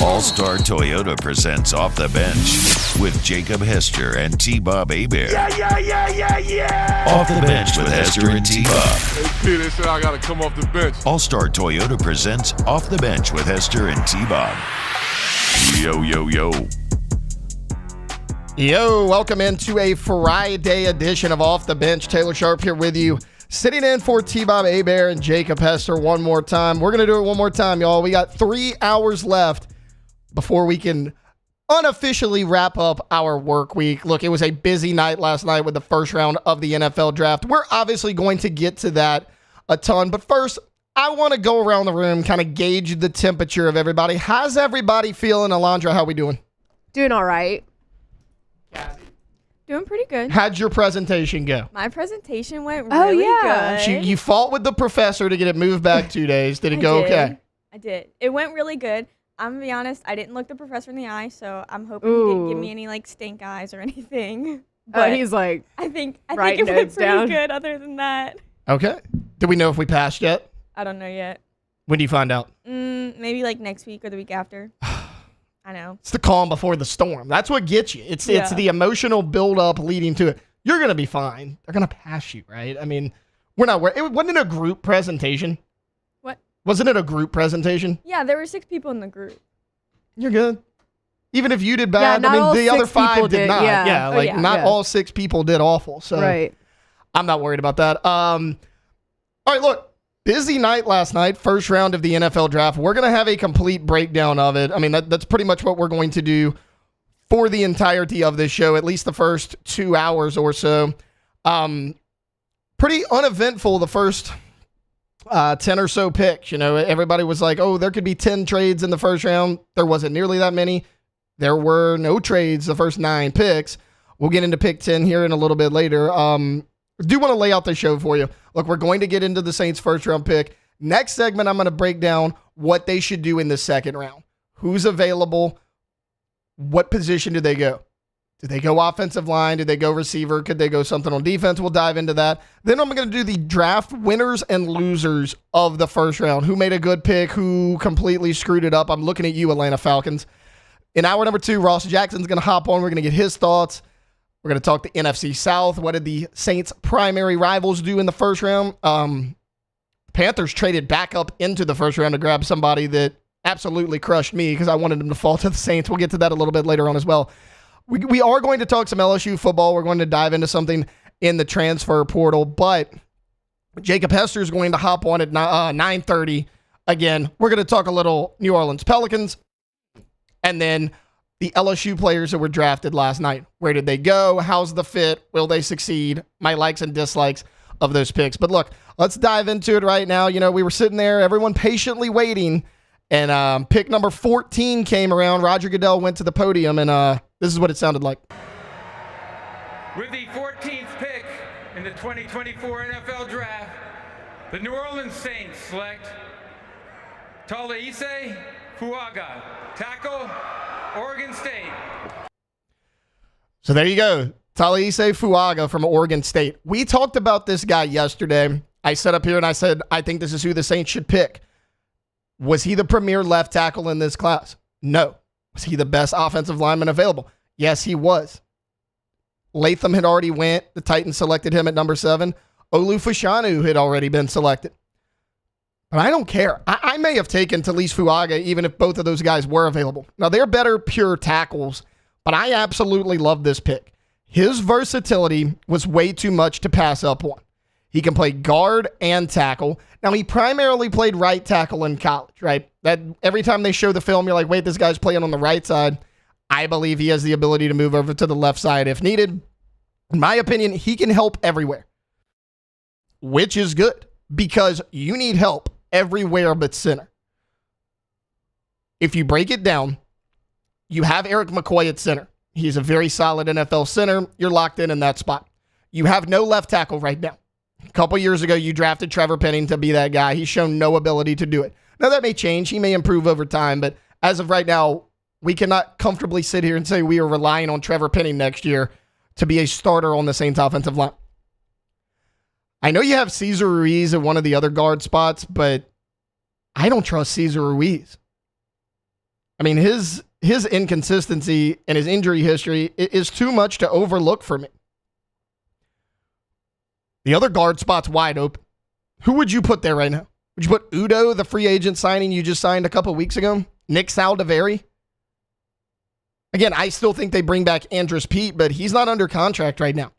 All-Star Toyota presents Off the Bench with Jacob Hester and T-Bob Hebert. Yeah. Off the Bench with Hester and T-Bob. Hey, they said I got to come off the bench. All-Star Toyota presents Off the Bench with Hester and T-Bob. Yo. Yo, welcome into a Friday edition of Off the Bench. Taylor Sharp here with you, sitting in for T-Bob Hebert and Jacob Hester one more time. We're going to do it one more time, y'all. We got 3 hours left before we can unofficially wrap up our work week. Look, it was a busy night last night with the first round of the NFL draft. We're obviously going to get to that a ton, but first, I want to go around the room, kind of gauge the temperature of everybody. How's everybody feeling? Alondra, how we doing? Doing all right. Cassie. Doing pretty good. How'd your presentation go? My presentation went really good. You fought with the professor to get it moved back 2 days. Did it go okay? I did. It went really good. I'm going to be honest, I didn't look the professor in the eye, so I'm hoping he didn't give me any like stink eyes or anything. But he's like, I think it went pretty good other than that. Okay. Do we know if we passed yet? I don't know yet. When do you find out? Maybe like next week or the week after. I know. It's the calm before the storm. That's what gets you. It's the emotional buildup leading to it. You're going to be fine. They're going to pass you, right? I mean, we're not worried. It wasn't a group presentation. What? Wasn't it a group presentation? Yeah, there were 6 people in the group. You're good. Even if you did bad, yeah, I mean, the other 5 did not. Yeah. Not all 6 people did awful. So right. I'm not worried about that. All right, look. Busy night last night, first round of the NFL draft. We're going to have a complete breakdown of it. I mean, that's pretty much what we're going to do for the entirety of this show, at least the first 2 hours or so. Pretty uneventful, the first 10 or so picks. You know, everybody was like, oh, there could be 10 trades in the first round. There wasn't nearly that many. There were no trades the first 9 picks. We'll get into pick 10 here in a little bit later. Do want to lay out the show for you. Look, we're going to get into the Saints' first round pick. Next segment, I'm going to break down what they should do in the second round. Who's available? What position do they go? Did they go offensive line? Did they go receiver? Could they go something on defense? We'll dive into that. Then I'm going to do the draft winners and losers of the first round. Who made a good pick? Who completely screwed it up? I'm looking at you, Atlanta Falcons. In hour number 2, Ross Jackson's going to hop on. We're going to get his thoughts. We're going to talk the NFC South. What did the Saints' primary rivals do in the first round? Panthers traded back up into the first round to grab somebody that absolutely crushed me because I wanted them to fall to the Saints. We'll get to that a little bit later on as well. We are going to talk some LSU football. We're going to dive into something in the transfer portal, but Jacob Hester is going to hop on at 9:30. Again, we're going to talk a little New Orleans Pelicans, and then the LSU players that were drafted last night. Where did they go? How's the fit? Will they succeed? My likes and dislikes of those picks. But look, let's dive into it right now. You know, we were sitting there, everyone patiently waiting, and pick number 14 came around. Roger Goodell went to the podium, and this is what it sounded like. With the 14th pick in the 2024 NFL Draft, the New Orleans Saints select Taliese Fuaga, tackle, Oregon State. So there you go. Taliese Fuaga from Oregon State. We talked about this guy yesterday. I sat up here and I said, I think this is who the Saints should pick. Was he the premier left tackle in this class? No. Was he the best offensive lineman available? Yes, he was. Latham had already went. The Titans selected him at number 7. Olu Fashanu had already been selected. But I don't care. I may have taken Taliese Fuaga even if both of those guys were available. Now, they're better pure tackles, but I absolutely love this pick. His versatility was way too much to pass up on. He can play guard and tackle. Now, he primarily played right tackle in college, right? That every time they show the film, you're like, wait, this guy's playing on the right side. I believe he has the ability to move over to the left side if needed. In my opinion, he can help everywhere, which is good because you need help everywhere but center. If you break it down, you have Eric McCoy at center. He's a very solid NFL center. You're locked in that spot. You have no left tackle right now. A couple years ago, you drafted Trevor Penning to be that guy. He's shown no ability to do it. Now, that may change. He may improve over time, but as of right now, we cannot comfortably sit here and say we are relying on Trevor Penning next year to be a starter on the Saints offensive line. I know you have Cesar Ruiz at one of the other guard spots, but I don't trust Cesar Ruiz. mean, his inconsistency and his injury history is too much to overlook for me. The other guard spot's wide open. Who would you put there right now? Would you put Udo, the free agent signing you just signed a couple weeks ago? Nick Saldiveri? Again, I still think they bring back Andrus Peat, but he's not under contract right now.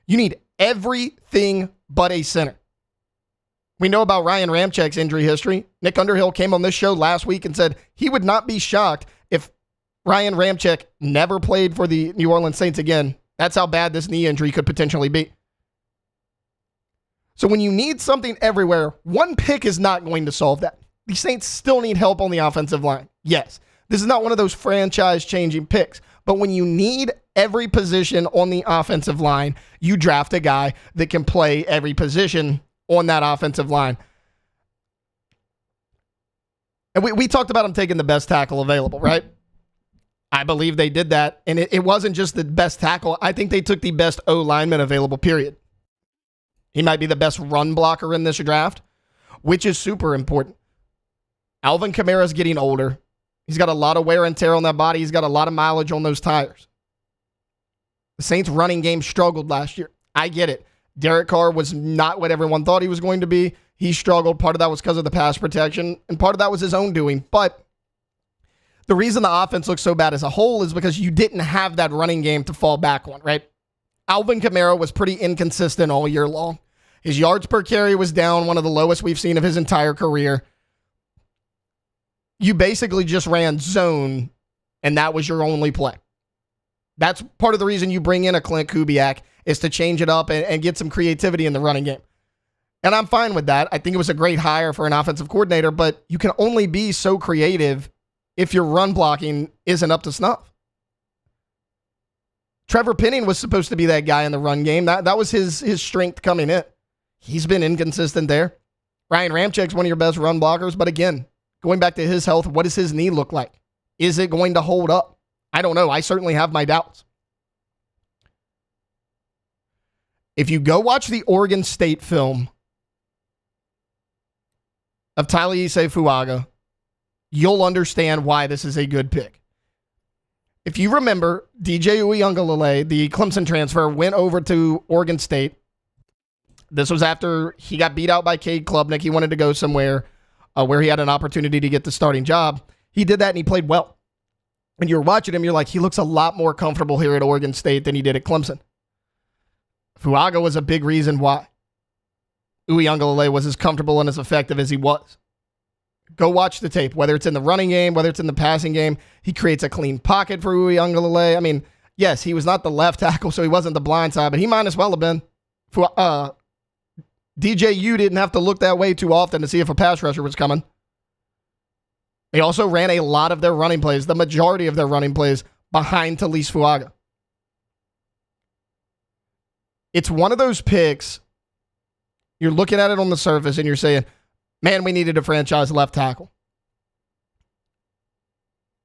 You need everything but a center. We know about Ryan Ramczak's injury history. Nick Underhill came on this show last week and said he would not be shocked if Ryan Ramczyk never played for the New Orleans Saints again. That's how bad this knee injury could potentially be. So when you need something everywhere, one pick is not going to solve that. The Saints still need help on the offensive line. Yes, this is not one of those franchise-changing picks. But when you need every position on the offensive line, you draft a guy that can play every position on that offensive line. And we talked about him taking the best tackle available, right? I believe they did that. And it wasn't just the best tackle. I think they took the best O-lineman available, period. He might be the best run blocker in this draft, which is super important. Alvin Kamara's getting older. He's got a lot of wear and tear on that body. He's got a lot of mileage on those tires. The Saints' running game struggled last year. I get it. Derek Carr was not what everyone thought he was going to be. He struggled. Part of that was because of the pass protection, and part of that was his own doing. But the reason the offense looks so bad as a whole is because you didn't have that running game to fall back on, right? Alvin Kamara was pretty inconsistent all year long. His yards per carry was down, one of the lowest we've seen of his entire career. You basically just ran zone, and that was your only play. That's part of the reason you bring in a Clint Kubiak, is to change it up and get some creativity in the running game. And I'm fine with that. I think it was a great hire for an offensive coordinator, but you can only be so creative if your run blocking isn't up to snuff. Trevor Penning was supposed to be that guy in the run game. That was his strength coming in. He's been inconsistent there. Ryan Ramczak's one of your best run blockers, but again, going back to his health, what does his knee look like? Is it going to hold up? I don't know. I certainly have my doubts. If you go watch the Oregon State film of Taliese Fuaga, you'll understand why this is a good pick. If you remember, DJ Uiagalelei, the Clemson transfer, went over to Oregon State. This was after he got beat out by Cade Klubnik. He wanted to go somewhere where he had an opportunity to get the starting job. He did that and he played well. And you're watching him, you're like, he looks a lot more comfortable here at Oregon State than he did at Clemson. Fuaga was a big reason why Uiagalelei was as comfortable and as effective as he was. Go watch the tape, whether it's in the running game, whether it's in the passing game. He creates a clean pocket for Uiagalelei. I mean, yes, he was not the left tackle, so he wasn't the blind side, but he might as well have been. DJU didn't have to look that way too often to see if a pass rusher was coming. They also ran a lot of their running plays, the majority of their running plays, behind Taliese Fuaga. It's one of those picks, you're looking at it on the surface and you're saying, man, we needed a franchise left tackle.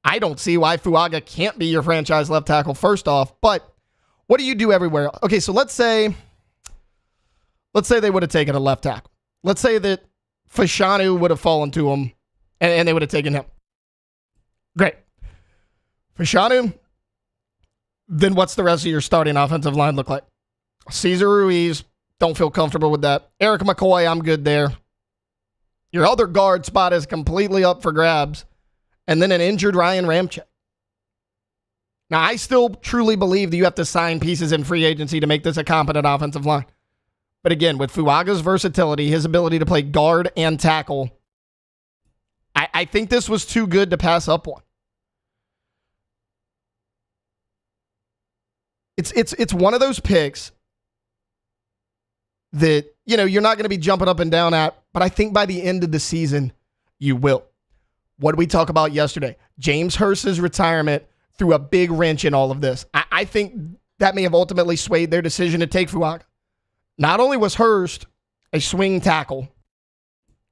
I don't see why Fuaga can't be your franchise left tackle first off, but what do you do everywhere? Okay, so let's say they would have taken a left tackle. Let's say that Fashanu would have fallen to him and they would have taken him. Great. Fashanu, then what's the rest of your starting offensive line look like? Cesar Ruiz, don't feel comfortable with that. Eric McCoy, I'm good there. Your other guard spot is completely up for grabs. And then an injured Ryan Ramczyk. Now, I still truly believe that you have to sign pieces in free agency to make this a competent offensive line. But again, with Fuaga's versatility, his ability to play guard and tackle, I think this was too good to pass up on. It's one of those picks that, you know, you're not going to be jumping up and down at, but I think by the end of the season, you will. What did we talk about yesterday? James Hurst's retirement threw a big wrench in all of this. I think that may have ultimately swayed their decision to take Fuaga. Not only was Hurst a swing tackle,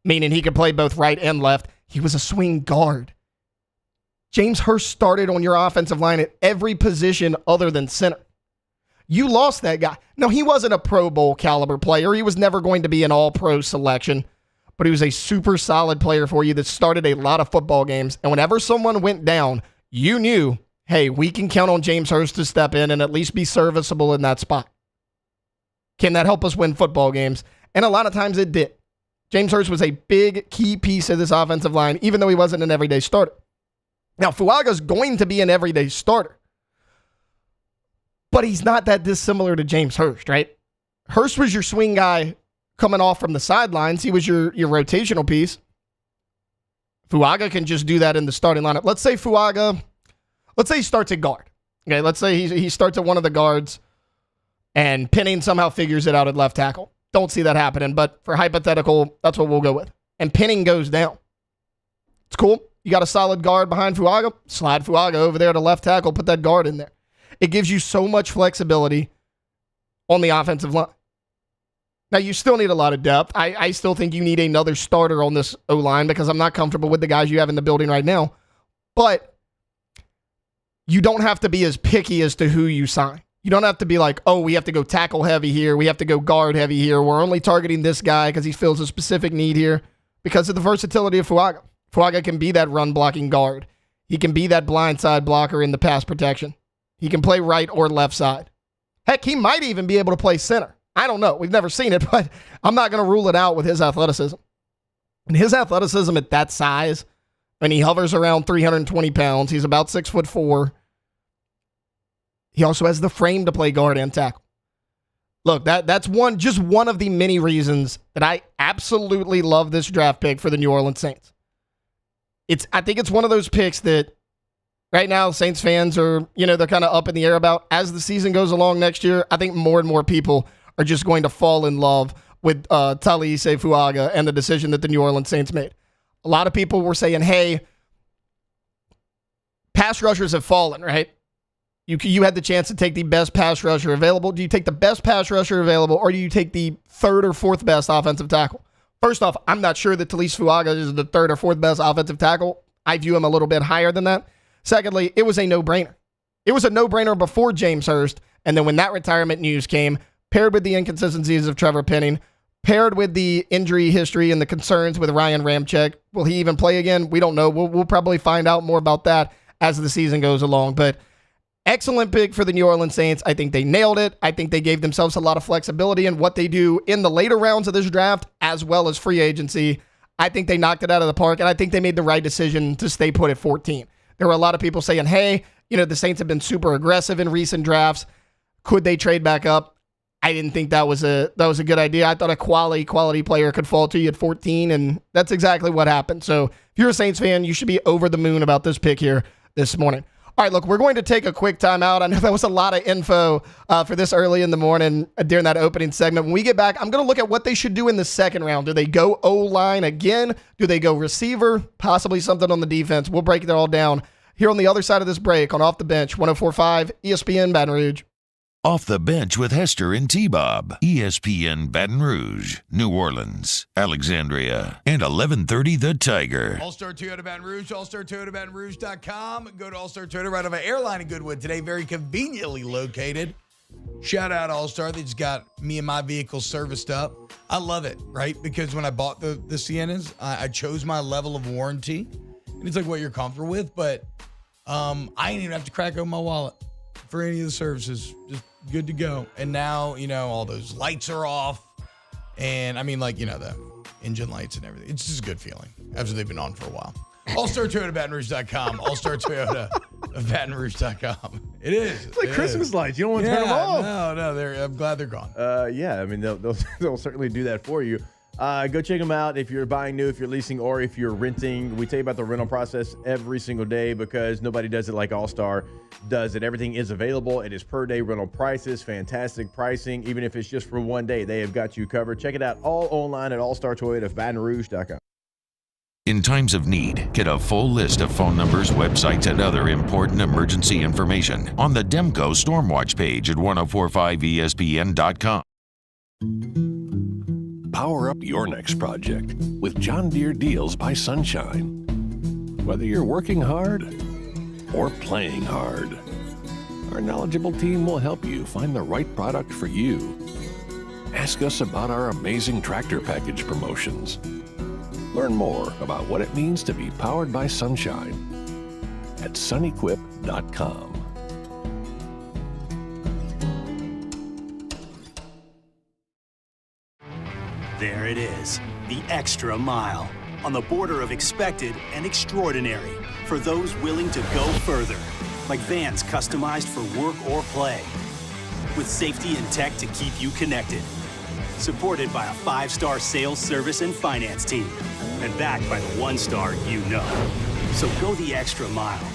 meaning he could play both right and left, he was a swing guard. James Hurst started on your offensive line at every position other than center. You lost that guy. No, he wasn't a Pro Bowl caliber player. He was never going to be an all-pro selection. but he was a super solid player for you that started a lot of football games. And whenever someone went down, you knew, hey, we can count on James Hurst to step in and at least be serviceable in that spot. Can that help us win football games? And a lot of times it did. James Hurst was a big key piece of this offensive line, even though he wasn't an everyday starter. Now, Fuaga's going to be an everyday starter, but he's not that dissimilar to James Hurst, right? Hurst was your swing guy coming off from the sidelines. He was your rotational piece. Fuaga can just do that in the starting lineup. Let's say he starts at guard. Okay, let's say he starts at one of the guards and Penning somehow figures it out at left tackle. Don't see that happening, but for hypothetical, that's what we'll go with. And Penning goes down. It's cool. You got a solid guard behind Fuaga. Slide Fuaga over there to left tackle. Put that guard in there. It gives you so much flexibility on the offensive line. Now, you still need a lot of depth. I still think you need another starter on this O-line because I'm not comfortable with the guys you have in the building right now. But you don't have to be as picky as to who you sign. You don't have to be like, oh, we have to go tackle heavy here. We have to go guard heavy here. We're only targeting this guy because he fills a specific need here because of the versatility of Fuaga. Fuaga can be that run-blocking guard. He can be that blindside blocker in the pass protection. He can play right or left side. Heck, he might even be able to play center. I don't know. We've never seen it, but I'm not going to rule it out with his athleticism. And his athleticism at that size, and he hovers around 320 pounds. He's about 6'4". He also has the frame to play guard and tackle. Look, that's just one of the many reasons that I absolutely love this draft pick for the New Orleans Saints. I think it's one of those picks that right now Saints fans are, they're kind of up in the air about. As the season goes along next year, I think more and more people are just going to fall in love with Taliese Fuaga and the decision that the New Orleans Saints made. A lot of people were saying, hey, pass rushers have fallen, right? You had the chance to take the best pass rusher available. Do you take the best pass rusher available, or do you take the third or fourth best offensive tackle? First off, I'm not sure that Taliese Fuaga is the third or fourth best offensive tackle. I view him a little bit higher than that. Secondly, it was a no-brainer. It was a no-brainer before James Hurst, and then when that retirement news came, paired with the inconsistencies of Trevor Penning, paired with the injury history and the concerns with Ryan Ramczyk, will he even play again? We don't know. We'll probably find out more about that as the season goes along, but excellent pick for the New Orleans Saints. I think they nailed it. I think they gave themselves a lot of flexibility in what they do in the later rounds of this draft, as well as free agency. I think they knocked it out of the park, and I think they made the right decision to stay put at 14. There were a lot of people saying, hey, the Saints have been super aggressive in recent drafts. Could they trade back up? I didn't think that was a good idea. I thought a quality player could fall to you at 14, and that's exactly what happened. So if you're a Saints fan, you should be over the moon about this pick here this morning. All right, look, we're going to take a quick timeout. I know that was a lot of info for this early in the morning during that opening segment. When we get back, I'm going to look at what they should do in the second round. Do they go O-line again? Do they go receiver? Possibly something on the defense. We'll break it all down here on the other side of this break on Off the Bench, 104.5 ESPN Baton Rouge. Off the Bench with Hester and T-Bob. ESPN Baton Rouge, New Orleans, Alexandria, and 1130 The Tiger. All-Star Toyota Baton Rouge, allstartoyotabatonrouge.com. Go to All-Star Toyota right off of Airline in Goodwood today. Very conveniently located. Shout out All-Star. They just got me and my vehicle serviced up. I love it, right? Because when I bought the Siennas, I chose my level of warranty. And it's like what you're comfortable with, but I didn't even have to crack open my wallet for any of the services. Just good to go. And now, all those lights are off. And I mean, the engine lights and everything. It's just a good feeling after they've been on for a while. AllStarToyotaBatonRouge.com. AllStarToyotaBatonRouge.com. It is. It's like Christmas lights. You don't want to turn them off. No. I'm glad they're gone. Yeah, I mean, they'll certainly do that for you. Go check them out if you're buying new, if you're leasing, or if you're renting. We tell you about the rental process every single day because nobody does it like All-Star does it. Everything is available. It is per day rental prices, fantastic pricing. Even if it's just for one day, they have got you covered. Check it out all online at allstartoyotabatonrouge.com. In times of need, get a full list of phone numbers, websites, and other important emergency information on the Demco Stormwatch page at 1045ESPN.com. Power up your next project with John Deere Deals by Sunshine. Whether you're working hard or playing hard, our knowledgeable team will help you find the right product for you. Ask us about our amazing tractor package promotions. Learn more about what it means to be powered by sunshine at sunequip.com. There it is, the extra mile, on the border of expected and extraordinary for those willing to go further, like vans customized for work or play, with safety and tech to keep you connected, supported by a 5-star sales, service, and finance team, and backed by the 1-star you know. So go the extra mile.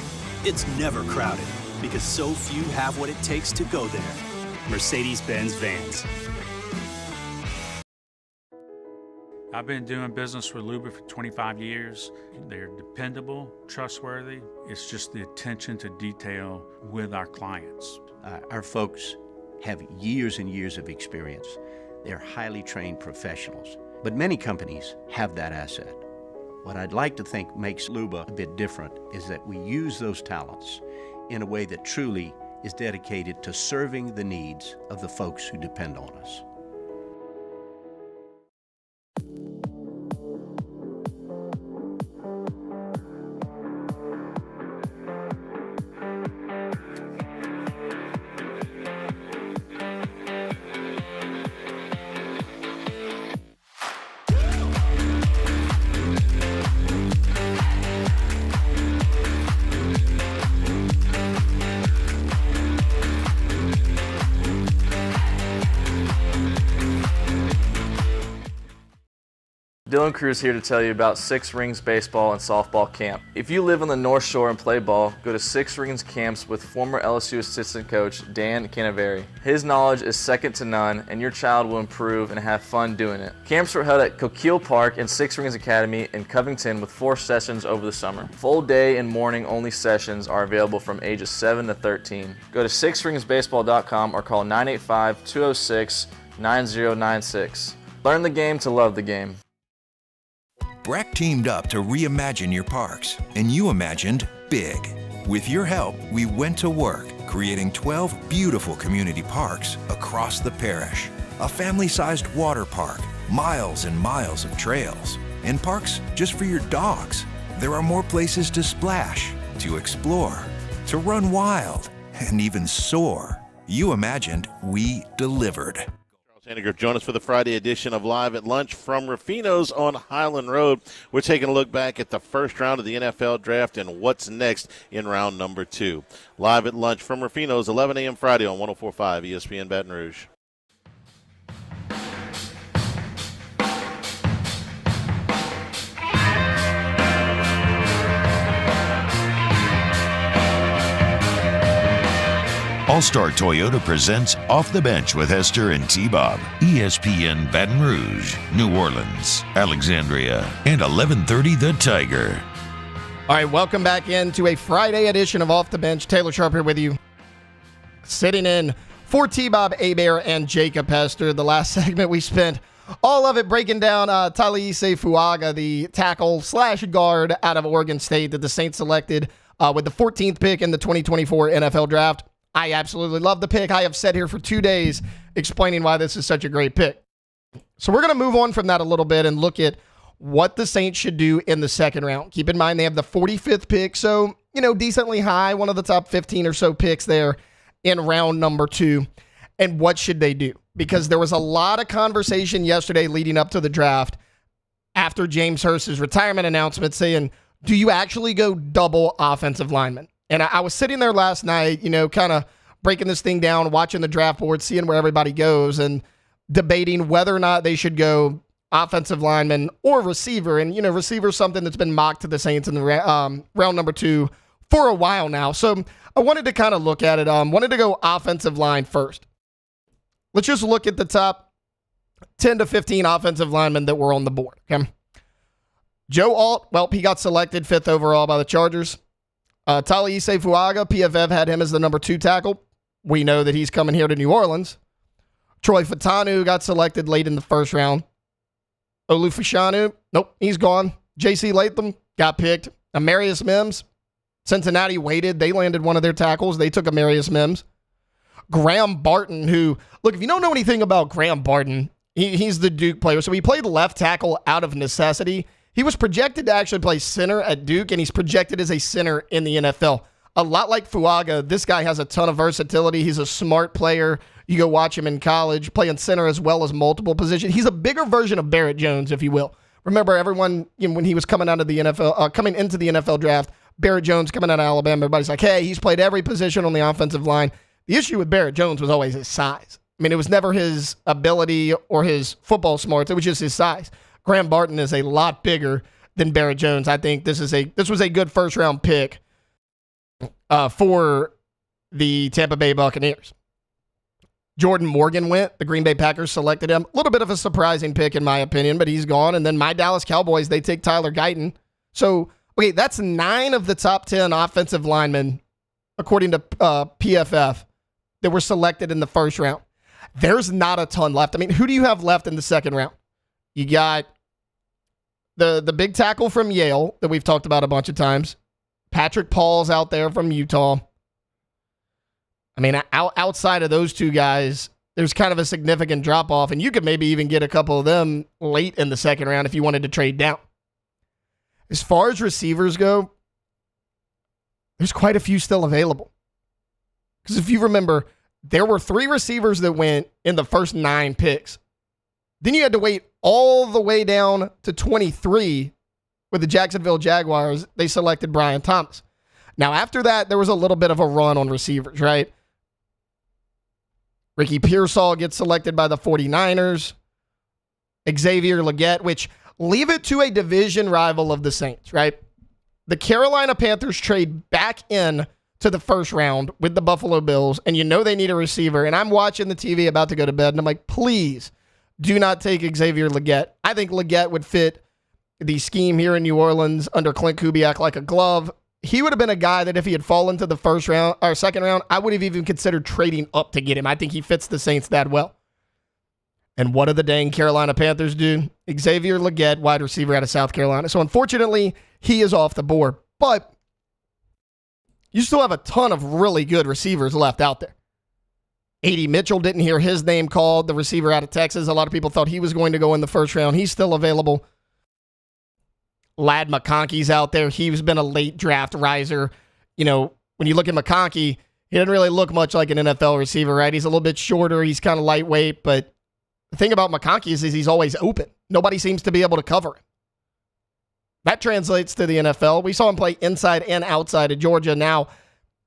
It's never crowded, because so few have what it takes to go there. Mercedes-Benz Vans. I've been doing business with Luba for 25 years. They're dependable, trustworthy. It's just the attention to detail with our clients. Our folks have years and years of experience. They're highly trained professionals, but many companies have that asset. What I'd like to think makes Luba a bit different is that we use those talents in a way that truly is dedicated to serving the needs of the folks who depend on us. Dylan Cruz here to tell you about Six Rings Baseball and Softball Camp. If you live on the North Shore and play ball, go to Six Rings Camps with former LSU assistant coach Dan Canaveri. His knowledge is second to none, and your child will improve and have fun doing it. Camps were held at Coquille Park and Six Rings Academy in Covington with 4 sessions over the summer. Full day and morning only sessions are available from ages 7 to 13. Go to sixringsbaseball.com or call 985-206-9096. Learn the game to love the game. Breck teamed up to reimagine your parks, and you imagined big. With your help, we went to work, creating 12 beautiful community parks across the parish. A family-sized water park, miles and miles of trails, and parks just for your dogs. There are more places to splash, to explore, to run wild, and even soar. You imagined, we delivered. Sandiger, join us for the Friday edition of Live at Lunch from Rufino's on Highland Road. We're taking a look back at the first round of the NFL Draft and what's next in round number 2. Live at Lunch from Rufino's, 11 a.m. Friday on 104.5 ESPN Baton Rouge. All-Star Toyota presents Off the Bench with Hester and T-Bob. ESPN Baton Rouge, New Orleans, Alexandria, and 1130 The Tiger. All right, welcome back into a Friday edition of Off the Bench. Taylor Sharp here with you. Sitting in for T-Bob, Hebert, and Jacob Hester. The last segment we spent all of it breaking down Taliese Fuaga, the tackle/guard out of Oregon State that the Saints selected with the 14th pick in the 2024 NFL Draft. I absolutely love the pick. I have sat here for 2 days explaining why this is such a great pick. So we're going to move on from that a little bit and look at what the Saints should do in the second round. Keep in mind they have the 45th pick, so, decently high, one of the top 15 or so picks there in round number 2. And what should they do? Because there was a lot of conversation yesterday leading up to the draft after James Hurst's retirement announcement saying, do you actually go double offensive lineman? And I was sitting there last night, kind of breaking this thing down, watching the draft board, seeing where everybody goes, and debating whether or not they should go offensive lineman or receiver. And, receiver is something that's been mocked to the Saints in the round number 2 for a while now. So I wanted to kind of look at it. Wanted to go offensive line first. Let's just look at the top 10 to 15 offensive linemen that were on the board. Okay. Joe Alt, well, he got selected 5th overall by the Chargers. Taliese Fuaga, PFF had him as the number 2 tackle. We know that he's coming here to New Orleans. Troy Fatanu got selected late in the first round. Olufashanu, nope, he's gone. J.C. Latham got picked. Amarius Mims, Cincinnati waited. They landed one of their tackles. They took Amarius Mims. Graham Barton, who, look, if you don't know anything about Graham Barton, he's the Duke player. So he played left tackle out of necessity. He was projected to actually play center at Duke, and he's projected as a center in the NFL. A lot like Fuaga, this guy has a ton of versatility. He's a smart player. You go watch him in college, playing center as well as multiple positions. He's a bigger version of Barrett Jones, if you will. Remember, everyone, when he was coming into the NFL draft, Barrett Jones coming out of Alabama, everybody's like, hey, he's played every position on the offensive line. The issue with Barrett Jones was always his size. I mean, it was never his ability or his football smarts. It was just his size. Graham Barton is a lot bigger than Barrett Jones. I think this was a good first-round pick for the Tampa Bay Buccaneers. Jordan Morgan went. The Green Bay Packers selected him. A little bit of a surprising pick, in my opinion, but he's gone. And then my Dallas Cowboys, they take Tyler Guyton. So, okay, that's 9 of the top 10 offensive linemen, according to PFF, that were selected in the first round. There's not a ton left. I mean, who do you have left in the second round? You got the big tackle from Yale that we've talked about a bunch of times. Patrick Paul's out there from Utah. I mean, outside of those two guys, there's kind of a significant drop-off, and you could maybe even get a couple of them late in the second round if you wanted to trade down. As far as receivers go, there's quite a few still available. Because if you remember, there were 3 receivers that went in the first 9 picks. Then you had to wait all the way down to 23 with the Jacksonville Jaguars. They selected Brian Thomas. Now, after that, there was a little bit of a run on receivers, right? Ricky Pearsall gets selected by the 49ers. Xavier Legette, which leave it to a division rival of the Saints, right? The Carolina Panthers trade back in to the first round with the Buffalo Bills, and you know they need a receiver. And I'm watching the TV about to go to bed, and I'm like, please do not take Xavier Legette. I think Legette would fit the scheme here in New Orleans under Clint Kubiak like a glove. He would have been a guy that if he had fallen to the first round or second round, I would have even considered trading up to get him. I think he fits the Saints that well. And what do the dang Carolina Panthers do? Xavier Legette, wide receiver out of South Carolina. So unfortunately, he is off the board. But you still have a ton of really good receivers left out there. A.D. Mitchell, didn't hear his name called, the receiver out of Texas. A lot of people thought he was going to go in the first round. He's still available. Ladd McConkey's out there. He's been a late draft riser. You know, when you look at McConkey, he doesn't really look much like an NFL receiver, right? He's a little bit shorter. He's kind of lightweight. But the thing about McConkey is he's always open. Nobody seems to be able to cover him. That translates to the NFL. We saw him play inside and outside of Georgia. Now,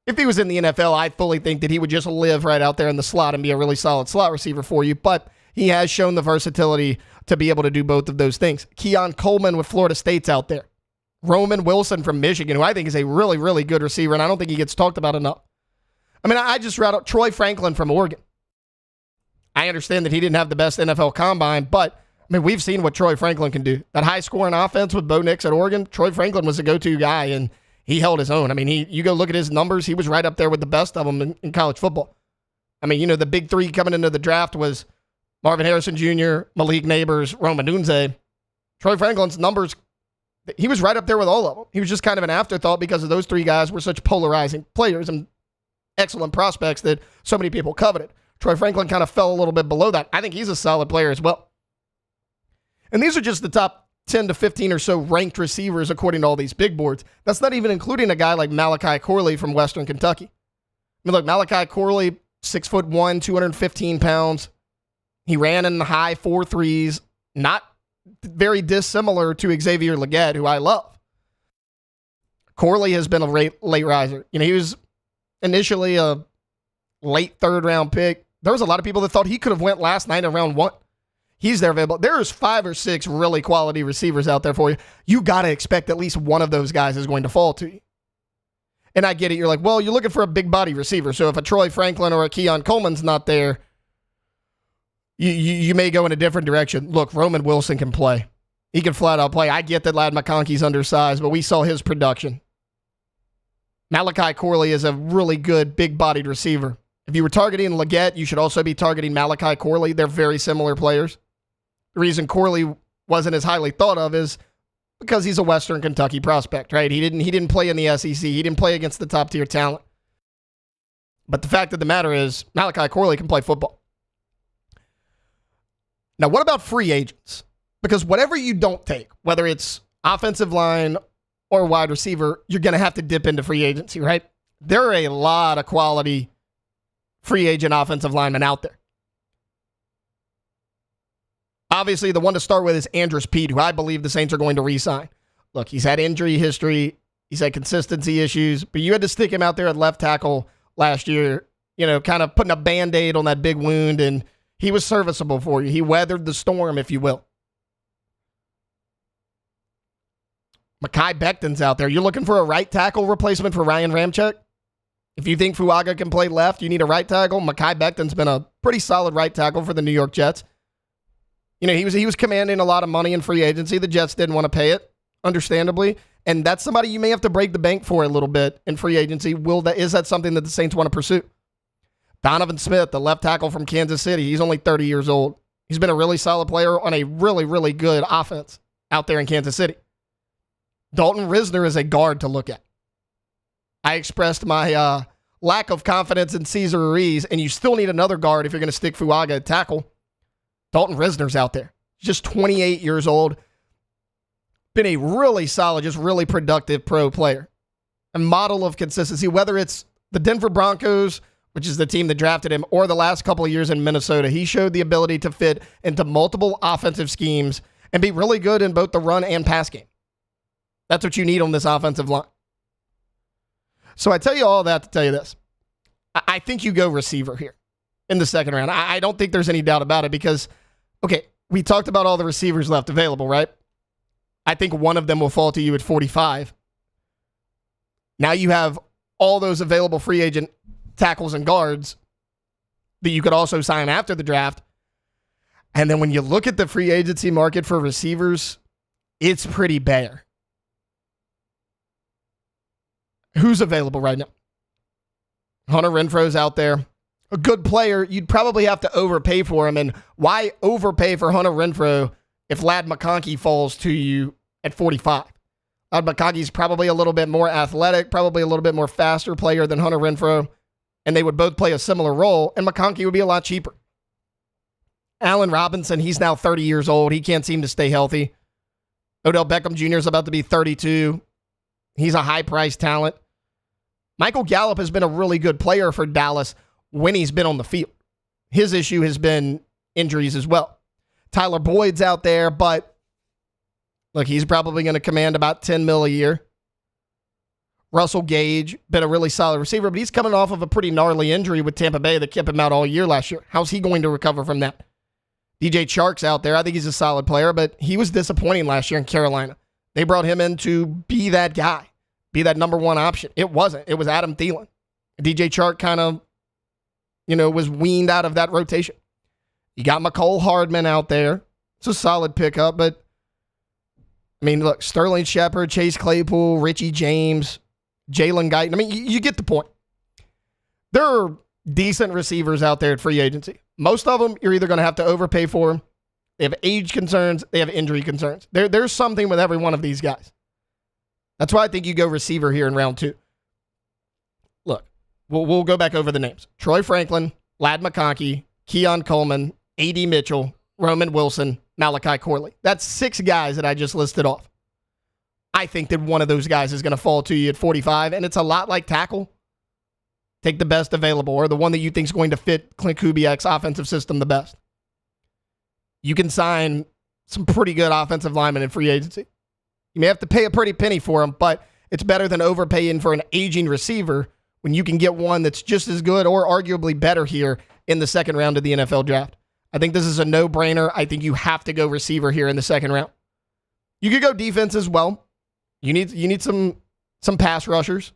if he was in the NFL, I fully think that he would just live right out there in the slot and be a really solid slot receiver for you. But he has shown the versatility to be able to do both of those things. Keon Coleman with Florida State's out there. Roman Wilson from Michigan, who I think is a really, really good receiver, and I don't think he gets talked about enough. I mean, I just read out Troy Franklin from Oregon. I understand that he didn't have the best NFL combine, but I mean, we've seen what Troy Franklin can do. That high-scoring offense with Bo Nix at Oregon, Troy Franklin was a go-to guy, and he held his own. I mean, you go look at his numbers, he was right up there with the best of them in college football. I mean, you know, the big 3 coming into the draft was Marvin Harrison Jr., Malik Neighbors, Rome Odunze. Troy Franklin's numbers, he was right up there with all of them. He was just kind of an afterthought because of those 3 guys were such polarizing players and excellent prospects that so many people coveted. Troy Franklin kind of fell a little bit below that. I think he's a solid player as well. And these are just the top 10 to 15 or so ranked receivers according to all these big boards. That's not even including a guy like Malachi Corley from Western Kentucky. I mean, look, Malachi Corley, 6'1", 215 pounds. He ran in the high 4.3s, not very dissimilar to Xavier Legette, who I love. Corley has been a late riser. You know, he was initially a late third-round pick. There was a lot of people that thought he could have went last night in round 1. He's there available. There's 5 or 6 really quality receivers out there for you. You got to expect at least one of those guys is going to fall to you. And I get it. You're like, well, you're looking for a big body receiver. So if a Troy Franklin or a Keon Coleman's not there, you may go in a different direction. Look, Roman Wilson can play. He can flat out play. I get that Ladd McConkey's undersized, but we saw his production. Malachi Corley is a really good big-bodied receiver. If you were targeting Legette, you should also be targeting Malachi Corley. They're very similar players. The reason Corley wasn't as highly thought of is because he's a Western Kentucky prospect, right? He didn't play in the SEC. He didn't play against the top-tier talent. But the fact of the matter is, Malachi Corley can play football. Now, what about free agents? Because whatever you don't take, whether it's offensive line or wide receiver, you're going to have to dip into free agency, right? There are a lot of quality free agent offensive linemen out there. Obviously, the one to start with is Andrus Peat, who I believe the Saints are going to re-sign. Look, he's had injury history. He's had consistency issues, but you had to stick him out there at left tackle last year, kind of putting a Band-Aid on that big wound, and he was serviceable for you. He weathered the storm, if you will. Mekhi Becton's out there. You're looking for a right tackle replacement for Ryan Ramczyk? If you think Fuaga can play left, you need a right tackle. Mekhi Becton's been a pretty solid right tackle for the New York Jets. He was commanding a lot of money in free agency. The Jets didn't want to pay it, understandably. And that's somebody you may have to break the bank for a little bit in free agency. Is that something that the Saints want to pursue? Donovan Smith, the left tackle from Kansas City, he's only 30 years old. He's been a really solid player on a really, really good offense out there in Kansas City. Dalton Risner is a guard to look at. I expressed my lack of confidence in Cesar Ruiz, and you still need another guard if you're going to stick Fuaga at tackle. Dalton Risner's out there. He's just 28 years old. Been a really solid, just really productive pro player. A model of consistency, whether it's the Denver Broncos, which is the team that drafted him, or the last couple of years in Minnesota. He showed the ability to fit into multiple offensive schemes and be really good in both the run and pass game. That's what you need on this offensive line. So I tell you all that to tell you this. I think you go receiver here in the second round. I don't think there's any doubt about it because, okay, we talked about all the receivers left available, right? I think one of them will fall to you at 45. Now you have all those available free agent tackles and guards that you could also sign after the draft. And then when you look at the free agency market for receivers, it's pretty bare. Who's available right now? Hunter Renfro's out there. A good player. You'd probably have to overpay for him. And why overpay for Hunter Renfro if Ladd McConkey falls to you at 45? Ladd McConkey's probably a little bit more athletic, probably a little bit more faster player than Hunter Renfro, and they would both play a similar role, and McConkey would be a lot cheaper. Allen Robinson, he's now 30 years old. He can't seem to stay healthy. Odell Beckham Jr. is about to be 32. He's a high-priced talent. Michael Gallup has been a really good player for Dallas when he's been on the field. His issue has been injuries as well. Tyler Boyd's out there, but look, he's probably going to command about $10 million a year. Russell Gage, been a really solid receiver, but he's coming off of a pretty gnarly injury with Tampa Bay that kept him out all year last year. How's he going to recover from that? DJ Chark's out there. I think he's a solid player, but he was disappointing last year in Carolina. They brought him in to be that guy, be that number one option. It wasn't. It was Adam Thielen. DJ Chark kind of, was weaned out of that rotation. You got McCole Hardman out there. It's a solid pickup, but look, Sterling Shepard, Chase Claypool, Richie James, Jalen Guyton. You get the point. There are decent receivers out there at free agency. Most of them, you're either going to have to overpay for them. They have age concerns. They have injury concerns. There's something with every one of these guys. That's why I think you go receiver here in round 2. Look, we'll go back over the names. Troy Franklin, Ladd McConkey, Keon Coleman, A.D. Mitchell, Roman Wilson, Malachi Corley. That's 6 guys that I just listed off. I think that one of those guys is going to fall to you at 45, and it's a lot like tackle. Take the best available, or the one that you think is going to fit Clint Kubiak's offensive system the best. You can sign some pretty good offensive linemen in free agency. You may have to pay a pretty penny for them, but it's better than overpaying for an aging receiver when you can get one that's just as good or arguably better here in the second round of the NFL draft. I think this is a no-brainer. I think you have to go receiver here in the second round. You could go defense as well. You need some pass rushers.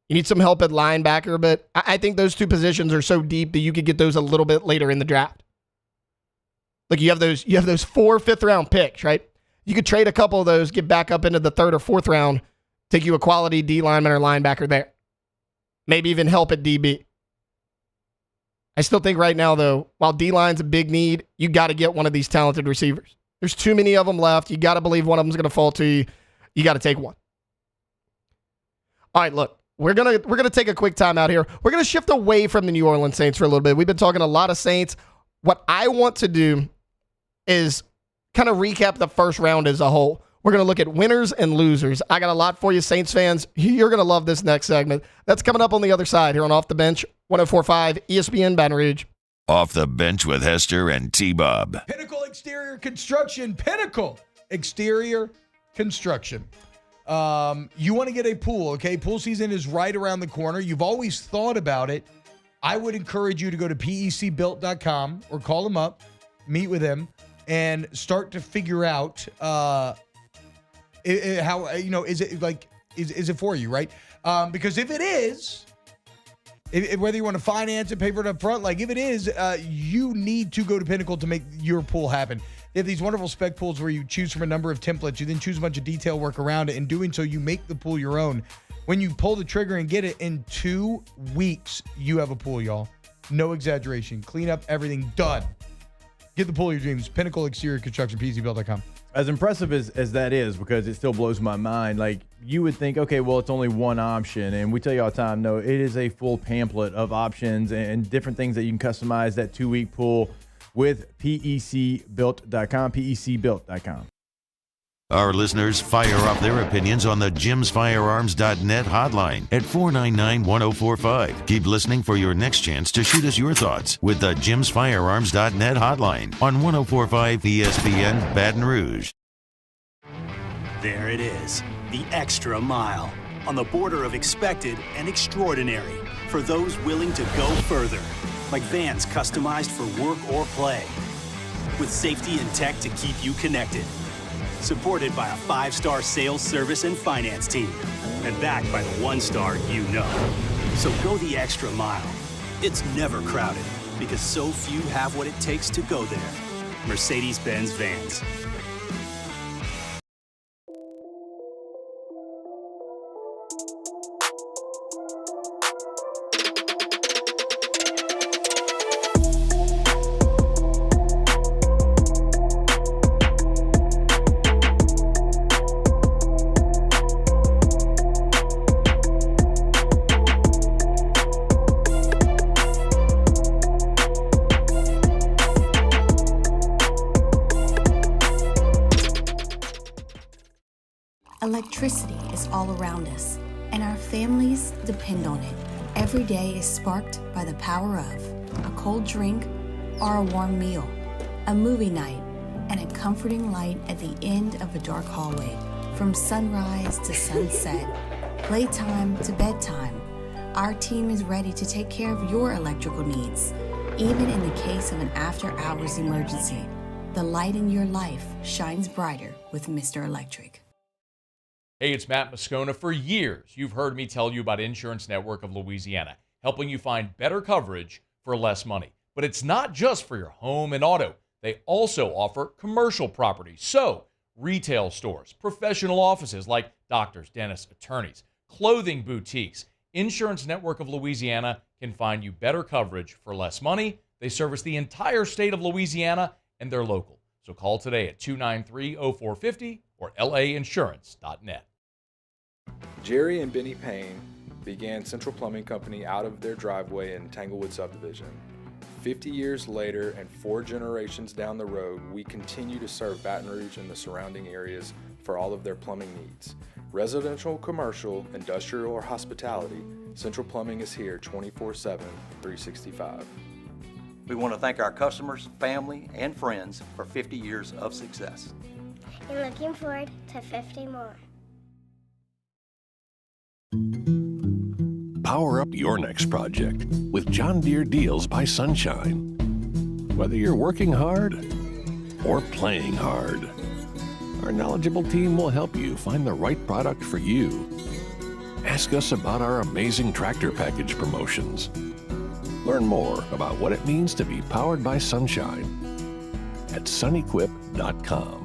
You need some help at linebacker, but I think those two positions are so deep that you could get those a little bit later in the draft. Like you have those 4 fifth-round picks, right? You could trade a couple of those, get back up into the 3rd or 4th round, take you a quality D lineman or linebacker there. Maybe even help at DB. I still think right now, though, while D-line's a big need, you got to get one of these talented receivers. There's too many of them left. You got to believe one of them's going to fall to you. You got to take one. All right, look, we're gonna take a quick time out here. We're going to shift away from the New Orleans Saints for a little bit. We've been talking a lot of Saints. What I want to do is kind of recap the first round as a whole. We're going to look at winners and losers. I got a lot for you, Saints fans. You're going to love this next segment. That's coming up on the other side here on Off the Bench, 104.5 ESPN Baton Rouge. Off the Bench with Hester and T-Bob. Pinnacle Exterior Construction. Pinnacle Exterior Construction. You want to get a pool, okay? Pool season is right around the corner. You've always thought about it. I would encourage you to go to pecbuilt.com or call them up, meet with them, and start to figure out how, is it like, is it for you, right? Because if it is, whether you want to finance it, pay for it up front, like if it is, you need to go to Pinnacle to make your pool happen. They have these wonderful spec pools where you choose from a number of templates. You then choose a bunch of detail work around it. In doing so, you make the pool your own. When you pull the trigger and get it, in 2 weeks, you have a pool, y'all. No exaggeration. Clean up everything. Done. Get the pool of your dreams. Pinnacle Exterior Construction, pecbuilt.com. As impressive as that is, because it still blows my mind, like you would think, okay, well, it's only one option. And we tell you all the time, no, it is a full pamphlet of options and different things that you can customize that 2-week pool with pecbuilt.com, pecbuilt.com. Our listeners fire off their opinions on the jimsfirearms.net hotline at 499-1045. Keep listening for your next chance to shoot us your thoughts with the jimsfirearms.net hotline on 1045 ESPN Baton Rouge. There it is, the extra mile, on the border of expected and extraordinary for those willing to go further, like vans customized for work or play, with safety and tech to keep you connected. Supported by a 5-star sales, service, and finance team. And backed by the 1-star you know. So go the extra mile. It's never crowded because so few have what it takes to go there. Mercedes-Benz Vans. Electricity is all around us, and our families depend on it. Every day is sparked by the power of a cold drink or a warm meal, a movie night, and a comforting light at the end of a dark hallway. From sunrise to sunset, playtime to bedtime, our team is ready to take care of your electrical needs. Even in the case of an after-hours emergency, the light in your life shines brighter with Mr. Electric. Hey, it's Matt Moscona. For years, you've heard me tell you about Insurance Network of Louisiana, helping you find better coverage for less money. But it's not just for your home and auto. They also offer commercial property. So, retail stores, professional offices like doctors, dentists, attorneys, clothing boutiques. Insurance Network of Louisiana can find you better coverage for less money. They service the entire state of Louisiana, and they're local. So call today at 293-0450 or lainsurance.net. Jerry and Benny Payne began Central Plumbing Company out of their driveway in Tanglewood subdivision. 50 years later and 4 generations down the road, we continue to serve Baton Rouge and the surrounding areas for all of their plumbing needs. Residential, commercial, industrial, or hospitality, Central Plumbing is here 24/7, 365. We want to thank our customers, family, and friends for 50 years of success. And looking forward to 50 more. Power up your next project with John Deere Deals by Sunshine. Whether you're working hard or playing hard, our knowledgeable team will help you find the right product for you. Ask us about our amazing tractor package promotions. Learn more about what it means to be powered by Sunshine at sunequip.com.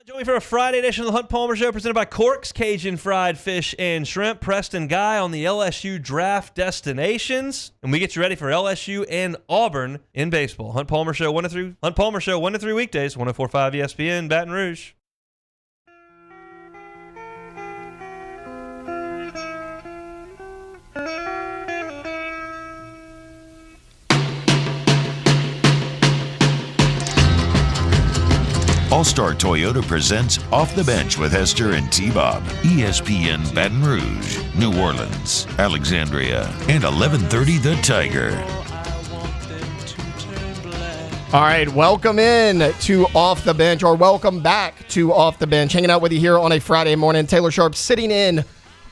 Join me for a Friday edition of the Hunt Palmer Show presented by Corks, Cajun Fried Fish and Shrimp. Preston Guy on the LSU draft destinations. And we get you ready for LSU and Auburn in baseball. Hunt Palmer Show 1 to 3 weekdays, 104.5 ESPN, Baton Rouge. All-Star Toyota presents Off the Bench with Hester and T-Bob. ESPN Baton Rouge, New Orleans, Alexandria, and 1130 The Tiger. All right, welcome in to Off the Bench, or welcome back to Off the Bench. Hanging out with you here on a Friday morning. Taylor Sharp sitting in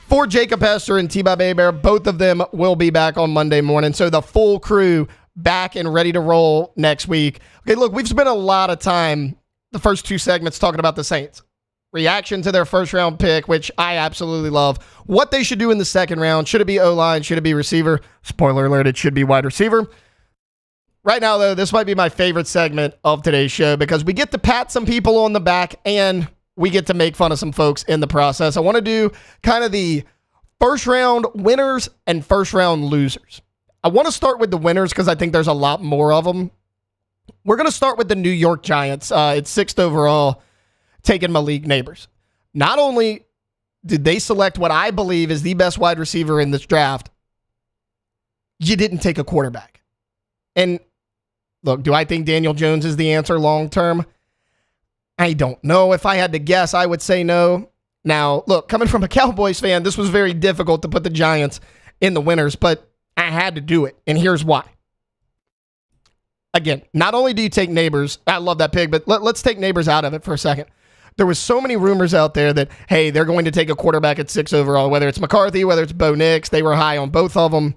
for Jacob Hester and T-Bob Hebert. Both of them will be back on Monday morning. So the full crew back and ready to roll next week. Okay, look, we've spent a lot of time the first two segments talking about the Saints. Reaction to their first-round pick, which I absolutely love. What they should do in the second round. Should it be O-line? Should it be receiver? Spoiler alert, it should be wide receiver. Right now, though, this might be my favorite segment of today's show because we get to pat some people on the back and we get to make fun of some folks in the process. I want to do kind of the first-round winners and first-round losers. I want to start with the winners because I think there's a lot more of them. We're going to start with the New York Giants. It's 6th overall, taking Malik Nabers. Not only did they select what I believe is the best wide receiver in this draft, you didn't take a quarterback. And look, do I think Daniel Jones is the answer long-term? I don't know. If I had to guess, I would say no. Now, look, coming from a Cowboys fan, this was very difficult to put the Giants in the winners, but I had to do it, and here's why. Again, not only do you take Nabers, I love that pick, but let's take Nabers out of it for a second. There was so many rumors out there that, hey, they're going to take a quarterback at 6 overall, whether it's McCarthy, whether it's Bo Nix. They were high on both of them.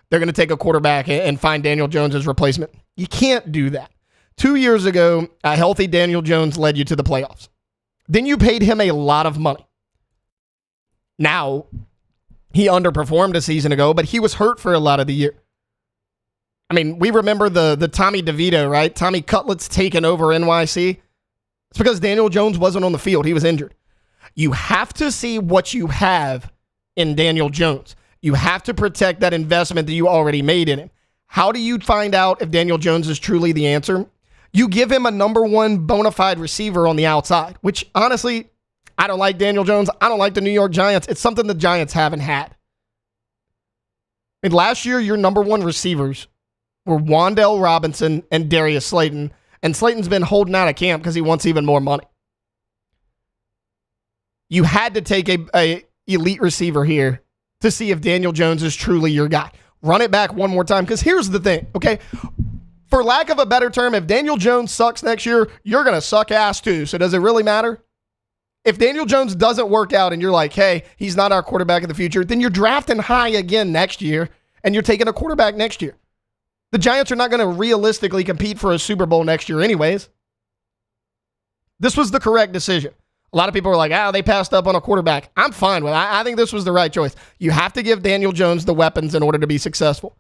They're going to take a quarterback and find Daniel Jones as replacement. You can't do that. 2 years ago, a healthy Daniel Jones led you to the playoffs. Then you paid him a lot of money. Now, he underperformed a season ago, but he was hurt for a lot of the year. I mean, we remember the Tommy DeVito, right? Tommy Cutlets taking over NYC. It's because Daniel Jones wasn't on the field. He was injured. You have to see what you have in Daniel Jones. You have to protect that investment that you already made in him. How do you find out if Daniel Jones is truly the answer? You give him a number one bona fide receiver on the outside, which honestly, I don't like Daniel Jones. I don't like the New York Giants. It's something the Giants haven't had. I mean, last year, your number one receivers were Wan'Dale Robinson and Darius Slayton, and Slayton's been holding out of camp because he wants even more money. You had to take a elite receiver here to see if Daniel Jones is truly your guy. Run it back one more time, because here's the thing, okay? For lack of a better term, if Daniel Jones sucks next year, you're going to suck ass too, so does it really matter? If Daniel Jones doesn't work out and you're like, hey, he's not our quarterback of the future, then you're drafting high again next year, and you're taking a quarterback next year. The Giants are not going to realistically compete for a Super Bowl next year anyways. This was the correct decision. A lot of people were like, they passed up on a quarterback. I'm fine with it. I think this was the right choice. You have to give Daniel Jones the weapons in order to be successful.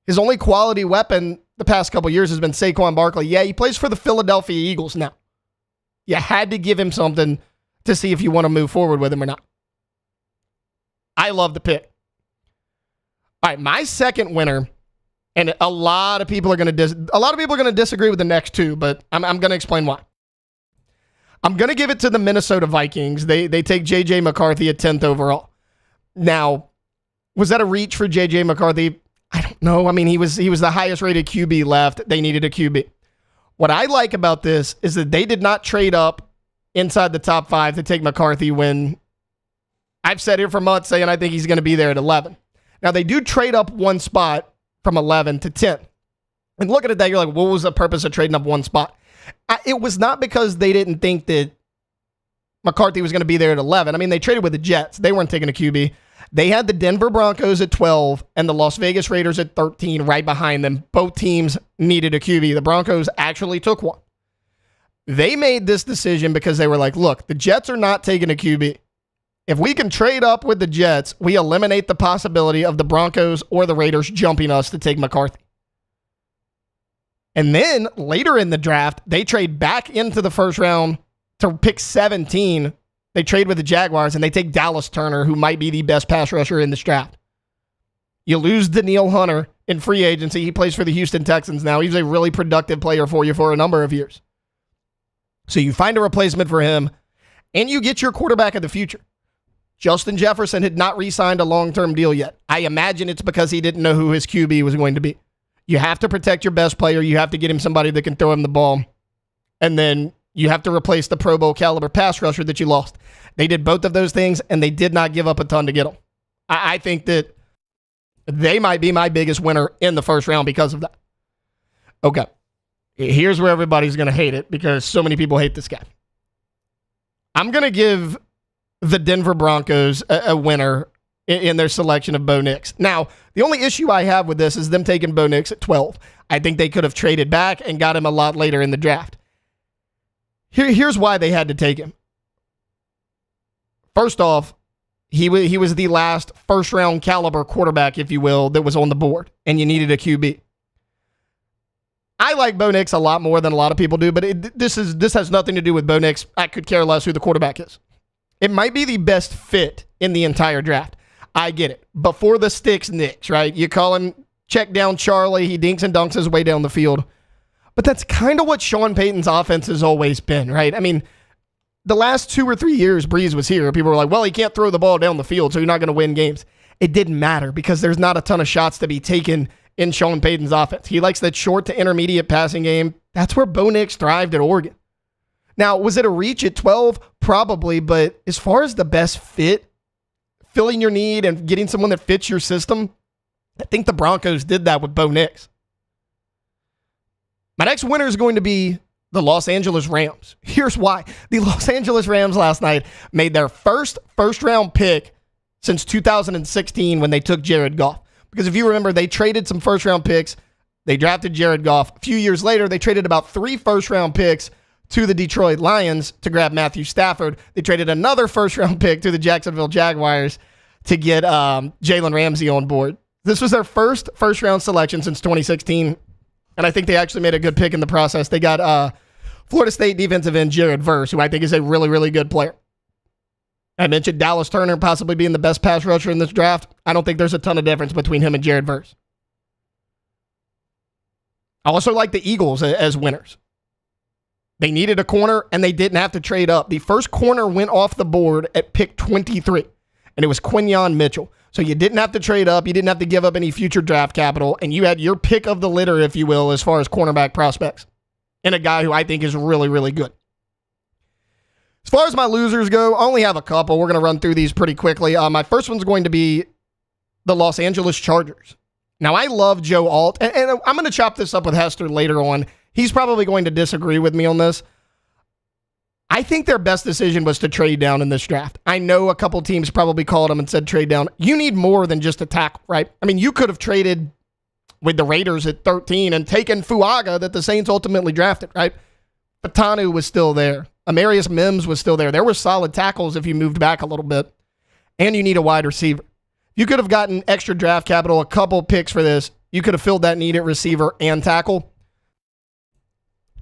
His only quality weapon the past couple years has been Saquon Barkley. Yeah, he plays for the Philadelphia Eagles now. You had to give him something to see if you want to move forward with him or not. I love the pick. All right, my second winner, and a lot of people are going to disagree with the next two, but I'm going to explain why. I'm going to give it to the Minnesota Vikings. They take J.J. McCarthy at 10th overall. Now, was that a reach for J.J. McCarthy? I don't know. I mean, he was the highest rated QB left. They needed a QB. What I like about this is that they did not trade up inside the top 5 to take McCarthy when I've said here for months saying I think he's going to be there at 11. Now, they do trade up one spot from 11 to 10. And looking at that, you're like, what was the purpose of trading up one spot? It was not because they didn't think that McCarthy was going to be there at 11. I mean, they traded with the Jets. They weren't taking a QB. They had the Denver Broncos at 12 and the Las Vegas Raiders at 13 right behind them. Both teams needed a QB. The Broncos actually took one. They made this decision because they were like, look, the Jets are not taking a QB. If we can trade up with the Jets, we eliminate the possibility of the Broncos or the Raiders jumping us to take McCarthy. And then later in the draft, they trade back into the first round to pick 17. They trade with the Jaguars and they take Dallas Turner, who might be the best pass rusher in this draft. You lose Danielle Hunter in free agency. He plays for the Houston Texans now. He's a really productive player for you for a number of years. So you find a replacement for him and you get your quarterback of the future. Justin Jefferson had not re-signed a long-term deal yet. I imagine it's because he didn't know who his QB was going to be. You have to protect your best player. You have to get him somebody that can throw him the ball. And then You have to replace the Pro Bowl caliber pass rusher that you lost. They did both of those things, and they did not give up a ton to get them. I think that they might be my biggest winner in the first round because of that. Okay. Here's where everybody's going to hate it because so many people hate this guy. I'm going to give the Denver Broncos a winner in their selection of Bo Nix. Now, the only issue I have with this is them taking Bo Nix at 12. I think they could have traded back and got him a lot later in the draft. Here's why they had to take him. First off, he was the last first-round caliber quarterback, if you will, that was on the board, and you needed a QB. I like Bo Nix a lot more than a lot of people do, but this has nothing to do with Bo Nix. I could care less who the quarterback is. It might be the best fit in the entire draft. I get it. Before the sticks, Nix, right? You call him check down Charlie. He dinks and dunks his way down the field. But that's kind of what Sean Payton's offense has always been, right? I mean, the last 2 or 3 years Breeze was here, people were like, well, he can't throw the ball down the field, so you're not going to win games. It didn't matter because there's not a ton of shots to be taken in Sean Payton's offense. He likes that short to intermediate passing game. That's where Bo Nix thrived at Oregon. Now, was it a reach at 12? Probably, but as far as the best fit, filling your need and getting someone that fits your system, I think the Broncos did that with Bo Nix. My next winner is going to be the Los Angeles Rams. Here's why. The Los Angeles Rams last night made their first-round pick since 2016 when they took Jared Goff. Because if you remember, they traded some first-round picks. They drafted Jared Goff. A few years later, they traded about 3 first-round picks to the Detroit Lions to grab Matthew Stafford. They traded another first-round pick to the Jacksonville Jaguars to get Jalen Ramsey on board. This was their first-round selection since 2016, and I think they actually made a good pick in the process. They got Florida State defensive end Jared Verse, who I think is a really, really good player. I mentioned Dallas Turner possibly being the best pass rusher in this draft. I don't think there's a ton of difference between him and Jared Verse. I also like the Eagles as winners. They needed a corner, and they didn't have to trade up. The first corner went off the board at pick 23, and it was Quinyon Mitchell. So you didn't have to trade up. You didn't have to give up any future draft capital, and you had your pick of the litter, if you will, as far as cornerback prospects, and a guy who I think is really, really good. As far as my losers go, I only have a couple. We're going to run through these pretty quickly. My first one's going to be the Los Angeles Chargers. Now, I love Joe Alt, and I'm going to chop this up with Hester later on. He's probably going to disagree with me on this. I think their best decision was to trade down in this draft. I know a couple teams probably called them and said trade down. You need more than just a tackle, right? I mean, you could have traded with the Raiders at 13 and taken Fuaga that the Saints ultimately drafted, right? Patanu was still there. Amarius Mims was still there. There were solid tackles if you moved back a little bit. And you need a wide receiver. You could have gotten extra draft capital, a couple picks for this. You could have filled that need at receiver and tackle.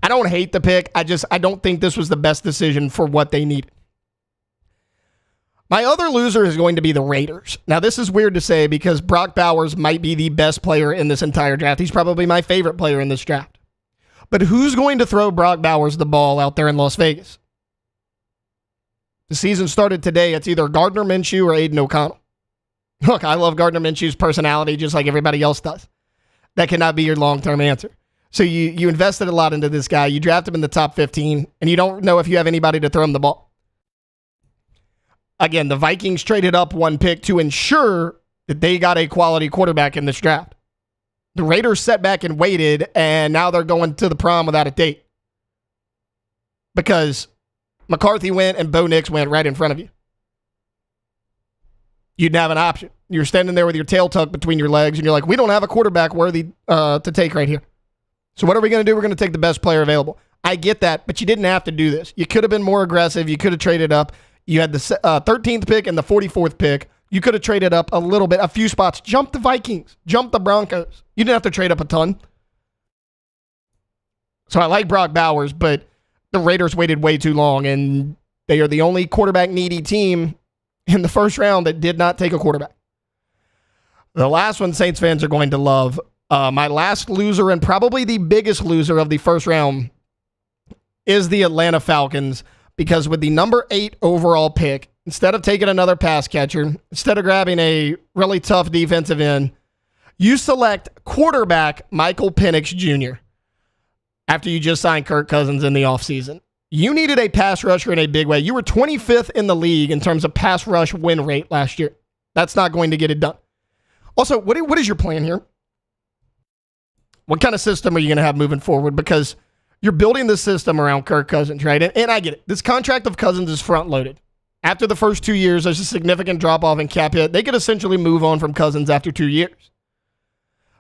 I don't hate the pick. I don't think this was the best decision for what they needed. My other loser is going to be the Raiders. Now, this is weird to say because Brock Bowers might be the best player in this entire draft. He's probably my favorite player in this draft. But who's going to throw Brock Bowers the ball out there in Las Vegas? The season started today. It's either Gardner Minshew or Aiden O'Connell. Look, I love Gardner Minshew's personality just like everybody else does. That cannot be your long-term answer. So you invested a lot into this guy. You draft him in the top 15, and you don't know if you have anybody to throw him the ball. Again, the Vikings traded up 1 pick to ensure that they got a quality quarterback in this draft. The Raiders sat back and waited, and now they're going to the prom without a date. Because McCarthy went and Bo Nix went right in front of you. You didn't have an option. You're standing there with your tail tucked between your legs, and you're like, we don't have a quarterback worthy to take right here. So what are we going to do? We're going to take the best player available. I get that, but you didn't have to do this. You could have been more aggressive. You could have traded up. You had the 13th pick and the 44th pick. You could have traded up a little bit, a few spots. Jump the Vikings. Jump the Broncos. You didn't have to trade up a ton. So I like Brock Bowers, but the Raiders waited way too long, and they are the only quarterback-needy team in the first round that did not take a quarterback. The last one Saints fans are going to love. My last loser and probably the biggest loser of the first round is the Atlanta Falcons, because with the number 8 overall pick, instead of taking another pass catcher, instead of grabbing a really tough defensive end, you select quarterback Michael Penix Jr. after you just signed Kirk Cousins in the offseason. You needed a pass rusher in a big way. You were 25th in the league in terms of pass rush win rate last year. That's not going to get it done. Also, what is your plan here? What kind of system are you going to have moving forward? Because you're building the system around Kirk Cousins, right? And I get it. This contract of Cousins is front-loaded. After the first 2 years, there's a significant drop-off in cap hit. They could essentially move on from Cousins after 2 years.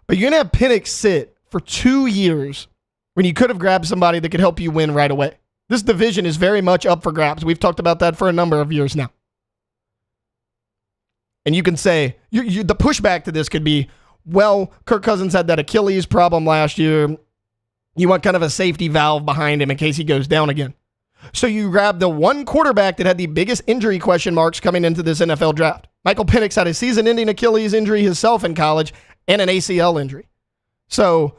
But you're going to have Penix sit for 2 years when you could have grabbed somebody that could help you win right away. This division is very much up for grabs. We've talked about that for a number of years now. And you can say, the pushback to this could be, well, Kirk Cousins had that Achilles problem last year. You want kind of a safety valve behind him in case he goes down again. So you grab the one quarterback that had the biggest injury question marks coming into this NFL draft. Michael Penix had a season-ending Achilles injury himself in college and an ACL injury. So,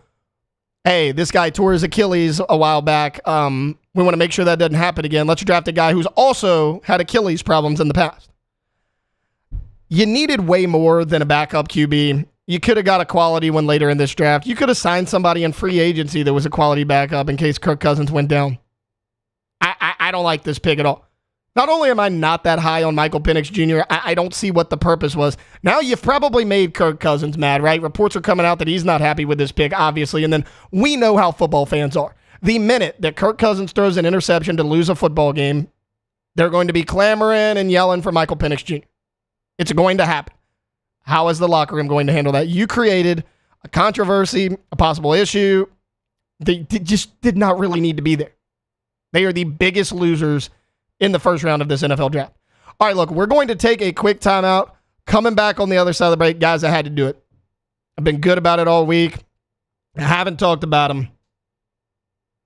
hey, this guy tore his Achilles a while back. We want to make sure that doesn't happen again. Let's draft a guy who's also had Achilles problems in the past. You needed way more than a backup QB. You could have got a quality one later in this draft. You could have signed somebody in free agency that was a quality backup in case Kirk Cousins went down. I don't like this pick at all. Not only am I not that high on Michael Penix Jr., I don't see what the purpose was. Now you've probably made Kirk Cousins mad, right? Reports are coming out that he's not happy with this pick, obviously, and then we know how football fans are. The minute that Kirk Cousins throws an interception to lose a football game, they're going to be clamoring and yelling for Michael Penix Jr. It's going to happen. How is the locker room going to handle that? You created a controversy, a possible issue. They just did not really need to be there. They are the biggest losers in the first round of this NFL draft. All right, look, we're going to take a quick timeout. Coming back on the other side of the break, guys, I had to do it. I've been good about it all week. I haven't talked about them.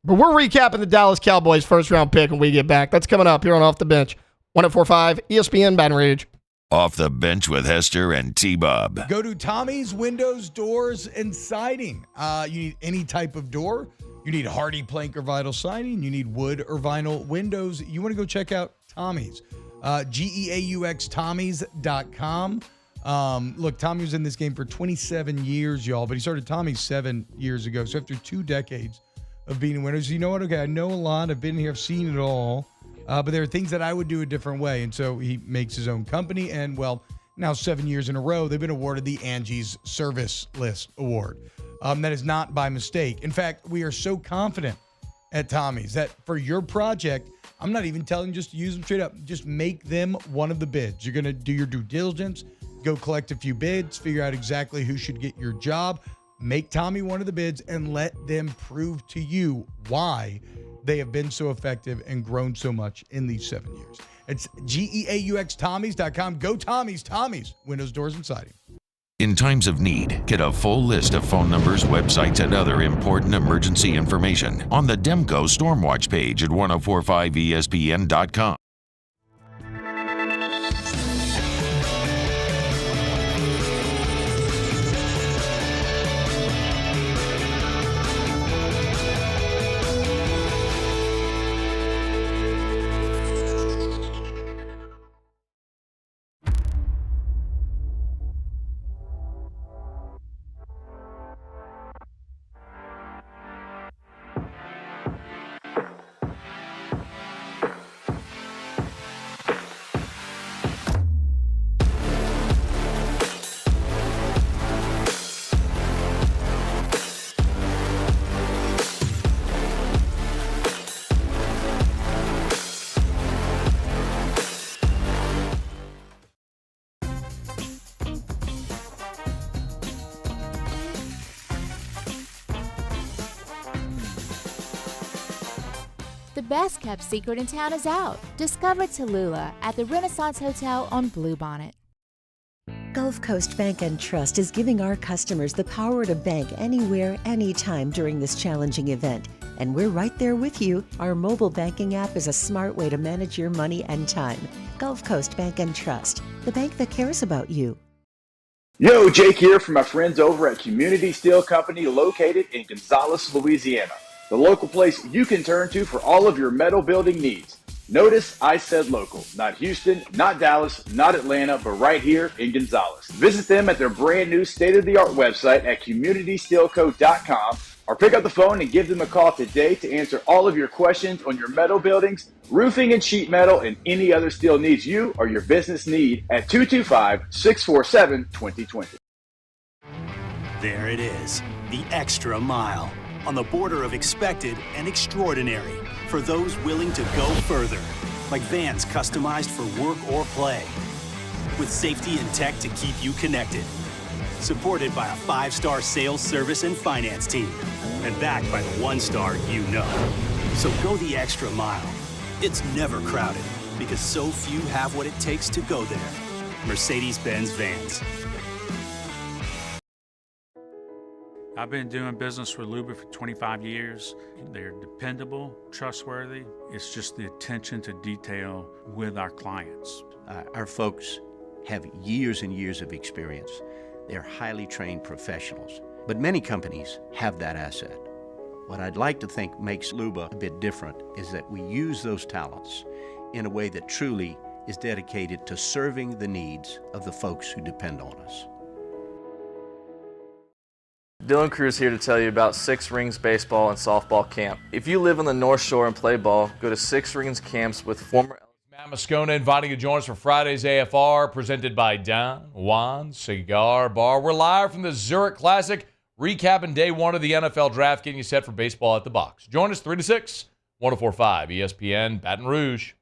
But we're recapping the Dallas Cowboys first round pick when we get back. That's coming up here on Off the Bench. 104.5 ESPN Baton Rouge. Off the Bench with Hester and T-Bob. Go to Tommy's Windows, Doors, and Siding. You need any type of door. You need hardy plank or vinyl siding. You need wood or vinyl windows. You want to go check out Tommy's. GEAUX Tommy's.com. Look, Tommy was in this game for 27 years, y'all, but he started Tommy's 7 years ago. So after 2 decades of being in windows, you know what? Okay, I know a lot. I've been here. I've seen it all. But there are things that I would do a different way. And so he makes his own company. And, well, now 7 years in a row, they've been awarded the Angie's Service List Award. That is not by mistake. In fact, we are so confident at Tommy's that for your project, I'm not even telling you just to use them straight up. Just make them one of the bids. You're going to do your due diligence, go collect a few bids, figure out exactly who should get your job, make Tommy one of the bids, and let them prove to you why they have been so effective and grown so much in these 7 years. It's GEAUXTommys.com. Go Tommy's, Windows, Doors, and Siding. In times of need, get a full list of phone numbers, websites, and other important emergency information on the Demco Stormwatch page at 1045ESPN.com. The best-kept secret in town is out. Discover Tallulah at the Renaissance Hotel on Bluebonnet. Gulf Coast Bank and Trust is giving our customers the power to bank anywhere, anytime during this challenging event. And we're right there with you. Our mobile banking app is a smart way to manage your money and time. Gulf Coast Bank and Trust, the bank that cares about you. Yo, Jake here from my friends over at Community Steel Company located in Gonzales, Louisiana. The local place you can turn to for all of your metal building needs. Notice I said local, not Houston, not Dallas, not Atlanta, but right here in Gonzales. Visit them at their brand new state-of-the-art website at communitysteelco.com Or pick up the phone and give them a call today to answer all of your questions on your metal buildings, roofing and sheet metal, and any other steel needs you or your business need at 225-647-2020. There it is, the extra mile, on the border of expected and extraordinary, for those willing to go further, like vans customized for work or play, with safety and tech to keep you connected, supported by a 5-star sales, service, and finance team, and backed by the 1-star you know. So go the extra mile. It's never crowded, because so few have what it takes to go there. Mercedes-Benz Vans. I've been doing business with Luba for 25 years. They're dependable, trustworthy. It's just the attention to detail with our clients. Our folks have years and years of experience. They're highly trained professionals, but many companies have that asset. What I'd like to think makes Luba a bit different is that we use those talents in a way that truly is dedicated to serving the needs of the folks who depend on us. Dylan Cruz here to tell you about Six Rings Baseball and Softball Camp. If you live on the North Shore and play ball, go to Six Rings Camps with former... Matt Moscona inviting you to join us for Friday's AFR, presented by Don Juan Cigar Bar. We're live from the Zurich Classic, recapping day one of the NFL Draft, getting you set for baseball at the box. Join us 3 to 6, 104.5 ESPN, Baton Rouge.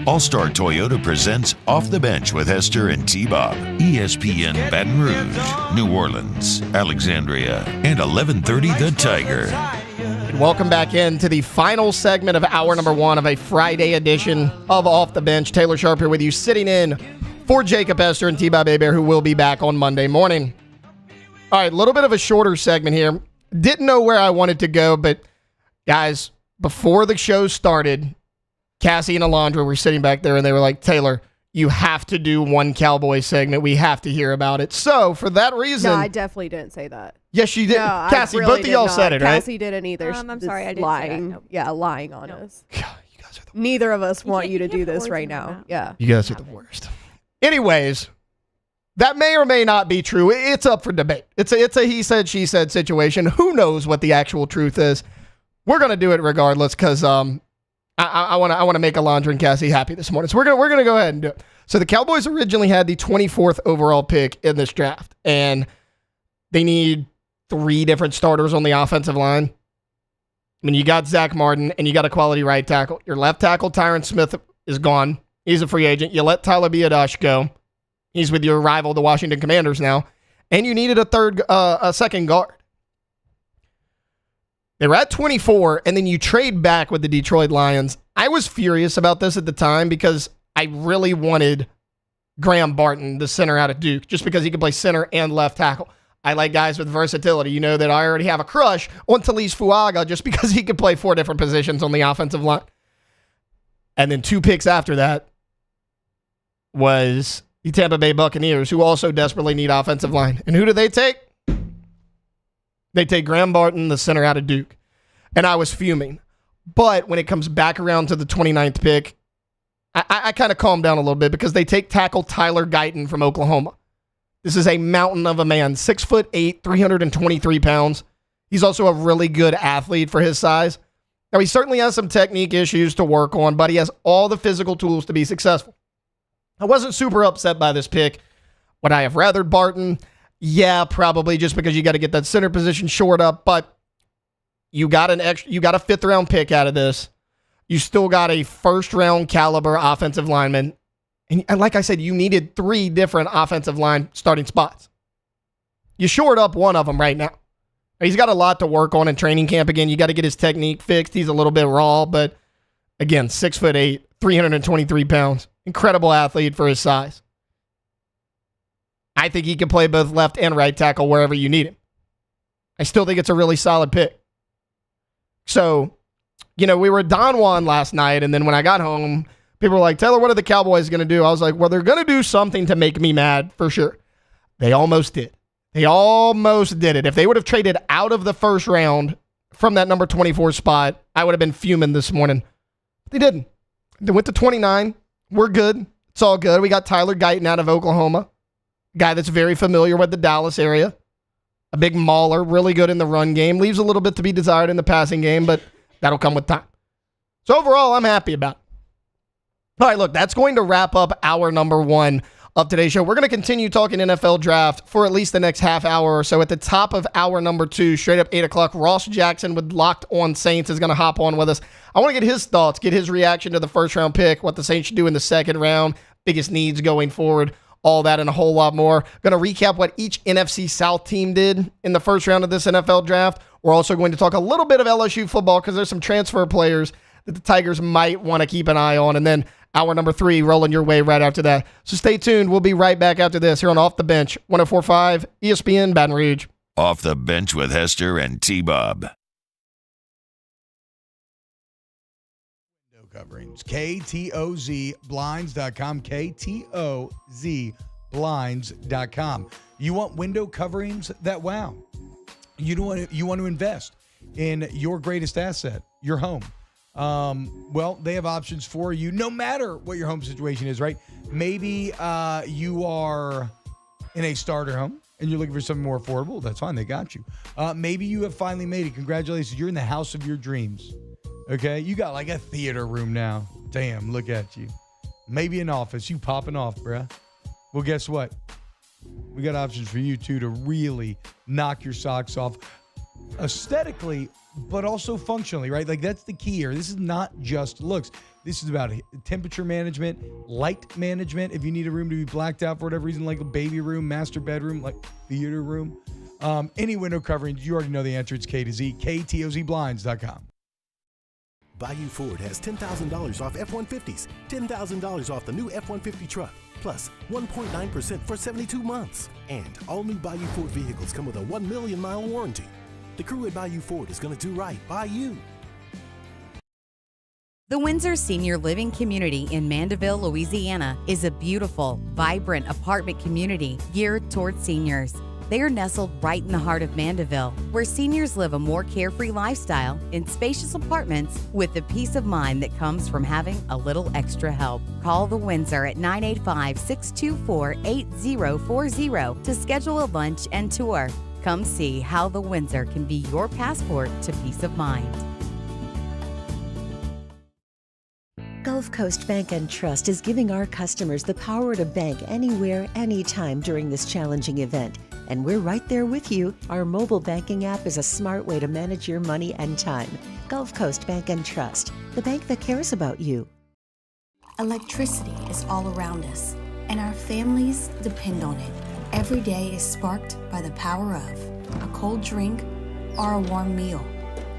All-Star Toyota presents Off the Bench with Hester and T-Bob. ESPN Baton Rouge, New Orleans, Alexandria, and 1130 The Tiger. And welcome back into the final segment of hour number one of a Friday edition of Off the Bench. Taylor Sharp here with you, sitting in for Jacob Hester and T-Bob Hebert, who will be back on Monday morning. All right, a little bit of a shorter segment here. Didn't know where I wanted to go, but guys, before the show started, Cassie and Alondra were sitting back there, and they were like, Taylor, you have to do one Cowboy segment. We have to hear about it. So, for that reason... No, I definitely didn't say that. Yes, you did. No, Cassie, really both of y'all said it, right? Cassie didn't either. I'm sorry, I didn't lying. say that. Nope. Yeah, lying on us. God, you guys are the worst. Neither of us want you to do this right now. Yeah. You guys are the worst. Anyways, that may or may not be true. It's up for debate. It's a he said, she said situation. Who knows what the actual truth is? We're going to do it regardless because... I want to make Alondra and Cassie happy this morning. So we're gonna go ahead and do it. So the Cowboys originally had the 24th overall pick in this draft, and they need 3 different starters on the offensive line. I mean, you got Zach Martin, and you got a quality right tackle. Your left tackle, Tyron Smith, is gone. He's a free agent. You let Tyler Biadasz go. He's with your rival, the Washington Commanders now. And you needed a second guard. They were at 24, and then you trade back with the Detroit Lions. I was furious about this at the time because I really wanted Graham Barton, the center out of Duke, just because he could play center and left tackle. I like guys with versatility. You know that I already have a crush on Taliese Fuaga just because he could play 4 different positions on the offensive line. And then 2 picks after that was the Tampa Bay Buccaneers, who also desperately need offensive line. And who do they take? They take Graham Barton, the center out of Duke. And I was fuming. But when it comes back around to the 29th pick, I kind of calmed down a little bit because they take tackle Tyler Guyton from Oklahoma. This is a mountain of a man, 6'8", 323 pounds. He's also a really good athlete for his size. Now, he certainly has some technique issues to work on, but he has all the physical tools to be successful. I wasn't super upset by this pick. Would I have rathered Barton? Yeah, probably, just because you got to get that center position shored up, but you got a 5th round pick out of this. You still got a 1st round caliber offensive lineman. And like I said, you needed 3 different offensive line starting spots. You shored up one of them right now. He's got a lot to work on in training camp. Again, you got to get his technique fixed. He's a little bit raw, but again, 6'8", 323 pounds. Incredible athlete for his size. I think he can play both left and right tackle wherever you need him. I still think it's a really solid pick. So, we were at Don Juan last night, and then when I got home, people were like, Taylor, what are the Cowboys going to do? I was like, well, they're going to do something to make me mad for sure. They almost did. They almost did it. If they would have traded out of the 1st round from that number 24 spot, I would have been fuming this morning. They didn't. They went to 29. We're good. It's all good. We got Tyler Guyton out of Oklahoma, guy that's very familiar with the Dallas area. A big mauler, really good in the run game. Leaves a little bit to be desired in the passing game, but that'll come with time. So overall, I'm happy about it. All right, look, that's going to wrap up hour number 1 of today's show. We're going to continue talking NFL draft for at least the next half hour or so. At the top of hour number 2, straight up 8 o'clock, Ross Jackson with Locked On Saints is going to hop on with us. I want to get his thoughts, get his reaction to the first round pick, what the Saints should do in the second round, biggest needs going forward, all that and a whole lot more. Going to recap what each NFC South team did in the first round of this NFL draft. We're also going to talk a little bit of LSU football because there's some transfer players that the Tigers might want to keep an eye on. And then hour number 3 rolling your way right after that. So stay tuned. We'll be right back after this here on Off the Bench, 104.5 ESPN Baton Rouge. Off the Bench with Hester and T-Bob. Window coverings. KTOZblinds.com. KTOZblinds.com. You want window coverings that wow. You want to invest in your greatest asset, your home. Well, they have options for you no matter what your home situation is, right? Maybe you are in a starter home and you're looking for something more affordable. That's fine. They got you. Maybe you have finally made it. Congratulations. You're in the house of your dreams. Okay. You got like a theater room now. Damn, look at you. Maybe an office. You popping off, bruh. Well, guess what? We got options for you too to really knock your socks off aesthetically, but also functionally, right? Like that's the key here. This is not just looks. This is about temperature management, light management. If you need a room to be blacked out for whatever reason, like a baby room, master bedroom, like theater room, any window covering, you already know the answer. It's K to Z, KTOZblinds.com. Bayou Ford has $10,000 off F-150s, $10,000 off the new F-150 truck, plus 1.9% for 72 months. And all new Bayou Ford vehicles come with a 1 million mile warranty. The crew at Bayou Ford is going to do right by you. The Windsor Senior Living Community in Mandeville, Louisiana is a beautiful, vibrant apartment community geared towards seniors. They are nestled right in the heart of Mandeville, where seniors live a more carefree lifestyle in spacious apartments with the peace of mind that comes from having a little extra help. Call the Windsor at 985-624-8040 to schedule a lunch and tour. Come see how the Windsor can be your passport to peace of mind. Gulf Coast Bank and Trust is giving our customers the power to bank anywhere, anytime during this challenging event. And we're right there with you. Our mobile banking app is a smart way to manage your money and time. Gulf Coast Bank and Trust, the bank that cares about you. Electricity is all around us, and our families depend on it. Every day is sparked by the power of a cold drink or a warm meal,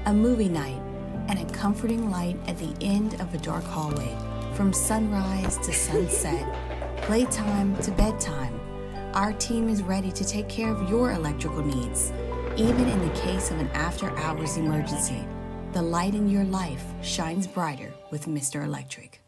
a movie night, and a comforting light at the end of a dark hallway. From sunrise to sunset, playtime to bedtime, our team is ready to take care of your electrical needs. Even in the case of an after-hours emergency, the light in your life shines brighter with Mr. Electric.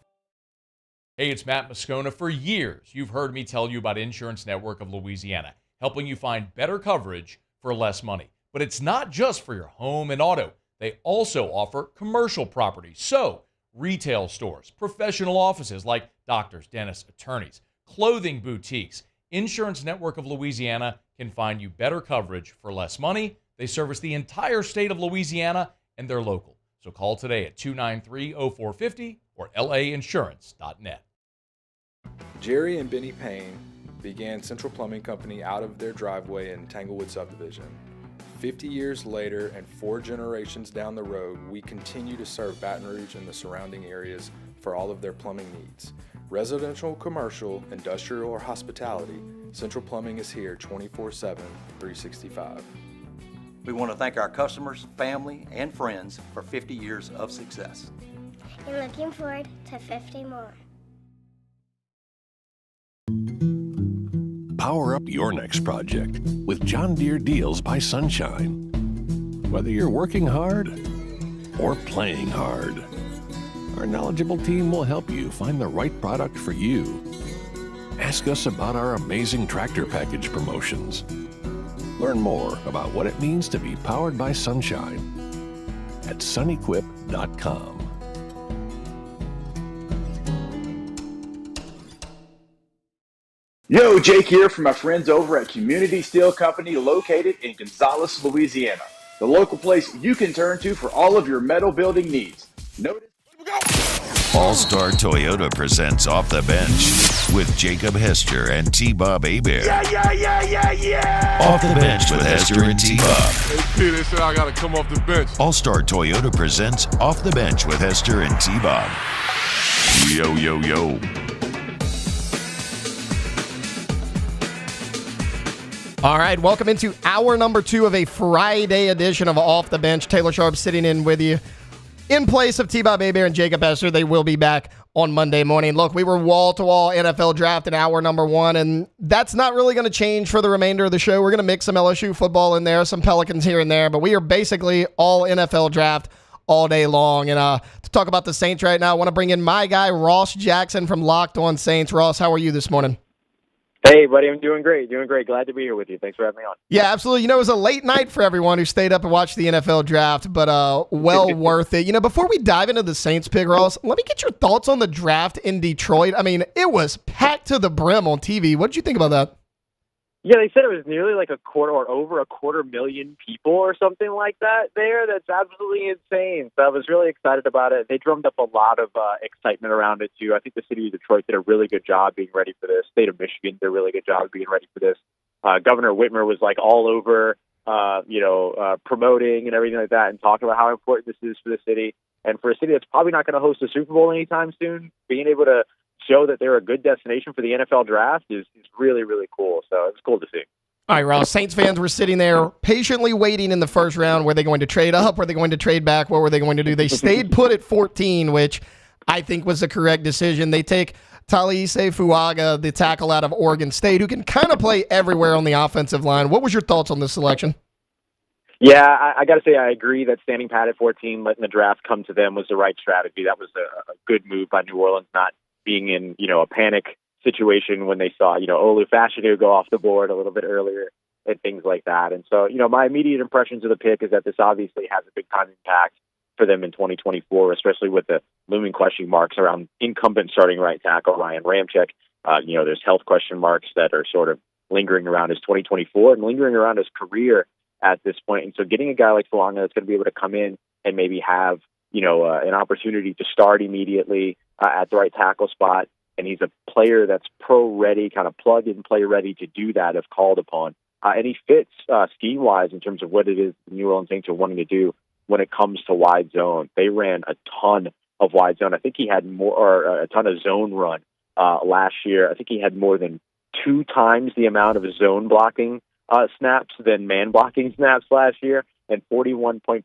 Hey, it's Matt Moscona. For years, you've heard me tell you about Insurance Network of Louisiana, helping you find better coverage for less money. But it's not just for your home and auto. They also offer commercial property. So, retail stores, professional offices like doctors, dentists, attorneys, clothing boutiques. Insurance Network of Louisiana can find you better coverage for less money. They service the entire state of Louisiana, and they're local. So call today at 293-0450 or lainsurance.net. Jerry and Benny Payne began Central Plumbing Company out of their driveway in Tanglewood Subdivision. 50 years later and 4 generations down the road, we continue to serve Baton Rouge and the surrounding areas for all of their plumbing needs. Residential, commercial, industrial, or hospitality, Central Plumbing is here 24/7, 365. We want to thank our customers, family, and friends for 50 years of success. And looking forward to 50 more. Power up your next project with John Deere Deals by Sunshine. Whether you're working hard or playing hard, our knowledgeable team will help you find the right product for you. Ask us about our amazing tractor package promotions. Learn more about what it means to be powered by Sunshine at sunequip.com. Yo, Jake here from my friends over at Community Steel Company located in Gonzales, Louisiana. The local place you can turn to for all of your metal building needs. Notice. All-Star Toyota presents Off the Bench with Jacob Hester and T-Bob Hebert. Yeah. Off the Bench with Hester and T-Bob. Hey, P, they said I got to come off the bench. All-Star Toyota presents Off the Bench with Hester and T-Bob. Yo. All right, welcome into hour number 2 of a Friday edition of Off the Bench. Taylor Sharp sitting in with you in place of T-Bob Hebert and Jacob Hester. They will be back on Monday morning. Look, we were wall-to-wall NFL draft in hour number 1, and that's not really going to change for the remainder of the show. We're going to mix some LSU football in there, some Pelicans here and there, but we are basically all NFL draft all day long. And to talk about the Saints right now, I want to bring in my guy, Ross Jackson from Locked On Saints. Ross, how are you this morning? Hey, buddy, I'm doing great. Glad to be here with you. Thanks for having me on. Yeah, absolutely. You know, it was a late night for everyone who stayed up and watched the NFL draft, but well worth it. You know, before we dive into the Saints pick, Ross, let me get your thoughts on the draft in Detroit. I mean, it was packed to the brim on TV. What did you think about that? Yeah, they said it was nearly like a quarter or over 250,000 people or something like that there. That's absolutely insane. So I was really excited about it. They drummed up a lot of excitement around it, too. I think the city of Detroit did a really good job being ready for this. State of Michigan did a really good job being ready for this. Governor Whitmer was like all over, promoting and everything like that and talking about how important this is for the city. And for a city that's probably not going to host a Super Bowl anytime soon, being able to show that they're a good destination for the NFL draft is really, really cool. So it's cool to see. All right, Ross, Saints fans were sitting there patiently waiting in the first round. Were they going to trade up? Were they going to trade back? What were they going to do? They stayed put at 14, which I think was the correct decision. They take Taliese Fuaga, the tackle out of Oregon State, who can kind of play everywhere on the offensive line. What was your thoughts on this selection? Yeah, I got to say I agree that standing pat at 14, letting the draft come to them was the right strategy. That was a good move by New Orleans, not being in, a panic situation when they saw, Olu Fashanu go off the board a little bit earlier and things like that. And so, my immediate impressions of the pick is that this obviously has a big time impact for them in 2024, especially with the looming question marks around incumbent starting right tackle Ryan Ramczyk. There's health question marks that are sort of lingering around his 2024 and lingering around his career at this point. And so getting a guy like Fuaga that's going to be able to come in and maybe have, an opportunity to start immediately at the right tackle spot. And he's a player that's pro-ready, kind of plug-and-play ready to do that if called upon. And he fits scheme-wise in terms of what it is the New Orleans Saints are wanting to do when it comes to wide zone. They ran a ton of wide zone. I think he had a ton of zone run last year. I think he had more than 2 times the amount of zone blocking snaps than man blocking snaps last year. And 41.5%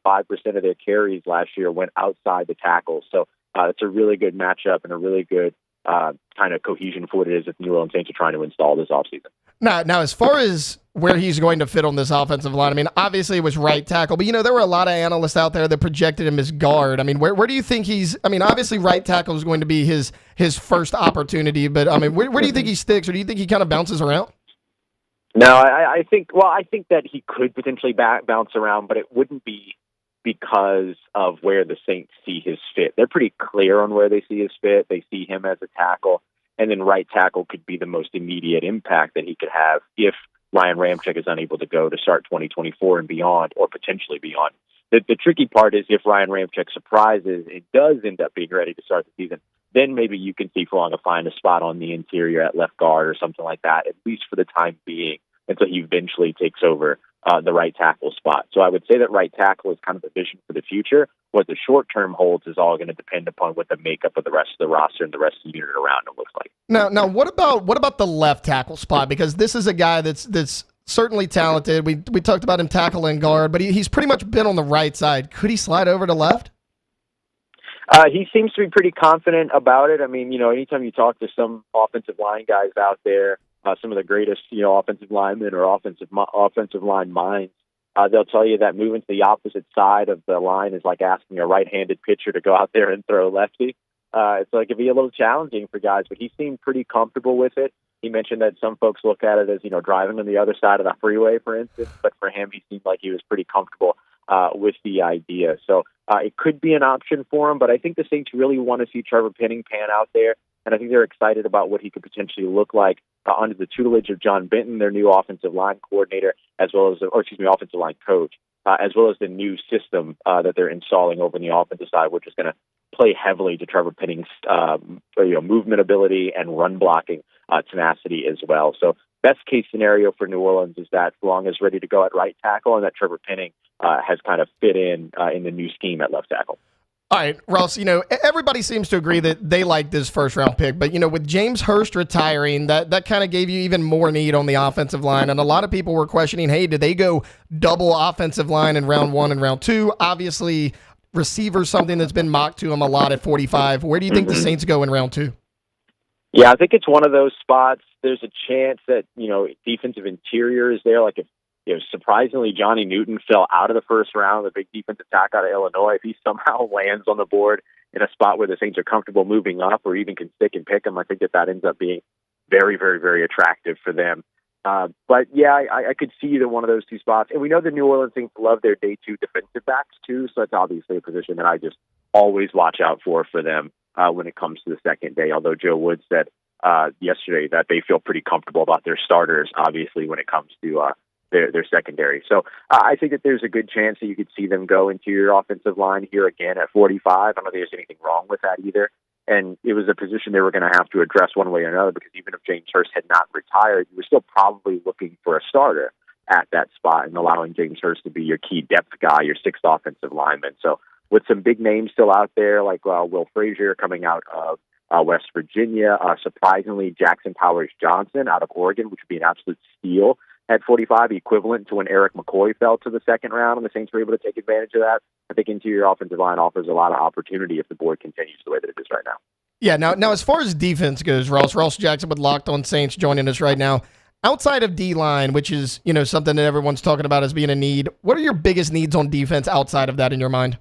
of their carries last year went outside the tackles. So it's a really good matchup and a really good kind of cohesion for what it is that the New Orleans Saints are trying to install this offseason. Now, as far as where he's going to fit on this offensive line, I mean, obviously it was right tackle, but, there were a lot of analysts out there that projected him as guard. I mean, where do you think obviously right tackle is going to be his first opportunity, but, I mean, where do you think he sticks, or do you think he kind of bounces around? No, I think that he could potentially bounce around, but it wouldn't be because of where the Saints see his fit. They're pretty clear on where they see his fit. They see him as a tackle, and then right tackle could be the most immediate impact that he could have if Ryan Ramczyk is unable to go to start 2024 and beyond, or potentially beyond. The tricky part is if Ryan Ramczyk surprises and does end up being ready to start the season, then maybe you can see Fuaga find a spot on the interior at left guard or something like that, at least for the time being, until he eventually takes over the right tackle spot. So I would say that right tackle is kind of the vision for the future. What the short term holds is all going to depend upon what the makeup of the rest of the roster and the rest of the unit around him looks like. Now, what about the left tackle spot? Because this is a guy that's certainly talented. We talked about him tackling guard, but he's pretty much been on the right side. Could he slide over to left? He seems to be pretty confident about it. I mean, anytime you talk to some offensive line guys out there, some of the greatest, offensive linemen or offensive line minds, they'll tell you that moving to the opposite side of the line is like asking a right-handed pitcher to go out there and throw lefty. It's like it'd be a little challenging for guys, but he seemed pretty comfortable with it. He mentioned that some folks look at it as, driving on the other side of the freeway, for instance, but for him, he seemed like he was pretty comfortable with the idea. So it could be an option for him, but I think the Saints really want to see Trevor Penning pan out there, and I think they're excited about what he could potentially look like under the tutelage of John Benton, their new offensive line coordinator, offensive line coach, as well as the new system that they're installing over on the offensive side, which is going to play heavily to Trevor Penning's movement ability and run blocking tenacity as well. So best case scenario for New Orleans is that Fuaga is ready to go at right tackle and that Trevor Penning has kind of fit in the new scheme at left tackle. All right, Ross, everybody seems to agree that they like this first-round pick, but, with James Hurst retiring, that kind of gave you even more need on the offensive line, and a lot of people were questioning, hey, did they go double offensive line in round 1 and round 2? Obviously, receiver something that's been mocked to them a lot at 45. Where do you think the Saints go in round 2? Yeah, I think it's one of those spots. There's a chance that, defensive interior is there, like if surprisingly, Johnny Newton fell out of the first round, the big defensive tackle out of Illinois. If he somehow lands on the board in a spot where the Saints are comfortable moving up or even can stick and pick him, I think that ends up being very, very, very attractive for them. But, yeah, I could see either one of those two spots. And we know the New Orleans Saints love their day 2 defensive backs, too, so that's obviously a position that I just always watch out for them when it comes to the second day, although Joe Wood said yesterday that they feel pretty comfortable about their starters, obviously, when it comes to their secondary. So I think that there's a good chance that you could see them go into your offensive line here again at 45. I don't think there's anything wrong with that either. And it was a position they were going to have to address one way or another, because even if James Hurst had not retired, you were still probably looking for a starter at that spot and allowing James Hurst to be your key depth guy, your 6th offensive lineman. So with some big names still out there, like Will Frazier coming out of West Virginia, surprisingly Jackson Powers Johnson out of Oregon, which would be an absolute steal at 45, equivalent to when Eric McCoy fell to the second round, and the Saints were able to take advantage of that. I think interior offensive line offers a lot of opportunity if the board continues the way that it is right now. Yeah, now as far as defense goes, Ross Jackson with Locked On Saints joining us right now. Outside of D-line, which is something that everyone's talking about as being a need, what are your biggest needs on defense outside of that in your mind?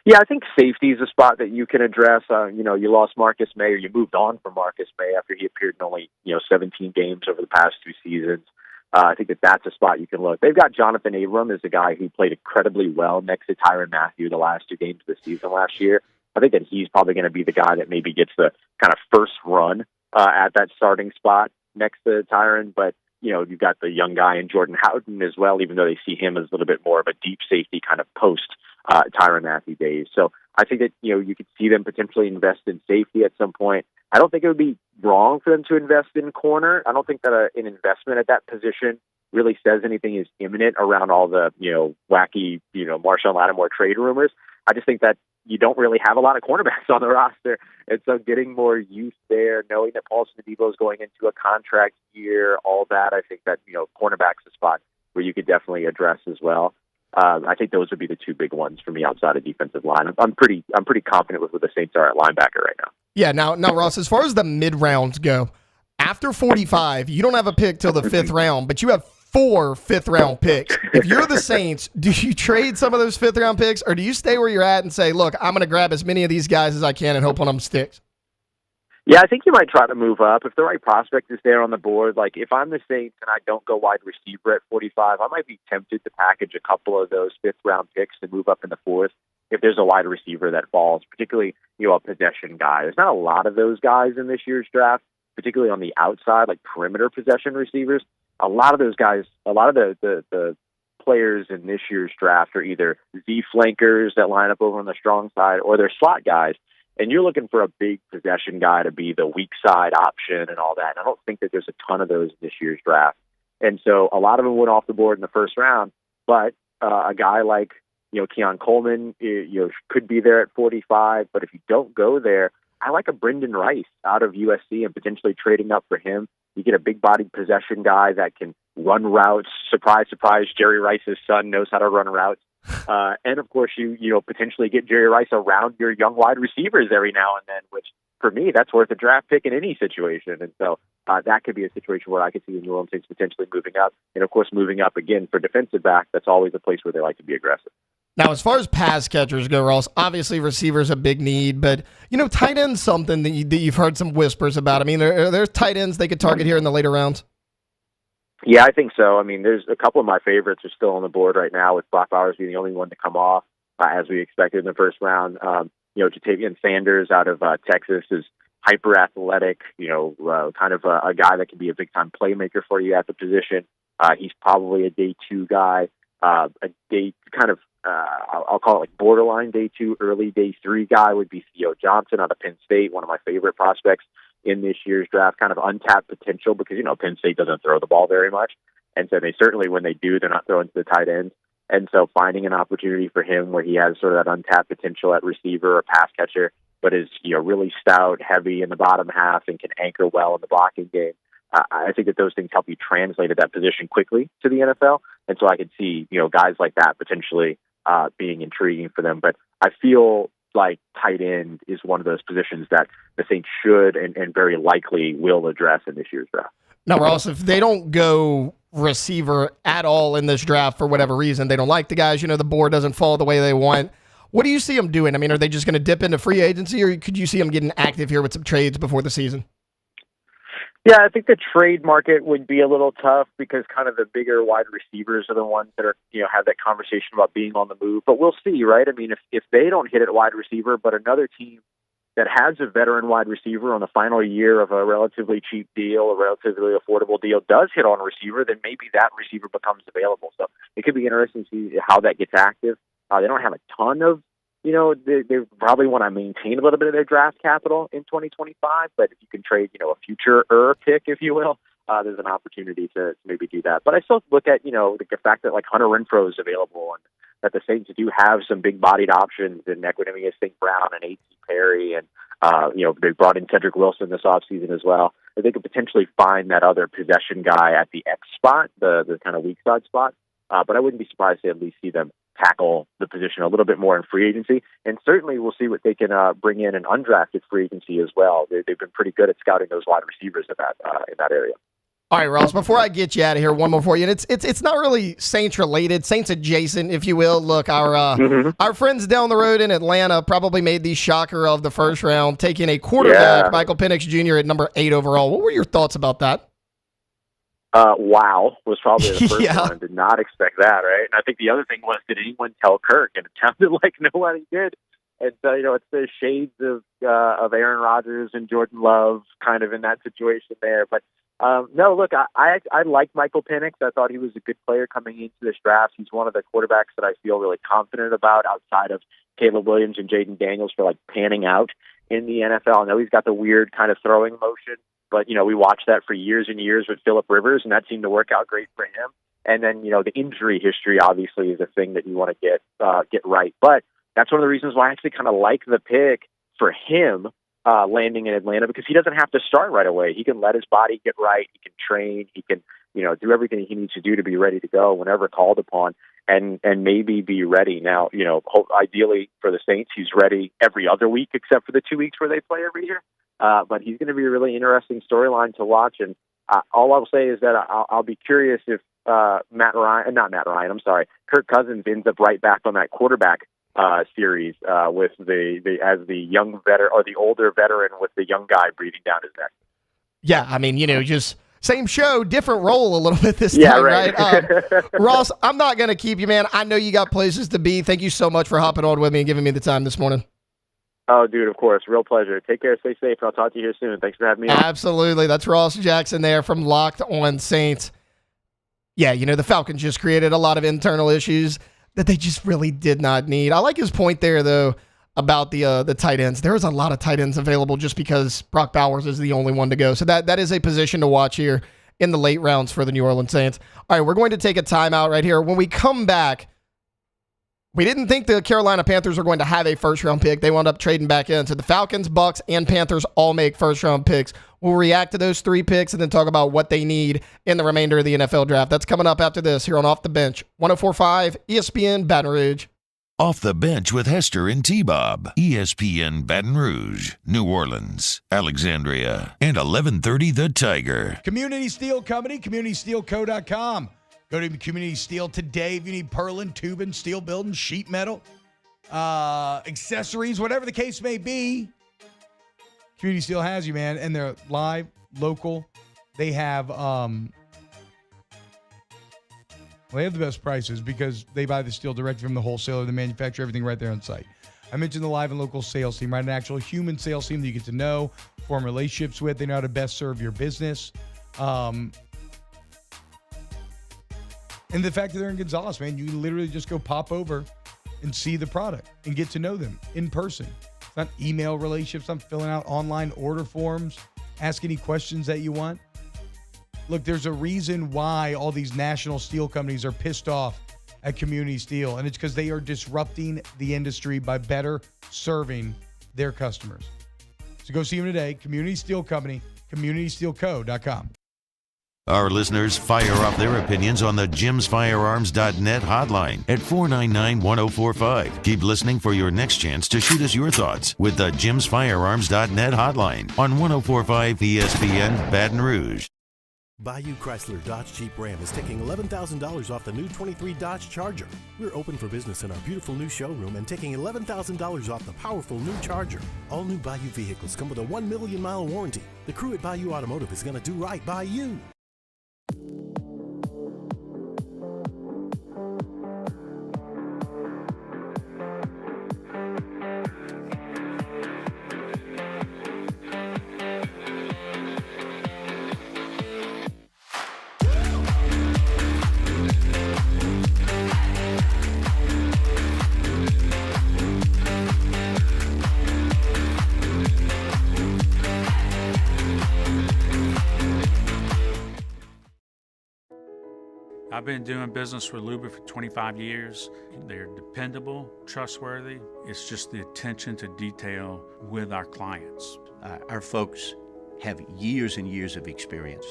Yeah, I think safety is a spot that you can address. You lost Marcus May, or you moved on from Marcus May after he appeared in only 17 games over the past 2 seasons. I think that's a spot you can look. They've got Jonathan Abram as a guy who played incredibly well next to Tyrann Mathieu the last 2 games of the season last year. I think that he's probably going to be the guy that maybe gets the kind of first run at that starting spot next to Tyrann. But, you've got the young guy in Jordan Houghton as well, even though they see him as a little bit more of a deep safety kind of post Tyrann Mathieu days. So I think that, you could see them potentially invest in safety at some point. I don't think it would be wrong for them to invest in corner. I don't think that an investment at that position really says anything is imminent around all the, wacky, Marshawn Lattimore trade rumors. I just think that you don't really have a lot of cornerbacks on the roster. And so getting more youth there, knowing that Paulson Adebo is going into a contract year, all that, I think that, cornerback's a spot where you could definitely address as well. I think those would be the 2 big ones for me outside of defensive line. I'm pretty confident with what the Saints are at linebacker right now. Yeah, now Ross, as far as the mid-rounds go, after 45, you don't have a pick till the 5th round, but you have 4 5th-round picks. If you're the Saints, do you trade some of those 5th-round picks, or do you stay where you're at and say, look, I'm going to grab as many of these guys as I can and hope one of them sticks? Yeah, I think you might try to move up. If the right prospect is there on the board, like if I'm the Saints and I don't go wide receiver at 45, I might be tempted to package a couple of those 5th-round picks and move up in the 4th if there's a wide receiver that falls, particularly, a possession guy. There's not a lot of those guys in this year's draft, particularly on the outside, like perimeter possession receivers. A lot of those guys, a lot of the players in this year's draft are either Z flankers that line up over on the strong side, or they're slot guys. And you're looking for a big possession guy to be the weak side option and all that. And I don't think that there's a ton of those in this year's draft. And so a lot of them went off the board in the first round. But a guy like, Keon Coleman, could be there at 45. But if you don't go there, I like a Brendan Rice out of USC and potentially trading up for him. You get a big-bodied possession guy that can run routes. Surprise, surprise, Jerry Rice's son knows how to run routes. And, of course, you potentially get Jerry Rice around your young wide receivers every now and then, which, for me, that's worth a draft pick in any situation. And so that could be a situation where I could see the New Orleans Saints potentially moving up. And, of course, moving up again for defensive back, that's always a place where they like to be aggressive. Now, as far as pass catchers go, Ross, obviously receivers a big need, but, tight end's something that you've heard some whispers about. I mean, there's tight ends they could target here in the later rounds. Yeah, I think so. I mean, there's a couple of my favorites are still on the board right now, with Brock Bowers being the only one to come off as we expected in the first round. Jatavian Sanders out of Texas is hyper athletic, kind of a guy that can be a big time playmaker for you at the position. He's probably a day 2 guy, a day kind of, I'll call it like borderline day 2, early day 3 guy would be Theo Johnson out of Penn State, one of my favorite prospects in this year's draft, kind of untapped potential because, Penn State doesn't throw the ball very much. And so they certainly, when they do, they're not throwing to the tight ends. And so finding an opportunity for him where he has sort of that untapped potential at receiver or pass catcher, but is, really stout, heavy in the bottom half and can anchor well in the blocking game. I think that those things help you translate at that position quickly to the NFL. And so I could see, guys like that potentially being intriguing for them. But I feel like tight end is one of those positions that the Saints should and very likely will address in this year's draft. Now, Ross, if they don't go receiver at all in this draft for whatever reason, they don't like the guys, the board doesn't fall the way they want, what do you see them doing? I mean, are they just going to dip into free agency, or could you see them getting active here with some trades before the season? Yeah, I think the trade market would be a little tough because kind of the bigger wide receivers are the ones that are, have that conversation about being on the move. But we'll see, right? I mean, if they don't hit at wide receiver, but another team that has a veteran wide receiver on the final year of a relatively cheap deal, a relatively affordable deal, does hit on a receiver, then maybe that receiver becomes available. So it could be interesting to see how that gets active. They don't have a ton of, they probably want to maintain a little bit of their draft capital in 2025, but if you can trade, a future pick, if you will, there's an opportunity to maybe do that. But I still look at, the fact that like Hunter Renfrow is available and that the Saints do have some big-bodied options in Equanimeous St. Brown and A.T. Perry, and they brought in Cedric Wilson this offseason as well. They could potentially find that other possession guy at the X spot, the kind of weak side spot. But I wouldn't be surprised to at least see them tackle the position a little bit more in free agency. And certainly we'll see what they can bring in undrafted free agency as well. They've been pretty good at scouting those wide receivers in that area. All right, Ross, before I get you out of here, one more for you. And it's not really Saints related, Saints adjacent, if you will. Look, our friends down the road in Atlanta probably made the shocker of the first round, taking a quarterback, Michael Penix Jr. at number 8 overall. What were your thoughts about that? Wow was probably the first one. Did not expect that, right? And I think the other thing was, did anyone tell Kirk? And it sounded like nobody did. And so, it's the shades of Aaron Rodgers and Jordan Love kind of in that situation there. But no, look, I like Michael Penix. I thought he was a good player coming into this draft. He's one of the quarterbacks that I feel really confident about outside of Caleb Williams and Jaden Daniels for like panning out in the NFL. I know he's got the weird kind of throwing motion, but, we watched that for years and years with Phillip Rivers, and that seemed to work out great for him. And then, the injury history obviously is a thing that you want to get right. But that's one of the reasons why I actually kind of like the pick for him landing in Atlanta, because he doesn't have to start right away. He can let his body get right. He can train. He can, do everything he needs to do to be ready to go whenever called upon, and maybe be ready. Now, ideally for the Saints, he's ready every other week except for the 2 weeks where they play every year. But he's going to be a really interesting storyline to watch. And all I'll say is that I'll be curious if Kirk Cousins ends up right back on that quarterback series with as the young veteran or the older veteran with the young guy breathing down his neck. Yeah, I mean, just same show, different role a little bit this time, right? Ross, I'm not going to keep you, man. I know you got places to be. Thank you so much for hopping on with me and giving me the time this morning. Oh, dude, of course. Real pleasure. Take care. Stay safe. I'll talk to you here soon. Thanks for having me on. Absolutely. That's Ross Jackson there from Locked On Saints. Yeah, the Falcons just created a lot of internal issues that they just really did not need. I like his point there, though, about the tight ends. There is a lot of tight ends available just because Brock Bowers is the only one to go. So that is a position to watch here in the late rounds for the New Orleans Saints. All right, we're going to take a timeout right here. When we come back, we didn't think the Carolina Panthers were going to have a first-round pick. They wound up trading back in. So the Falcons, Bucks, and Panthers all make first-round picks. We'll react to those 3 picks and then talk about what they need in the remainder of the NFL draft. That's coming up after this here on Off the Bench. 104.5 ESPN Baton Rouge. Off the Bench with Hester and T-Bob. ESPN Baton Rouge, New Orleans, Alexandria, and 1130 The Tiger. Community Steel Company, CommunitySteelCo.com. Go to Community Steel today if you need purlin, tubing, steel building, sheet metal, accessories, whatever the case may be. Community Steel has you, man, and they're live, local. They have Well, they have the best prices because they buy the steel direct from the wholesaler, the manufacturer, everything right there on site. I mentioned the live and local sales team, right? An actual human sales team that you get to know, form relationships with. They know how to best serve your business. And the fact that they're in Gonzales, man, you literally just go pop over and see the product and get to know them in person. It's not email relationships. I'm filling out online order forms. Ask any questions that you want. Look, there's a reason why all these national steel companies are pissed off at Community Steel, and it's because they are disrupting the industry by better serving their customers. So go see them today. Community Steel Company, communitysteelco.com. Our listeners fire off their opinions on the jimsfirearms.net hotline at 499-1045. Keep listening for your next chance to shoot us your thoughts with the jimsfirearms.net hotline on 1045 ESPN Baton Rouge. Bayou Chrysler Dodge Jeep Ram is taking $11,000 off the new 23 Dodge Charger. We're open for business in our beautiful new showroom and taking $11,000 off the powerful new Charger. All new Bayou vehicles come with a 1 million mile warranty. The crew at Bayou Automotive is going to do right by you. I've been doing business with Luba for 25 years. They're dependable, trustworthy. It's just the attention to detail with our clients. Our folks have years and years of experience.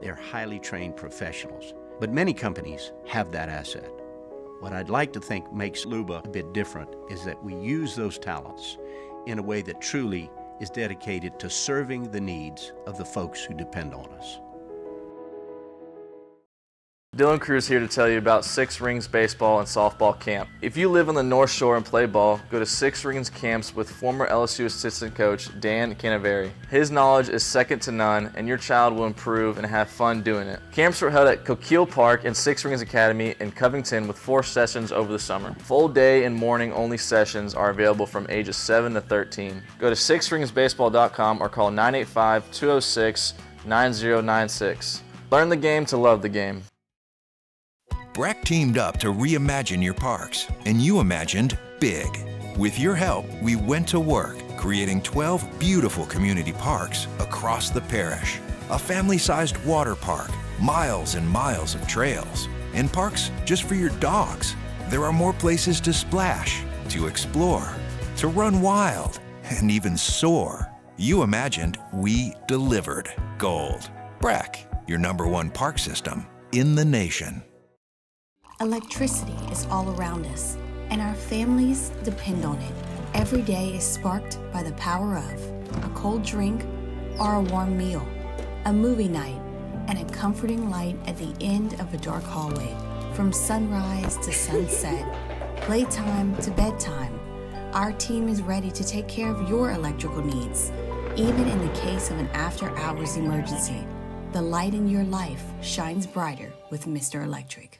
They're highly trained professionals, but many companies have that asset. What I'd like to think makes Luba a bit different is that we use those talents in a way that truly is dedicated to serving the needs of the folks who depend on us. Dylan Cruz here to tell you about Six Rings Baseball and Softball Camp. If you live on the North Shore and play ball, go to Six Rings Camps with former LSU assistant coach Dan Canaveri. His knowledge is second to none, and your child will improve and have fun doing it. Camps are held at Coquille Park and Six Rings Academy in Covington with 4 sessions over the summer. Full day and morning only sessions are available from ages 7 to 13. Go to sixringsbaseball.com or call 985-206-9096. Learn the game to love the game. Breck teamed up to reimagine your parks, and you imagined big. With your help, we went to work, creating 12 beautiful community parks across the parish. A family-sized water park, miles and miles of trails, and parks just for your dogs. There are more places to splash, to explore, to run wild, and even soar. You imagined, we delivered. Gold. Breck, your #1 park system in the nation. Electricity is all around us, and our families depend on it. Every day is sparked by the power of a cold drink or a warm meal, a movie night, and a comforting light at the end of a dark hallway. From sunrise to sunset, playtime to bedtime, our team is ready to take care of your electrical needs. Even in the case of an after-hours emergency, the light in your life shines brighter with Mr. Electric.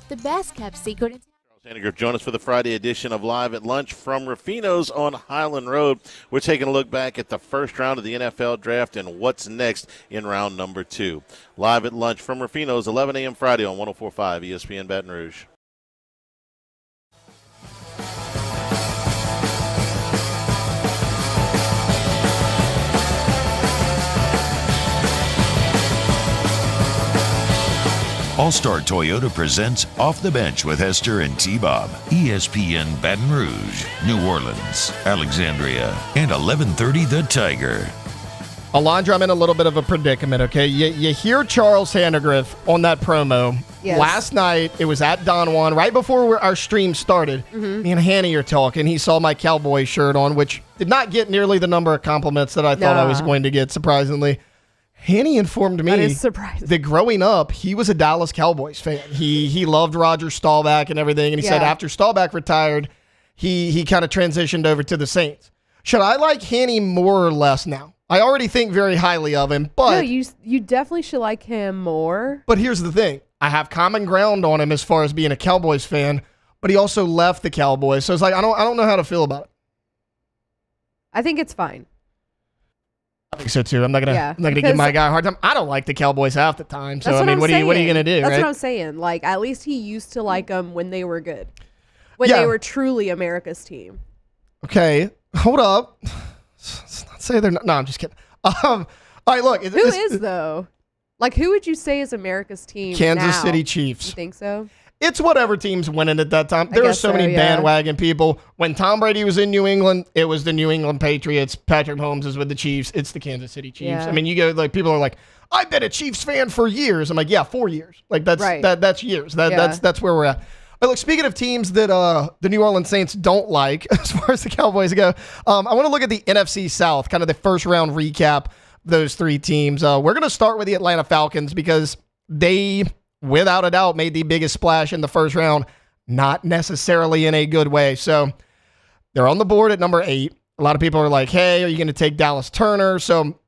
The best kept secret in Sandigrove, join us for the Friday edition of Live at Lunch from Rufino's on Highland Road. We're taking a look back at the first round of the NFL Draft and what's next in round number 2. Live at Lunch from Rufino's, 11 a.m. Friday on 104.5 ESPN Baton Rouge. All-Star Toyota presents Off the Bench with Hester and T-Bob. ESPN Baton Rouge, New Orleans, Alexandria, and 1130 The Tiger. Alondra, I'm in a little bit of a predicament, okay? You hear Charles Sandigrove on that promo. Yes. Last night, it was at Don Juan, right before our stream started. Me and Hanny are talking. He saw my Cowboy shirt on, which did not get nearly the number of compliments that I thought I was going to get, surprisingly. Hanny informed me that growing up, he was a Dallas Cowboys fan. He loved Roger Staubach and everything, and he said after Staubach retired, he kind of transitioned over to the Saints. Should I like Hanny more or less now? I already think very highly of him, but... No, you definitely should like him more. But here's the thing. I have common ground on him as far as being a Cowboys fan, but he also left the Cowboys. So it's like, I don't know how to feel about it. I think it's fine. I think so too. I'm not gonna give my guy a hard time. I don't like the Cowboys half the time. So I mean, what are you gonna do? That's right? what I'm saying. Like, at least he used to like them when they were good, when they were truly America's team. Okay, hold up. Let's not say they're not. No, I'm just kidding. All right, look. Who is though? Like, who would you say is America's team? Kansas now? City Chiefs. You think so? It's whatever team's winning at that time. There are so many bandwagon people. When Tom Brady was in New England, it was the New England Patriots. Patrick Mahomes is with the Chiefs. It's the Kansas City Chiefs. Yeah. I mean, you go like people are like, I've been a Chiefs fan for years. I'm like, yeah, 4 years. Like that's that's years. That's where we're at. But look, speaking of teams that the New Orleans Saints don't like, as far as the Cowboys go, I want to look at the NFC South, kind of the first round recap. Those three teams. We're going to start with the Atlanta Falcons because they, without a doubt, made the biggest splash in the first round, not necessarily in a good way. So they're on the board at number 8. A lot of people are like, hey, are you going to take Dallas Turner? So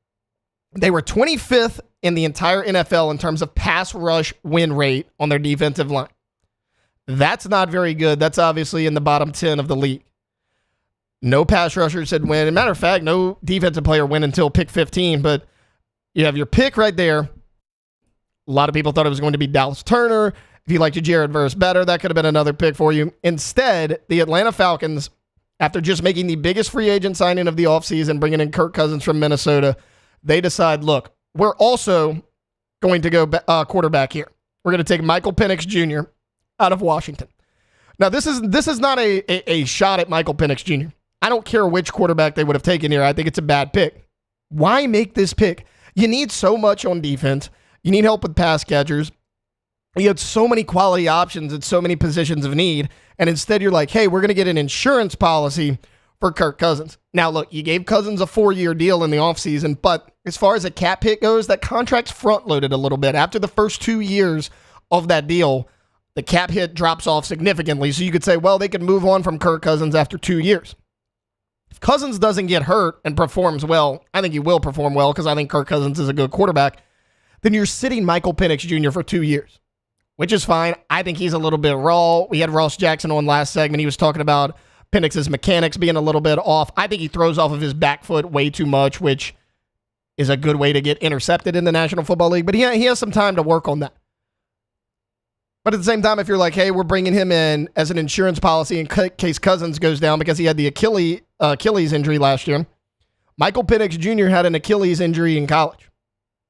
they were 25th in the entire NFL in terms of pass rush win rate on their defensive line. That's not very good. That's obviously in the bottom 10 of the league. No pass rushers had win. As a matter of fact, no defensive player win until pick 15, but you have your pick right there. A lot of people thought it was going to be Dallas Turner. If you liked Jared Verse better, that could have been another pick for you. Instead, the Atlanta Falcons, after just making the biggest free agent signing of the offseason, bringing in Kirk Cousins from Minnesota, they decide, look, we're also going to go quarterback here. We're going to take Michael Penix Jr. out of Washington. Now, this is not a shot at Michael Penix Jr. I don't care which quarterback they would have taken here. I think it's a bad pick. Why make this pick? You need so much on defense. You need help with pass catchers. You had so many quality options at so many positions of need. And instead you're like, hey, we're going to get an insurance policy for Kirk Cousins. Now, look, you gave Cousins a 4-year deal in the offseason, but as far as a cap hit goes, that contract's front-loaded a little bit. After the first 2 years of that deal, the cap hit drops off significantly. So you could say, well, they could move on from Kirk Cousins after 2 years. If Cousins doesn't get hurt and performs well, I think he will perform well because I think Kirk Cousins is a good quarterback, then you're sitting Michael Penix Jr. for 2 years, which is fine. I think he's a little bit raw. We had Ross Jackson on last segment. He was talking about Penix's mechanics being a little bit off. I think he throws off of his back foot way too much, which is a good way to get intercepted in the National Football League, but he has some time to work on that. But at the same time, if you're like, hey, we're bringing him in as an insurance policy in case Cousins goes down because he had the Achilles injury last year. Michael Penix Jr. had an Achilles injury in college.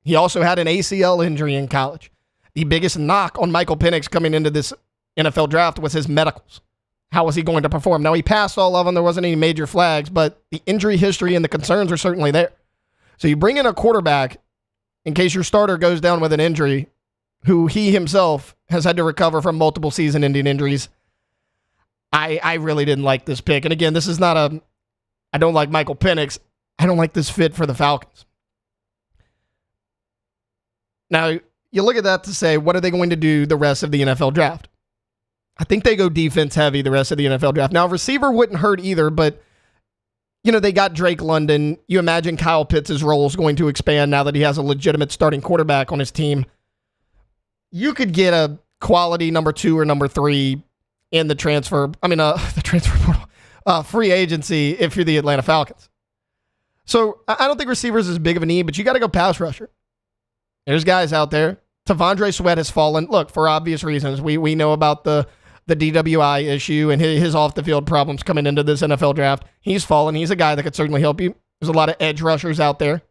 He also had an ACL injury in college. The biggest knock on Michael Penix coming into this NFL draft was his medicals. How was he going to perform? Now, he passed all of them. There wasn't any major flags, but the injury history and the concerns are certainly there. So you bring in a quarterback in case your starter goes down with an injury, who he himself has had to recover from multiple season-ending injuries. I really didn't like this pick. And again, this is not I don't like Michael Penix. I don't like this fit for the Falcons. Now, you look at that to say, what are they going to do the rest of the NFL draft? I think they go defense heavy the rest of the NFL draft. Now, receiver wouldn't hurt either, but they got Drake London. You imagine Kyle Pitts' role is going to expand now that he has a legitimate starting quarterback on his team. You could get a quality number 2 or number 3 in the transfer portal, free agency if you're the Atlanta Falcons. So I don't think receivers is as big of a need, but you got to go pass rusher. There's guys out there. T'Vondre Sweat has fallen. Look, for obvious reasons. We know about the DWI issue and his off-the-field problems coming into this NFL draft. He's fallen. He's a guy that could certainly help you. There's a lot of edge rushers out there.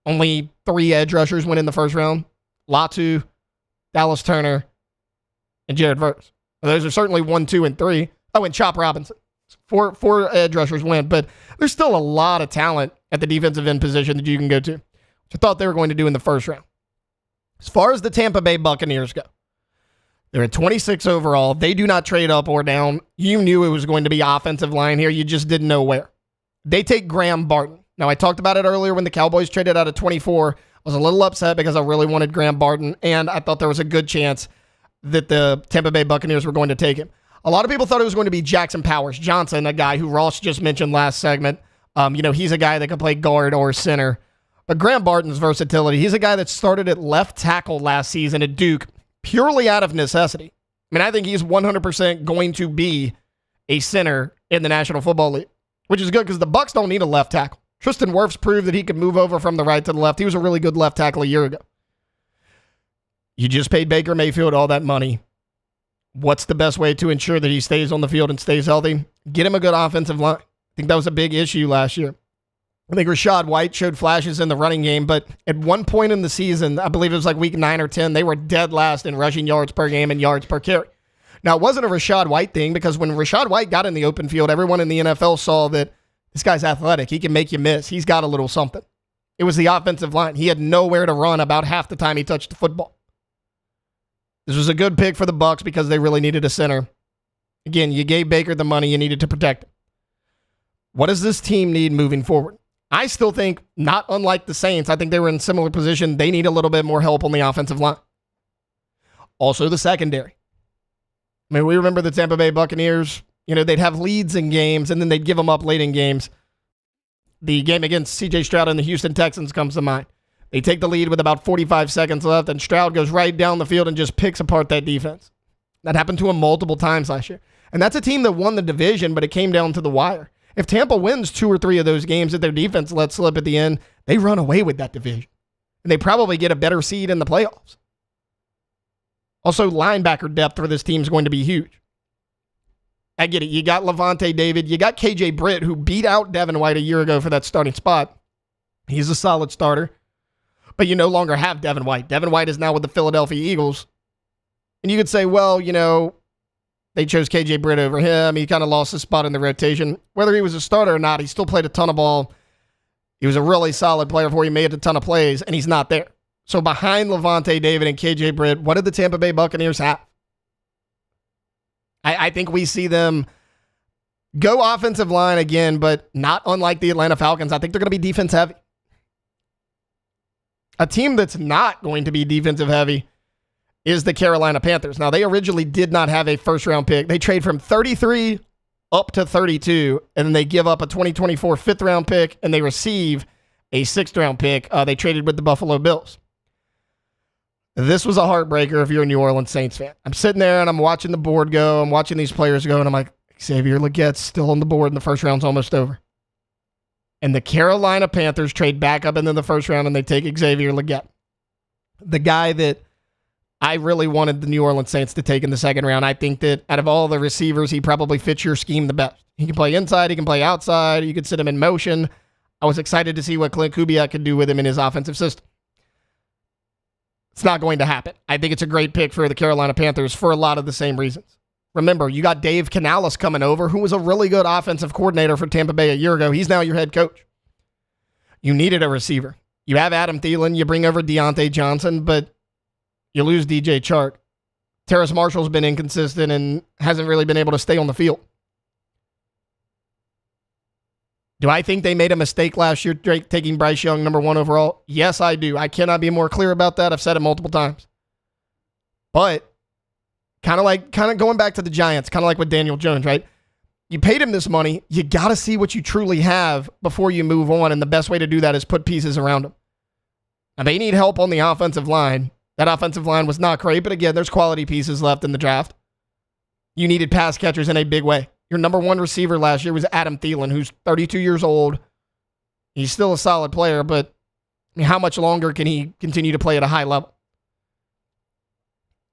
Only 3 edge rushers went in the first round. Latu, Dallas Turner, and Jared Verse. Those are certainly 1, 2, and 3. Oh, and Chop Robinson. Four edge rushers went, but there's still a lot of talent at the defensive end position that you can go to, which I thought they were going to do in the first round. As far as the Tampa Bay Buccaneers go, they're at 26 overall. They do not trade up or down. You knew it was going to be offensive line here. You just didn't know where. They take Graham Barton. Now, I talked about it earlier when the Cowboys traded out of 24. I was a little upset because I really wanted Graham Barton, and I thought there was a good chance that the Tampa Bay Buccaneers were going to take him. A lot of people thought it was going to be Jackson Powers Johnson, a guy who Ross just mentioned last segment. He's a guy that can play guard or center. But Graham Barton's versatility, he's a guy that started at left tackle last season at Duke purely out of necessity. I think he's 100% going to be a center in the National Football League, which is good because the Bucs don't need a left tackle. Tristan Wirfs proved that he could move over from the right to the left. He was a really good left tackle a year ago. You just paid Baker Mayfield all that money. What's the best way to ensure that he stays on the field and stays healthy? Get him a good offensive line. I think that was a big issue last year. I think Rachaad White showed flashes in the running game, but at one point in the season, I believe it was like week 9 or 10, they were dead last in rushing yards per game and yards per carry. Now, it wasn't a Rachaad White thing because when Rachaad White got in the open field, everyone in the NFL saw that this guy's athletic. He can make you miss. He's got a little something. It was the offensive line. He had nowhere to run about half the time he touched the football. This was a good pick for the Bucs because they really needed a center. Again, you gave Baker the money you needed to protect him. What does this team need moving forward? I still think, not unlike the Saints, I think they were in a similar position. They need a little bit more help on the offensive line. Also, the secondary. We remember the Tampa Bay Buccaneers. They'd have leads in games, and then they'd give them up late in games. The game against C.J. Stroud and the Houston Texans comes to mind. They take the lead with about 45 seconds left, and Stroud goes right down the field and just picks apart that defense. That happened to him multiple times last year. And that's a team that won the division, but it came down to the wire. If Tampa wins 2 or 3 of those games that their defense let slip at the end, they run away with that division. And they probably get a better seed in the playoffs. Also, linebacker depth for this team is going to be huge. I get it. You got Levante David. You got KJ Britt, who beat out Devin White a year ago for that starting spot. He's a solid starter. But you no longer have Devin White. Devin White is now with the Philadelphia Eagles. And you could say, well, they chose KJ Britt over him. He kind of lost his spot in the rotation. Whether he was a starter or not, he still played a ton of ball. He was a really solid player before he made a ton of plays, and he's not there. So behind Levante David and KJ Britt, what did the Tampa Bay Buccaneers have? I think we see them go offensive line again, but not unlike the Atlanta Falcons. I think they're going to be defense heavy. A team that's not going to be defensive heavy is the Carolina Panthers. Now, they originally did not have a first-round pick. They trade from 33 up to 32, and then they give up a 2024 fifth-round pick, and they receive a sixth-round pick. They traded with the Buffalo Bills. This was a heartbreaker if you're a New Orleans Saints fan. I'm sitting there, and I'm watching the board go. I'm watching these players go, and I'm like, Xavier Legette's still on the board, and the first round's almost over. And the Carolina Panthers trade back up into the first round, and they take Xavier Legette, the guy that I really wanted the New Orleans Saints to take in the second round. I think that out of all the receivers, he probably fits your scheme the best. He can play inside. He can play outside. You could sit him in motion. I was excited to see what Clint Kubiak could do with him in his offensive system. It's not going to happen. I think it's a great pick for the Carolina Panthers for a lot of the same reasons. Remember, you got Dave Canales coming over, who was a really good offensive coordinator for Tampa Bay a year ago. He's now your head coach. You needed a receiver. You have Adam Thielen. You bring over Deontay Johnson, but you lose DJ Chark. Terrace Marshall's been inconsistent and hasn't really been able to stay on the field. Do I think they made a mistake last year taking Bryce Young number 1 overall? Yes, I do. I cannot be more clear about that. I've said it multiple times. But kind of going back to the Giants, kind of like with Daniel Jones, right? You paid him this money. You got to see what you truly have before you move on, and the best way to do that is put pieces around him. Now, they need help on the offensive line. That offensive line was not great, but again, there's quality pieces left in the draft. You needed pass catchers in a big way. Your number 1 receiver last year was Adam Thielen, who's 32 years old. He's still a solid player, but how much longer can he continue to play at a high level?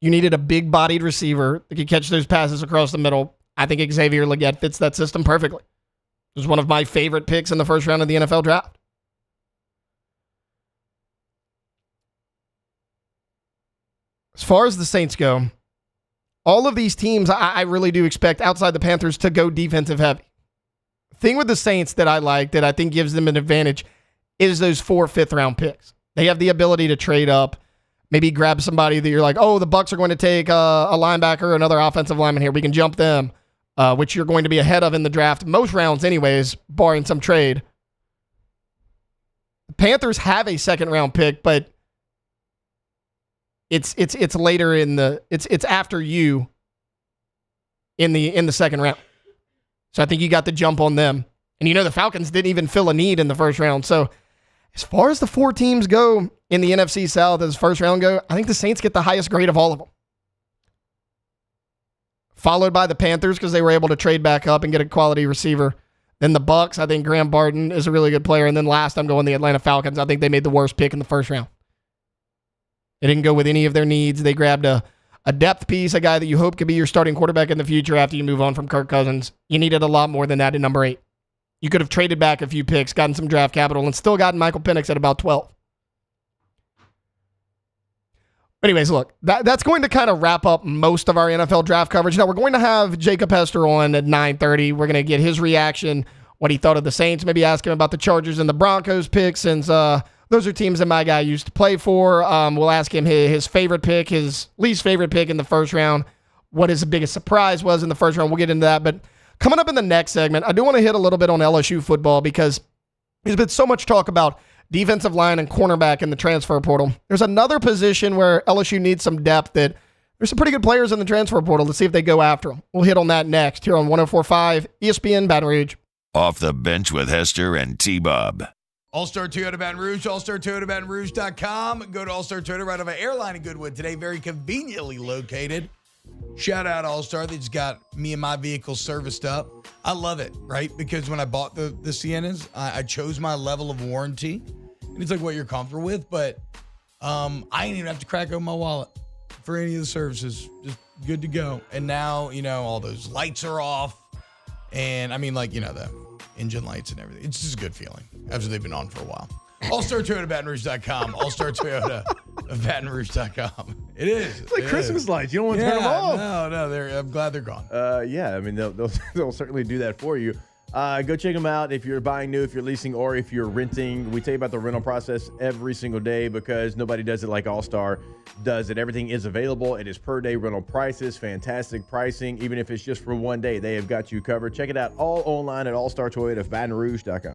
You needed a big-bodied receiver that could catch those passes across the middle. I think Xavier Legette fits that system perfectly. It was one of my favorite picks in the first round of the NFL draft. As far as the Saints go, all of these teams, I really do expect outside the Panthers to go defensive heavy. The thing with the Saints that I like, that I think gives them an advantage, is those 4 fifth-round picks. They have the ability to trade up, maybe grab somebody that you're like, oh, the Bucs are going to take a linebacker, another offensive lineman here. We can jump them, which you're going to be ahead of in the draft. Most rounds anyways, barring some trade. The Panthers have a second-round pick, but it's later in the it's after you in the second round. So I think you got the jump on them. And the Falcons didn't even fill a need in the first round. So as far as the 4 teams go in the NFC South as first round go, I think the Saints get the highest grade of all of them. Followed by the Panthers because they were able to trade back up and get a quality receiver. Then the Bucks, I think Graham Barton is a really good player. And then last, I'm going the Atlanta Falcons. I think they made the worst pick in the first round. They didn't go with any of their needs. They grabbed a depth piece, a guy that you hope could be your starting quarterback in the future after you move on from Kirk Cousins. You needed a lot more than that in number 8. You could have traded back a few picks, gotten some draft capital, and still gotten Michael Penix at about 12. Anyways, look, that's going to kind of wrap up most of our NFL draft coverage. Now, we're going to have Jacob Hester on at 9:30. We're going to get his reaction, what he thought of the Saints, maybe ask him about the Chargers and the Broncos picks, since those are teams that my guy used to play for. We'll ask him his favorite pick, his least favorite pick in the first round, what his biggest surprise was in the first round. We'll get into that. But coming up in the next segment, I do want to hit a little bit on LSU football because there's been so much talk about defensive line and cornerback in the transfer portal. There's another position where LSU needs some depth that there's some pretty good players in the transfer portal. Let's see if they go after them. We'll hit on that next here on 104.5 ESPN Baton Rouge. Off the Bench with Hester and T-Bob. All-Star Toyota Baton Rouge, allstartoyotabatonrouge.com. Go to All-Star Toyota right off of Airline in Goodwood today, very conveniently located. Shout out All-Star. They just got me and my vehicle serviced up. I love it, right? Because when I bought the Siennas, I chose my level of warranty. And it's like what you're comfortable with, but I didn't even have to crack open my wallet for any of the services. Just good to go. And now, all those lights are off. And I mean, the engine lights and everything. It's just a good feeling after they've been on for a while. AllStarToyotaBatonRouge.com. AllStarToyotaBatonRouge.com. It is. It's like Christmas lights. You don't want to turn them off. No. I'm glad they're gone. Yeah, I mean, they'll certainly do that for you. Go check them out if you're buying new, if you're leasing, or if you're renting. We tell you about the rental process every single day because nobody does it like All-Star does it. Everything is available. It is per day rental prices, fantastic pricing. Even if it's just for one day, they have got you covered. Check it out all online at AllStarToyotaBatonRouge.com.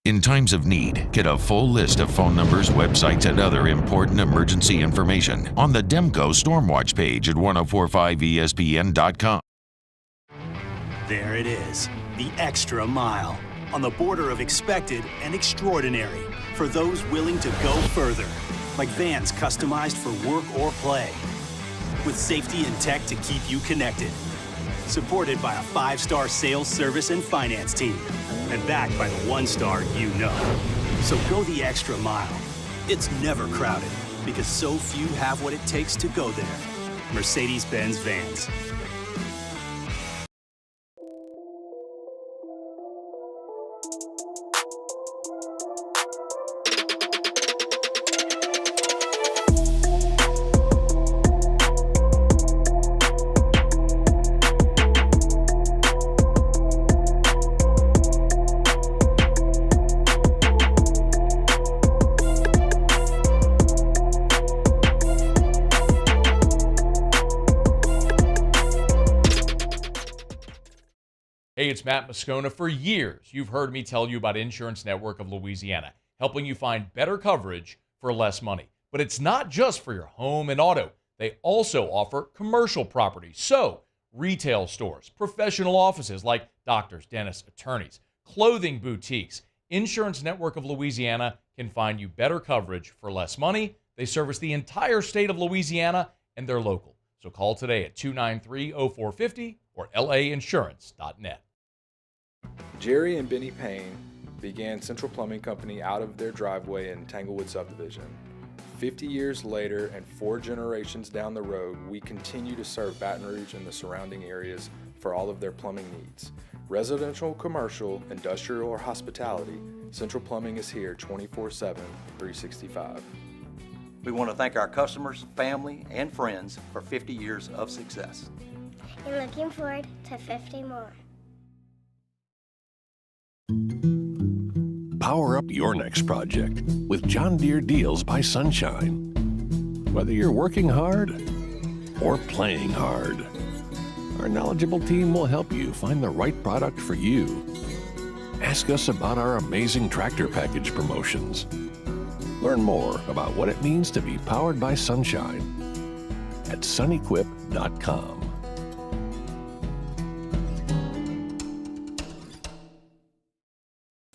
In times of need, get a full list of phone numbers, websites, and other important emergency information on the Demco Stormwatch page at 1045ESPN.com. There it is, the extra mile, on the border of expected and extraordinary for those willing to go further, like vans customized for work or play, with safety and tech to keep you connected, supported by a 5-star sales, service, and finance team, and backed by the 1-star you know. So go the extra mile. It's never crowded because so few have what it takes to go there. Mercedes-Benz Vans. Hey, it's Matt Moscona. For years, you've heard me tell you about Insurance Network of Louisiana, helping you find better coverage for less money. But it's not just for your home and auto. They also offer commercial property. So, retail stores, professional offices like doctors, dentists, attorneys, clothing boutiques. Insurance Network of Louisiana can find you better coverage for less money. They service the entire state of Louisiana, and they're local. So call today at 293-0450 or lainsurance.net. Jerry and Benny Payne began Central Plumbing Company out of their driveway in Tanglewood Subdivision. 50 years later and 4 generations down the road, we continue to serve Baton Rouge and the surrounding areas for all of their plumbing needs. Residential, commercial, industrial, or hospitality, Central Plumbing is here 24/7, 365. We want to thank our customers, family, and friends for 50 years of success. And looking forward to 50 more. Power up your next project with John Deere Deals by Sunshine. Whether you're working hard or playing hard, our knowledgeable team will help you find the right product for you. Ask us about our amazing tractor package promotions. Learn more about what it means to be powered by sunshine at sunequip.com.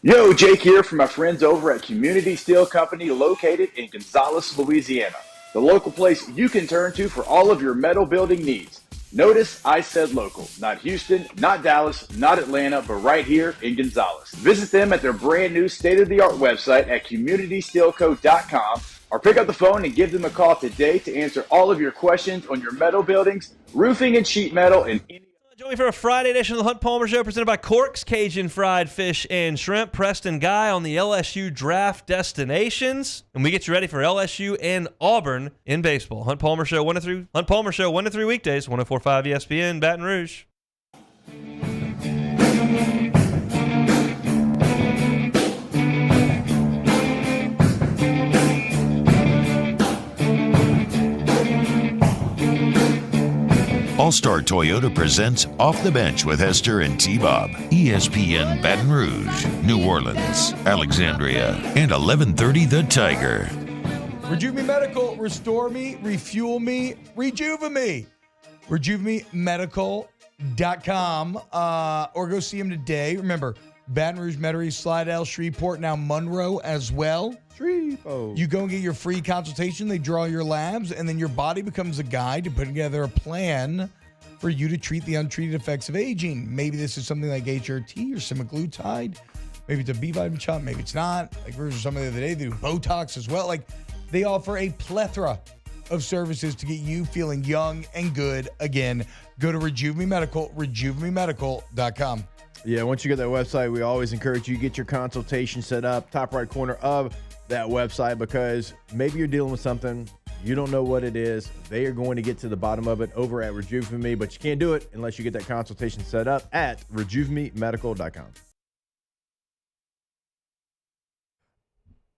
Yo, Jake here from my friends over at Community Steel Company located in Gonzales, Louisiana. The local place you can turn to for all of your metal building needs. Notice I said local, not Houston, not Dallas, not Atlanta, but right here in Gonzales. Visit them at their brand new state-of-the-art website at communitysteelco.com or pick up the phone and give them a call today to answer all of your questions on your metal buildings, roofing and sheet metal, and any. Join me for a Friday edition of the Hunt Palmer Show presented by Corks, Cajun Fried Fish and Shrimp. Preston Guy on the LSU draft destinations. And we get you ready for LSU and Auburn in baseball. Hunt Palmer Show 1 to 3 weekdays, 104.5 ESPN, Baton Rouge. All-Star Toyota presents Off the Bench with Hester and T-Bob. ESPN Baton Rouge, New Orleans, Alexandria, and 1130 The Tiger. Rejuve Me Medical, restore me, refuel me, rejuve me. RejuveMeMedical.com or go see him today. Remember, Baton Rouge, Metairie, Slidell, Shreveport, now Monroe as well. You go and get your free consultation. They draw your labs, and then your body becomes a guide to put together a plan for you to treat the untreated effects of aging. Maybe this is something like HRT or semaglutide. Maybe it's a B vitamin shot. Maybe it's not. Like we were something the other day, they do Botox as well. Like they offer a plethora of services to get you feeling young and good again. Go to Rejuve Me Medical, RejuveMeMedical.com. Yeah, once you get that website, we always encourage you to get your consultation set up, top right corner of that website, because maybe you're dealing with something, you don't know what it is. They are going to get to the bottom of it over at Rejuve Me, but you can't do it unless you get that consultation set up at RejuveMeMedical.com.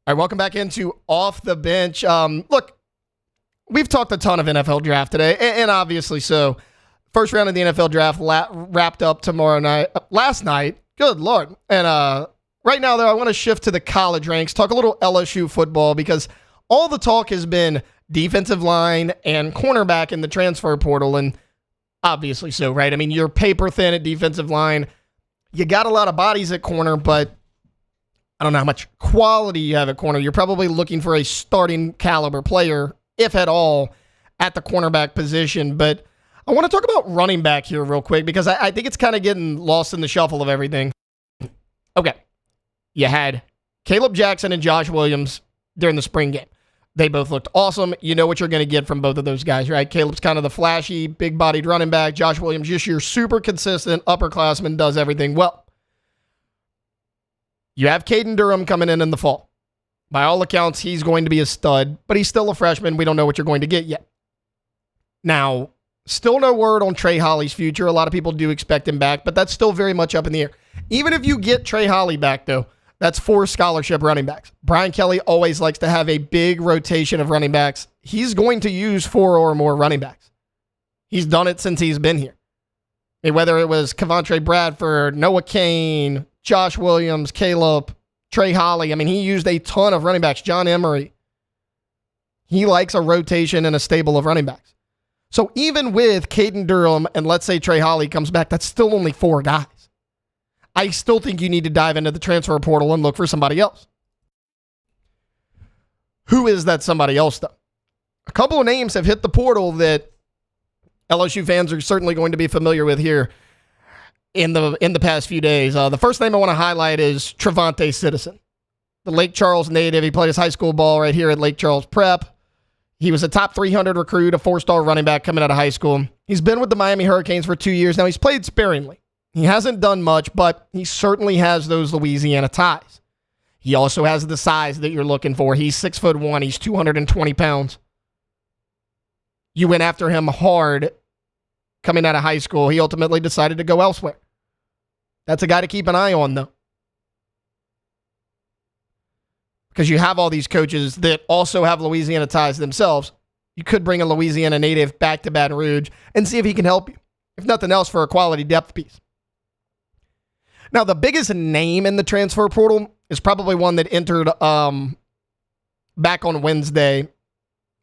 All right, welcome back into Off the Bench. Look, we've talked a ton of NFL draft today, and obviously so. First round of the NFL draft wrapped up last night. Good Lord. And right now, though, I want to shift to the college ranks, talk a little LSU football, because all the talk has been defensive line and cornerback in the transfer portal, and obviously so, right? I mean, you're paper thin at defensive line. You got a lot of bodies at corner, but I don't know how much quality you have at corner. You're probably looking for a starting caliber player, if at all, at the cornerback position. But I want to talk about running back here real quick, because I think it's kind of getting lost in the shuffle of everything. Okay. You had Caleb Jackson and Josh Williams during the spring game. They both looked awesome. You know what you're going to get from both of those guys, right? Caleb's kind of the flashy, big-bodied running back. Josh Williams, just your super consistent upperclassman, does everything well. You have Caden Durham coming in the fall. By all accounts, he's going to be a stud, but he's still a freshman. We don't know what you're going to get yet. Now, still no word on Trey Holly's future. A lot of people do expect him back, but that's still very much up in the air. Even if you get Trey Holly back, though, that's 4 scholarship running backs. Brian Kelly always likes to have a big rotation of running backs. He's going to use 4 or more running backs. He's done it since he's been here. I mean, whether it was Kevontre Bradford, Noah Cain, Josh Williams, Caleb, Trey Holly. I mean, he used a ton of running backs. John Emery. He likes a rotation and a stable of running backs. So even with Caden Durham and let's say Trey Holly comes back, that's still only 4 guys. I still think you need to dive into the transfer portal and look for somebody else. Who is that somebody else, though? A couple of names have hit the portal that LSU fans are certainly going to be familiar with here in the past few days. The first name I want to highlight is Trevante Citizen, the Lake Charles native. He played his high school ball right here at Lake Charles Prep. He was a top 300 recruit, a 4-star running back coming out of high school. He's been with the Miami Hurricanes for 2 years now. He's played sparingly. He hasn't done much, but he certainly has those Louisiana ties. He also has the size that you're looking for. He's 6'1". He's 220 pounds. You went after him hard coming out of high school. He ultimately decided to go elsewhere. That's a guy to keep an eye on, though. Because you have all these coaches that also have Louisiana ties themselves. You could bring a Louisiana native back to Baton Rouge and see if he can help you. If nothing else, for a quality depth piece. Now, the biggest name in the transfer portal is probably one that entered back on Wednesday,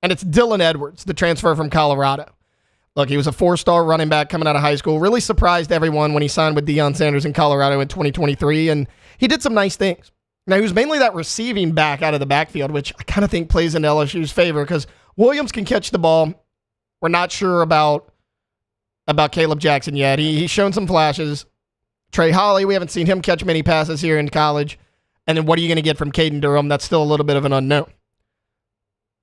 and it's Dylan Edwards, the transfer from Colorado. Look, he was a 4-star running back coming out of high school. Really surprised everyone when he signed with Deion Sanders in Colorado in 2023, and he did some nice things. Now, he was mainly that receiving back out of the backfield, which I kind of think plays into LSU's favor because Williams can catch the ball. We're not sure about Caleb Jackson yet. He's shown some flashes. Trey Holly, we haven't seen him catch many passes here in college. And then what are you going to get from Caden Durham? That's still a little bit of an unknown.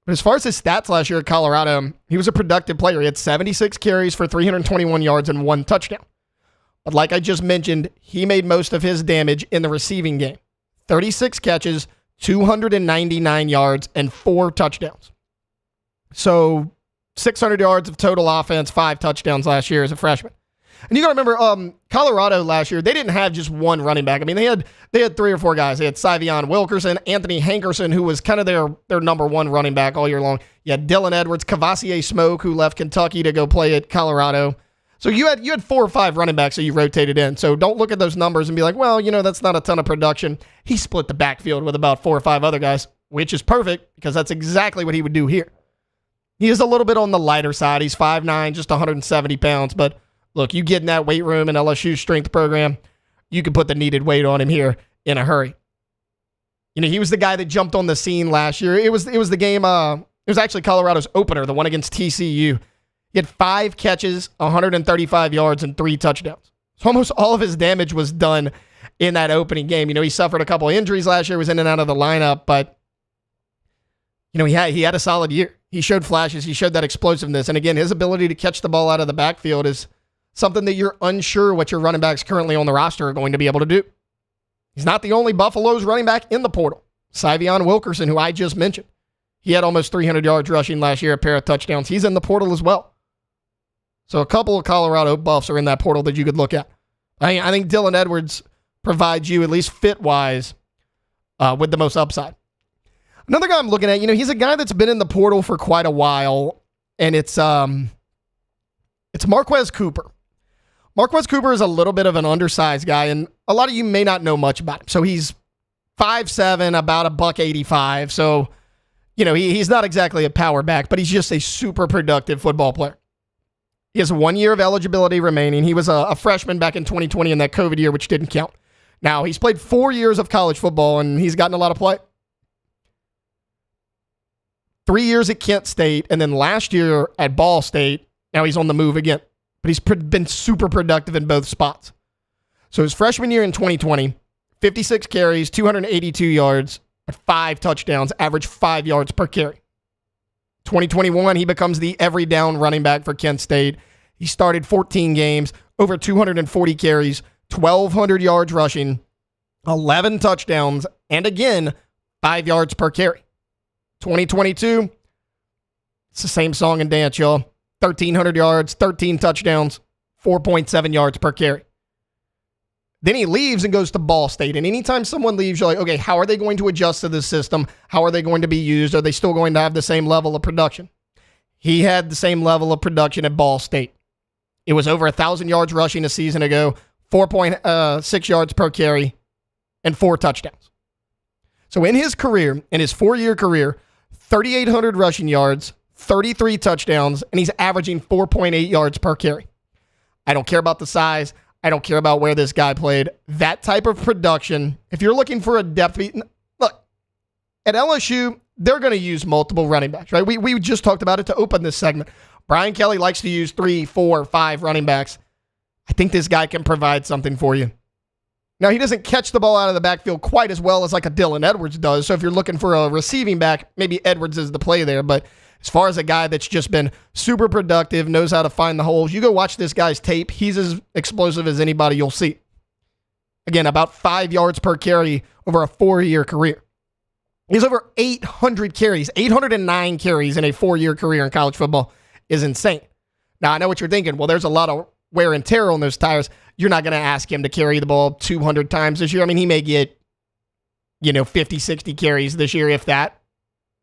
But as far as his stats last year at Colorado, he was a productive player. He had 76 carries for 321 yards and 1 touchdown. But like I just mentioned, he made most of his damage in the receiving game. 36 catches, 299 yards, and 4 touchdowns. So 600 yards of total offense, 5 touchdowns last year as a freshman. And you got to remember, Colorado last year, they didn't have just one running back. I mean, they had 3 or 4 guys. They had Syvion Wilkerson, Anthony Hankerson, who was kind of their number 1 running back all year long. You had Dylan Edwards, Cavassier Smoke, who left Kentucky to go play at Colorado. So you had 4 or 5 running backs that you rotated in. So don't look at those numbers and be like, well, that's not a ton of production. He split the backfield with about 4 or 5 other guys, which is perfect because that's exactly what he would do here. He is a little bit on the lighter side. He's 5'9", just 170 pounds. But look, you get in that weight room in LSU's strength program, you can put the needed weight on him here in a hurry. He was the guy that jumped on the scene last year. It was the game, it was actually Colorado's opener, the one against TCU. He had 5 catches, 135 yards, and 3 touchdowns. So almost all of his damage was done in that opening game. He suffered a couple of injuries last year, was in and out of the lineup, but he had a solid year. He showed flashes. He showed that explosiveness. And again, his ability to catch the ball out of the backfield is something that you're unsure what your running backs currently on the roster are going to be able to do. He's not the only Buffalo's running back in the portal. Syvion Wilkerson, who I just mentioned, he had almost 300 yards rushing last year, a pair of touchdowns. He's in the portal as well. So a couple of Colorado buffs are in that portal that you could look at. I think Dylan Edwards provides you, at least fit-wise, with the most upside. Another guy I'm looking at, he's a guy that's been in the portal for quite a while, and it's Marquez Cooper. Marquez Cooper is a little bit of an undersized guy, and a lot of you may not know much about him. So he's 5'7", about $185. So, he's not exactly a power back, but he's just a super productive football player. He has 1 year of eligibility remaining. He was a freshman back in 2020 in that COVID year, which didn't count. Now, he's played 4 years of college football, and he's gotten a lot of play. 3 years at Kent State, and then last year at Ball State. Now he's on the move again. But he's been super productive in both spots. So his freshman year in 2020, 56 carries, 282 yards, 5 touchdowns, average 5 yards per carry. 2021, he becomes the every down running back for Kent State. He started 14 games, over 240 carries, 1,200 yards rushing, 11 touchdowns, and again, 5 yards per carry. 2022, it's the same song and dance, y'all. 1,300 yards, 13 touchdowns, 4.7 yards per carry. Then he leaves and goes to Ball State. And anytime someone leaves, you're like, okay, how are they going to adjust to this system? How are they going to be used? Are they still going to have the same level of production? He had the same level of production at Ball State. It was over 1,000 yards rushing a season ago, 4.6 yards per carry, and 4 touchdowns. So in his career, in his 4-year career, 3,800 rushing yards, 33 touchdowns, and he's averaging 4.8 yards per carry. I don't care about the size. I don't care about where this guy played. That type of production, if you're looking for a depth, look, at LSU, they're going to use multiple running backs, right? We just talked about it to open this segment. Brian Kelly likes to use 3, 4, 5 running backs. I think this guy can provide something for you. Now, he doesn't catch the ball out of the backfield quite as well as like a Dylan Edwards does. So if you're looking for a receiving back, maybe Edwards is the play there. But as far as a guy that's just been super productive, knows how to find the holes, you go watch this guy's tape. He's as explosive as anybody you'll see. Again, about 5 yards per carry over a 4-year career. He's over 800 carries, 809 carries in a 4-year career in college football is insane. Now, I know what you're thinking. Well, there's a lot of wear and tear on those tires. You're not going to ask him to carry the ball 200 times this year. I mean, he may get, 50, 60 carries this year, if that.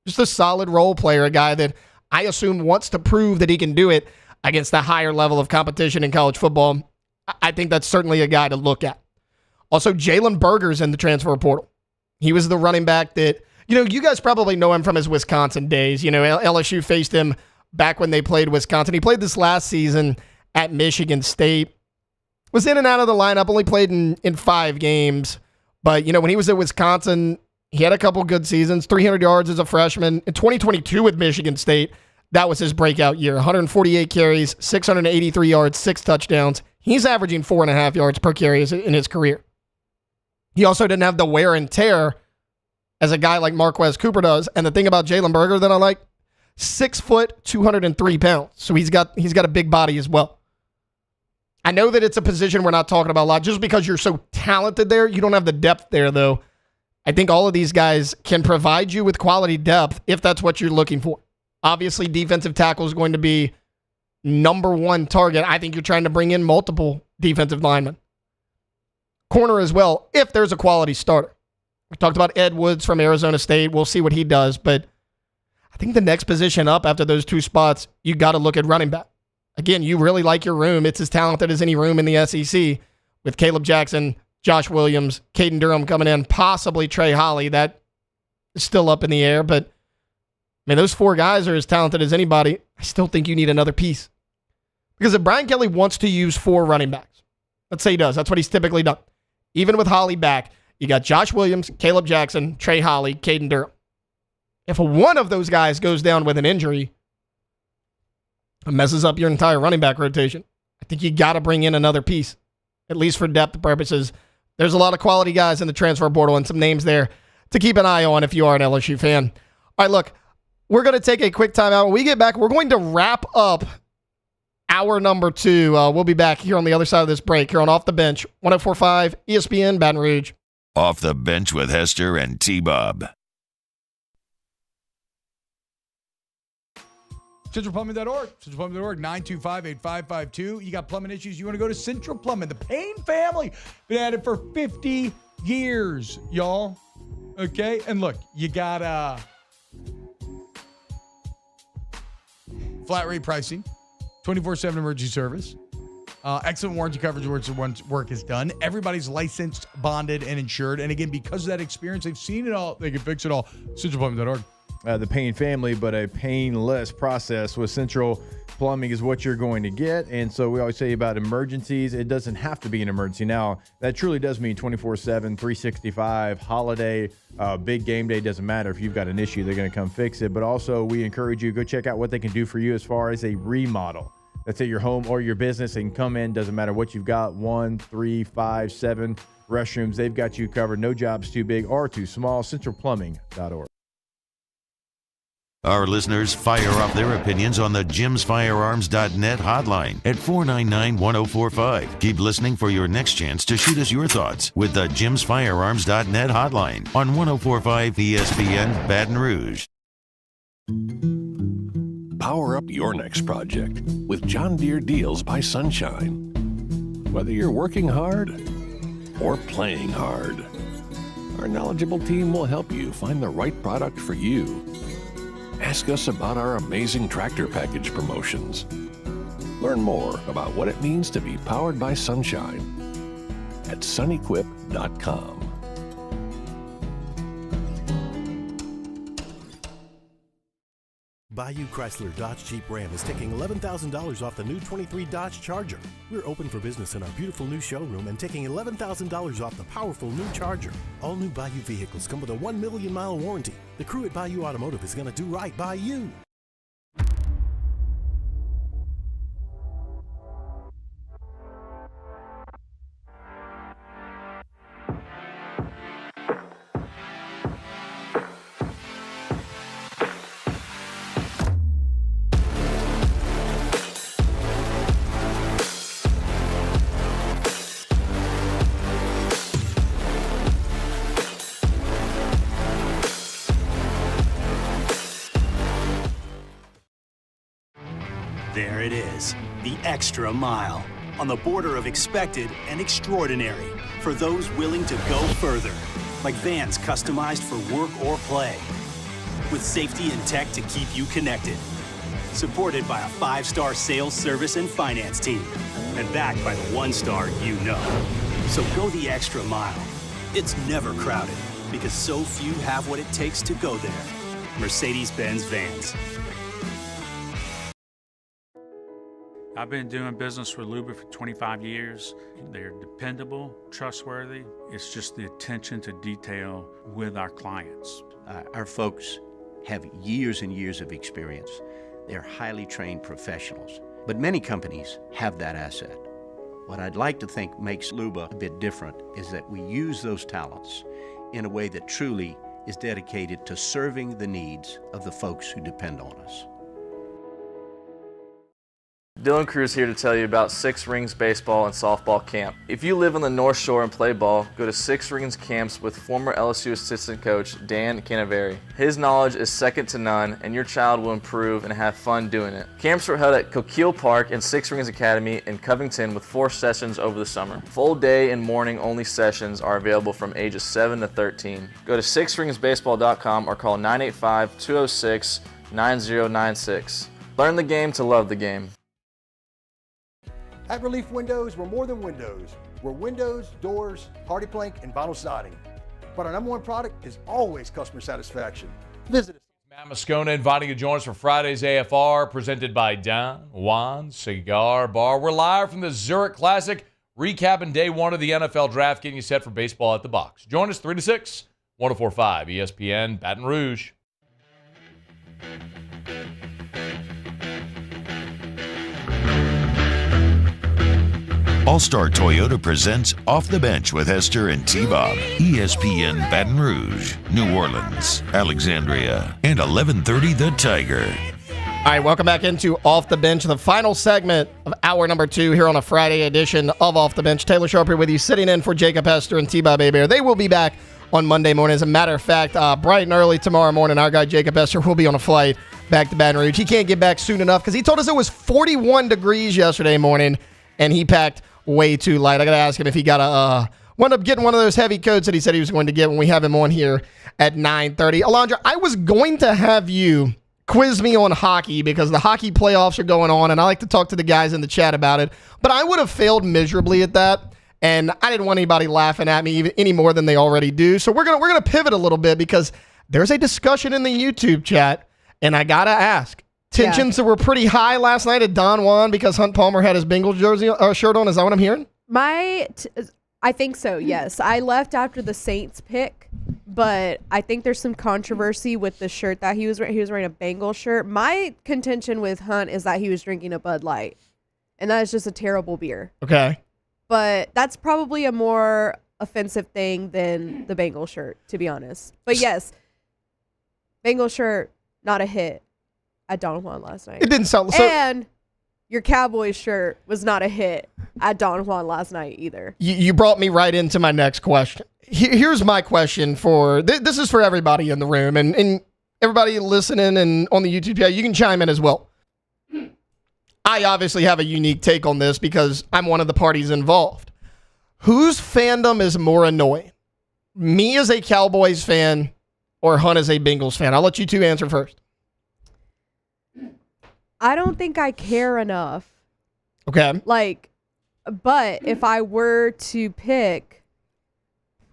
Just a solid role player, a guy that I assume wants to prove that he can do it against a higher level of competition in college football. I think that's certainly a guy to look at. Also, Jalen Berger's in the transfer portal. He was the running back that, you guys probably know him from his Wisconsin days. LSU faced him back when they played Wisconsin. He played this last season at Michigan State. Was in and out of the lineup, only played in 5 games. But, when he was at Wisconsin, he had a couple good seasons, 300 yards as a freshman. In 2022 with Michigan State, that was his breakout year. 148 carries, 683 yards, 6 touchdowns. He's averaging 4.5 yards per carry in his career. He also didn't have the wear and tear as a guy like Marquez Cooper does. And the thing about Jalen Berger that I like, 6 foot, 203 pounds. So he's got a big body as well. I know that it's a position we're not talking about a lot. Just because you're so talented there, you don't have the depth there, though. I think all of these guys can provide you with quality depth if that's what you're looking for. Obviously, defensive tackle is going to be number one target. I think you're trying to bring in multiple defensive linemen. Corner as well, if there's a quality starter. We talked about Ed Woods from Arizona State. We'll see what he does, but I think the next position up after those 2 spots, you got to look at running back. Again, you really like your room. It's as talented as any room in the SEC with Caleb Jackson, Josh Williams, Caden Durham coming in, possibly Trey Holly. That is still up in the air, but those 4 guys are as talented as anybody. I still think you need another piece. Because if Brian Kelly wants to use 4 running backs, let's say he does, that's what he's typically done. Even with Holly back, you got Josh Williams, Caleb Jackson, Trey Holly, Caden Durham. If one of those guys goes down with an injury, it messes up your entire running back rotation. I think you got to bring in another piece, at least for depth purposes. There's a lot of quality guys in the transfer portal and some names there to keep an eye on if you are an LSU fan. All right, look, we're going to take a quick timeout. When we get back, we're going to wrap up hour number 2. We'll be back here on the other side of this break here on Off the Bench, 104.5 ESPN Baton Rouge. Off the Bench with Hester and T-Bob. CentralPlumbing.org. CentralPlumbing.org, 925-8552. You got plumbing issues, you want to go to Central Plumbing. The Payne family. Been at it for 50 years, y'all. Okay? And look, you got flat rate pricing, 24/7 emergency service, excellent warranty coverage once work is done. Everybody's licensed, bonded, and insured. And again, because of that experience, they've seen it all. They can fix it all. CentralPlumbing.org. The Payne family, but a painless process with Central Plumbing is what you're going to get. And so we always say about emergencies, it doesn't have to be an emergency. Now, that truly does mean 24/7, 365, holiday, big game day, doesn't matter. If you've got an issue, they're going to come fix it. But also, we encourage you to go check out what they can do for you as far as a remodel. Let's say your home or your business, they can come in, doesn't matter what you've got, 1, 3, 5, 7 restrooms. They've got you covered. No job's too big or too small. CentralPlumbing.org. Our listeners fire off their opinions on the JimsFirearms.net hotline at 499-1045. Keep listening for your next chance to shoot us your thoughts with the JimsFirearms.net hotline on 104.5 ESPN Baton Rouge. Power up your next project with John Deere Deals by Sunshine. Whether you're working hard or playing hard, our knowledgeable team will help you find the right product for you. Ask us about our amazing tractor package promotions. Learn more about what it means to be powered by sunshine at sunequip.com. Bayou Chrysler Dodge Jeep Ram is taking $11,000 off the new 23 Dodge Charger. We're open for business in our beautiful new showroom and taking $11,000 off the powerful new Charger. All new Bayou vehicles come with a 1 million mile warranty. The crew at Bayou Automotive is going to do right by you. There it is, the extra mile, on the border of expected and extraordinary, for those willing to go further, like vans customized for work or play, with safety and tech to keep you connected, supported by a 5-star sales, service, and finance team, and backed by the 1-star you know. So go the extra mile. It's never crowded, because so few have what it takes to go there. Mercedes-Benz Vans. I've been doing business with Luba for 25 years. They're dependable, trustworthy. It's just the attention to detail with our clients. Our folks have years and years of experience. They're highly trained professionals. But many companies have that asset. What I'd like to think makes Luba a bit different is that we use those talents in a way that truly is dedicated to serving the needs of the folks who depend on us. Dylan Cruz here to tell you about Six Rings Baseball and Softball Camp. If you live on the North Shore and play ball, go to Six Rings Camps with former LSU assistant coach Dan Canaveri. His knowledge is second to none, and your child will improve and have fun doing it. Camps were held at Coquille Park and Six Rings Academy in Covington with 4 sessions over the summer. Full day and morning only sessions are available from ages 7 to 13. Go to sixringsbaseball.com or call 985-206-9096. Learn the game to love the game. At Relief Windows, we're more than windows. We're windows, doors, hardy plank, and vinyl siding. But our #1 product is always customer satisfaction. Visit us. Matt Moscona inviting you to join us for Friday's AFR, presented by Don Juan Cigar Bar. We're live from the Zurich Classic, recapping day 1 of the NFL Draft, getting you set for baseball at the box. Join us 3 to 6, 104.5 ESPN Baton Rouge. All-Star Toyota presents Off the Bench with Hester and T-Bob. ESPN Baton Rouge, New Orleans, Alexandria, and 1130 The Tiger. All right, welcome back into Off the Bench, the final segment of hour number 2 here on a Friday edition of Off the Bench. Taylor Sharp here with you, sitting in for Jacob Hester and T-Bob Hebert. They will be back on Monday morning. As a matter of fact, bright and early tomorrow morning, our guy Jacob Hester will be on a flight back to Baton Rouge. He can't get back soon enough because he told us it was 41 degrees yesterday morning, and he packed way too light. I got to ask him if he got wound up getting one of those heavy coats that he said he was going to get when we have him on here at 9:30. Alondra, I was going to have you quiz me on hockey because the hockey playoffs are going on, and I like to talk to the guys in the chat about it, but I would have failed miserably at that, and I didn't want anybody laughing at me any more than they already do. So we're gonna pivot a little bit because there's a discussion in the YouTube chat, and I gotta ask. Tensions that were pretty high last night at Don Juan because Hunt Palmer had his Bengals jersey shirt on. Is that what I'm hearing? I think so, yes. I left after the Saints pick, but I think there's some controversy with the shirt that he was wearing. He was wearing a Bengals shirt. My contention with Hunt is that he was drinking a Bud Light, and that is just a terrible beer. Okay. But that's probably a more offensive thing than the Bengals shirt, to be honest. But yes, Bengals shirt, not a hit at Don Juan last night. It didn't sound so. And your Cowboys shirt was not a hit at Don Juan last night either. You brought me right into my next question. Here's my question for this is for everybody in the room and everybody listening and on the YouTube chat. You can chime in as well. I obviously have a unique take on this because I'm one of the parties involved. Whose fandom is more annoying? Me as a Cowboys fan or Hunt as a Bengals fan? I'll let you two answer first. I don't think I care enough. Okay. But if I were to pick,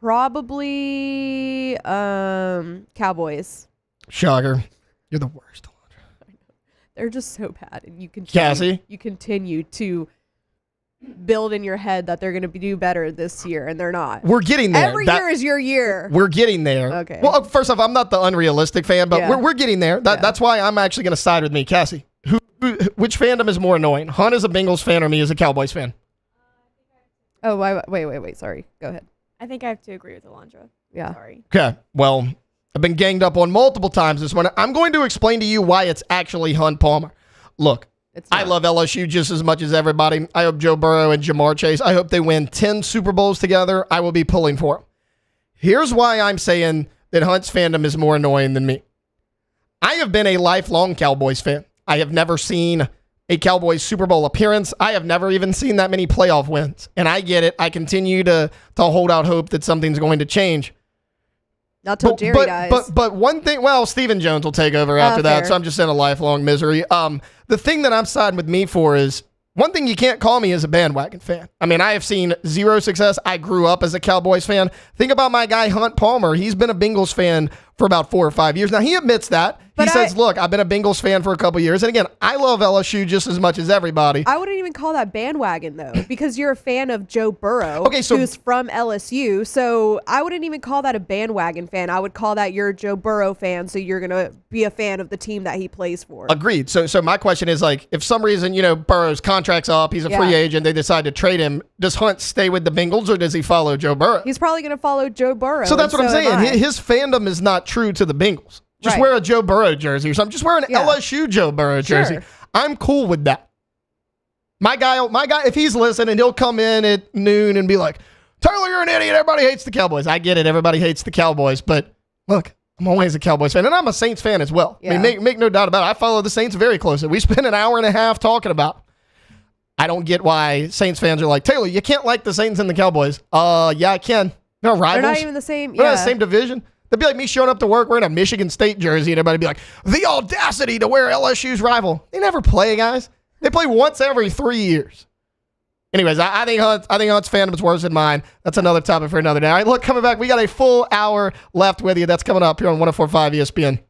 probably Cowboys. Shocker. You're the worst. They're just so bad. And you continue to build in your head that they're going to do better this year, and they're not. We're getting there. Every year is your year. We're getting there. Okay. Well, first off, I'm not the unrealistic fan, but we're getting there. That's why I'm actually going to side with me. Cassie, which fandom is more annoying? Hunt as a Bengals fan or me as a Cowboys fan? Oh, wait. Sorry. Go ahead. I think I have to agree with Alondra. Yeah. Sorry. Okay. Well, I've been ganged up on multiple times this morning. I'm going to explain to you why it's actually Hunt Palmer. Look, I love LSU just as much as everybody. I hope Joe Burrow and Jamar Chase, I hope they win 10 Super Bowls together. I will be pulling for them. Here's why I'm saying that Hunt's fandom is more annoying than me. I have been a lifelong Cowboys fan. I have never seen a Cowboys Super Bowl appearance. I have never even seen that many playoff wins. And I get it. I continue to hold out hope that something's going to change. Not till Jerry dies. But one thing, well, Stephen Jones will take over after that, so I'm just in a lifelong misery. The thing that I'm siding with me for is, one thing you can't call me is a bandwagon fan. I mean, I have seen zero success. I grew up as a Cowboys fan. Think about my guy, Hunt Palmer. He's been a Bengals fan for about 4 or 5 years. Now, he admits that. He says, look, I've been a Bengals fan for a couple years. And again, I love LSU just as much as everybody. I wouldn't even call that bandwagon, though, because you're a fan of Joe Burrow, so who's from LSU. So I wouldn't even call that a bandwagon fan. I would call that you're a Joe Burrow fan, so you're going to be a fan of the team that he plays for. Agreed. So my question is, like, if some reason, Burrow's contract's up, he's a free agent, they decide to trade him, does Hunt stay with the Bengals or does he follow Joe Burrow? He's probably going to follow Joe Burrow. So that's what I'm saying. His fandom is not true to the Bengals. Just wear a Joe Burrow jersey or something. Just wear an LSU Joe Burrow jersey. I'm cool with that. My guy, if he's listening, he'll come in at noon and be like, Tyler, you're an idiot. Everybody hates the Cowboys. I get it. Everybody hates the Cowboys. But look, I'm always a Cowboys fan. And I'm a Saints fan as well. I mean, make no doubt about it. I follow the Saints very closely. We spent an hour and a half talking about. I don't get why Saints fans are like, Taylor, you can't like the Saints and the Cowboys. Yeah, I can. They're rivals. They're not even the same. They're not the same division. That'd be like me showing up to work wearing a Michigan State jersey and everybody be like, the audacity to wear LSU's rival. They never play, guys. They play once every 3 years. Anyways, I think Hunt's fandom is worse than mine. That's another topic for another day. All right, look, coming back, we got a full hour left with you. That's coming up here on 104.5 ESPN.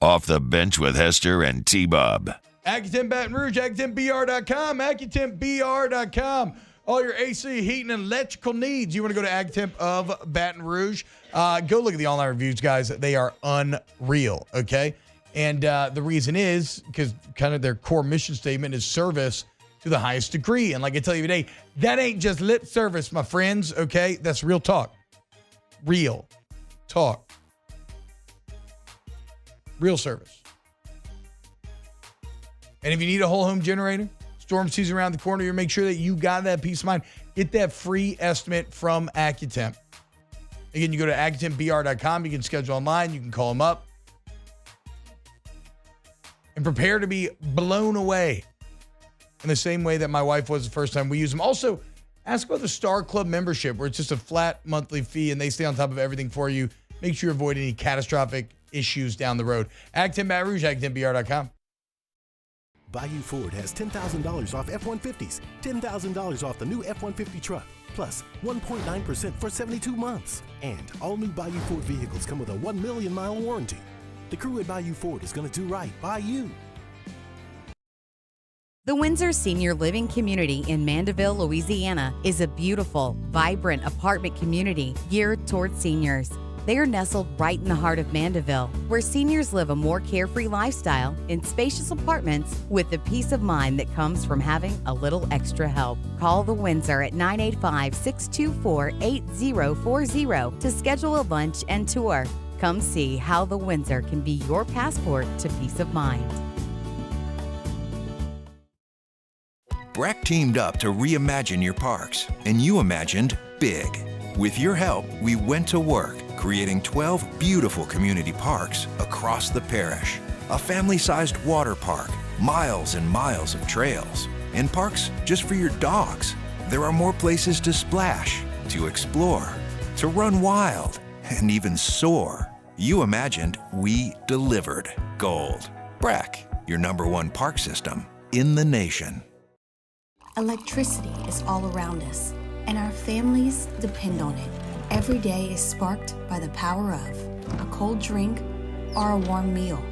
Off the Bench with Hester and T-Bob. Accutemp Baton Rouge, AccutempBR.com, AccutempBR.com. All your AC, heating, and electrical needs. You want to go to Accutemp of Baton Rouge? Go look at the online reviews, guys. They are unreal, okay? And the reason is because kind of their core mission statement is service to the highest degree. And like I tell you today, that ain't just lip service, my friends, okay? That's real talk. Real talk. Real service. And if you need a whole home generator, storm season around the corner, you make sure that you got that peace of mind. Get that free estimate from Accutemp. Again, you go to AccutempBR.com. You can schedule online. You can call them up. And prepare to be blown away in the same way that my wife was the first time we used them. Also, ask about the Star Club membership, where it's just a flat monthly fee and they stay on top of everything for you. Make sure you avoid any catastrophic issues down the road. Accutemp Baton Rouge, AccutempBR.com. Bayou Ford has $10,000 off F-150s, $10,000 off the new F-150 truck, plus 1.9% for 72 months. And all new Bayou Ford vehicles come with a 1 million mile warranty. The crew at Bayou Ford is going to do right by you. The Windsor Senior Living Community in Mandeville, Louisiana is a beautiful, vibrant apartment community geared towards seniors. They are nestled right in the heart of Mandeville, where seniors live a more carefree lifestyle in spacious apartments with the peace of mind that comes from having a little extra help. Call the Windsor at 985-624-8040 to schedule a lunch and tour. Come see how the Windsor can be your passport to peace of mind. Breck teamed up to reimagine your parks, and you imagined big. With your help, we went to work, creating 12 beautiful community parks across the parish. A family-sized water park, miles and miles of trails, and parks just for your dogs. There are more places to splash, to explore, to run wild, and even soar. You imagined, we delivered. Gold. Breck, your #1 park system in the nation. Electricity is all around us, and our families depend on it. Every day is sparked by the power of a cold drink or a warm meal,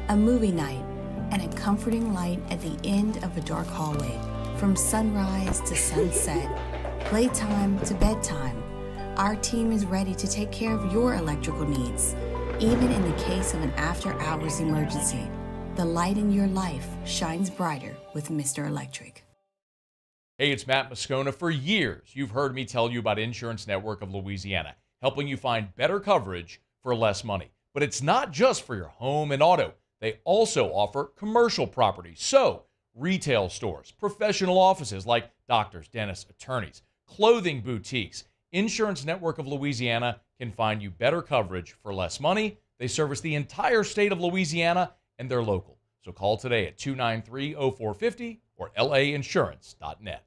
a movie night, and a comforting light at the end of a dark hallway. From sunrise to sunset, playtime to bedtime, our team is ready to take care of your electrical needs, even in the case of an after-hours emergency. The light in your life shines brighter with Mr. Electric. Hey, it's Matt Moscona. For years, you've heard me tell you about Insurance Network of Louisiana, helping you find better coverage for less money. But it's not just for your home and auto. They also offer commercial property. So, retail stores, professional offices like doctors, dentists, attorneys, clothing boutiques. Insurance Network of Louisiana can find you better coverage for less money. They service the entire state of Louisiana, and they're local. So call today at 293-0450 or lainsurance.net.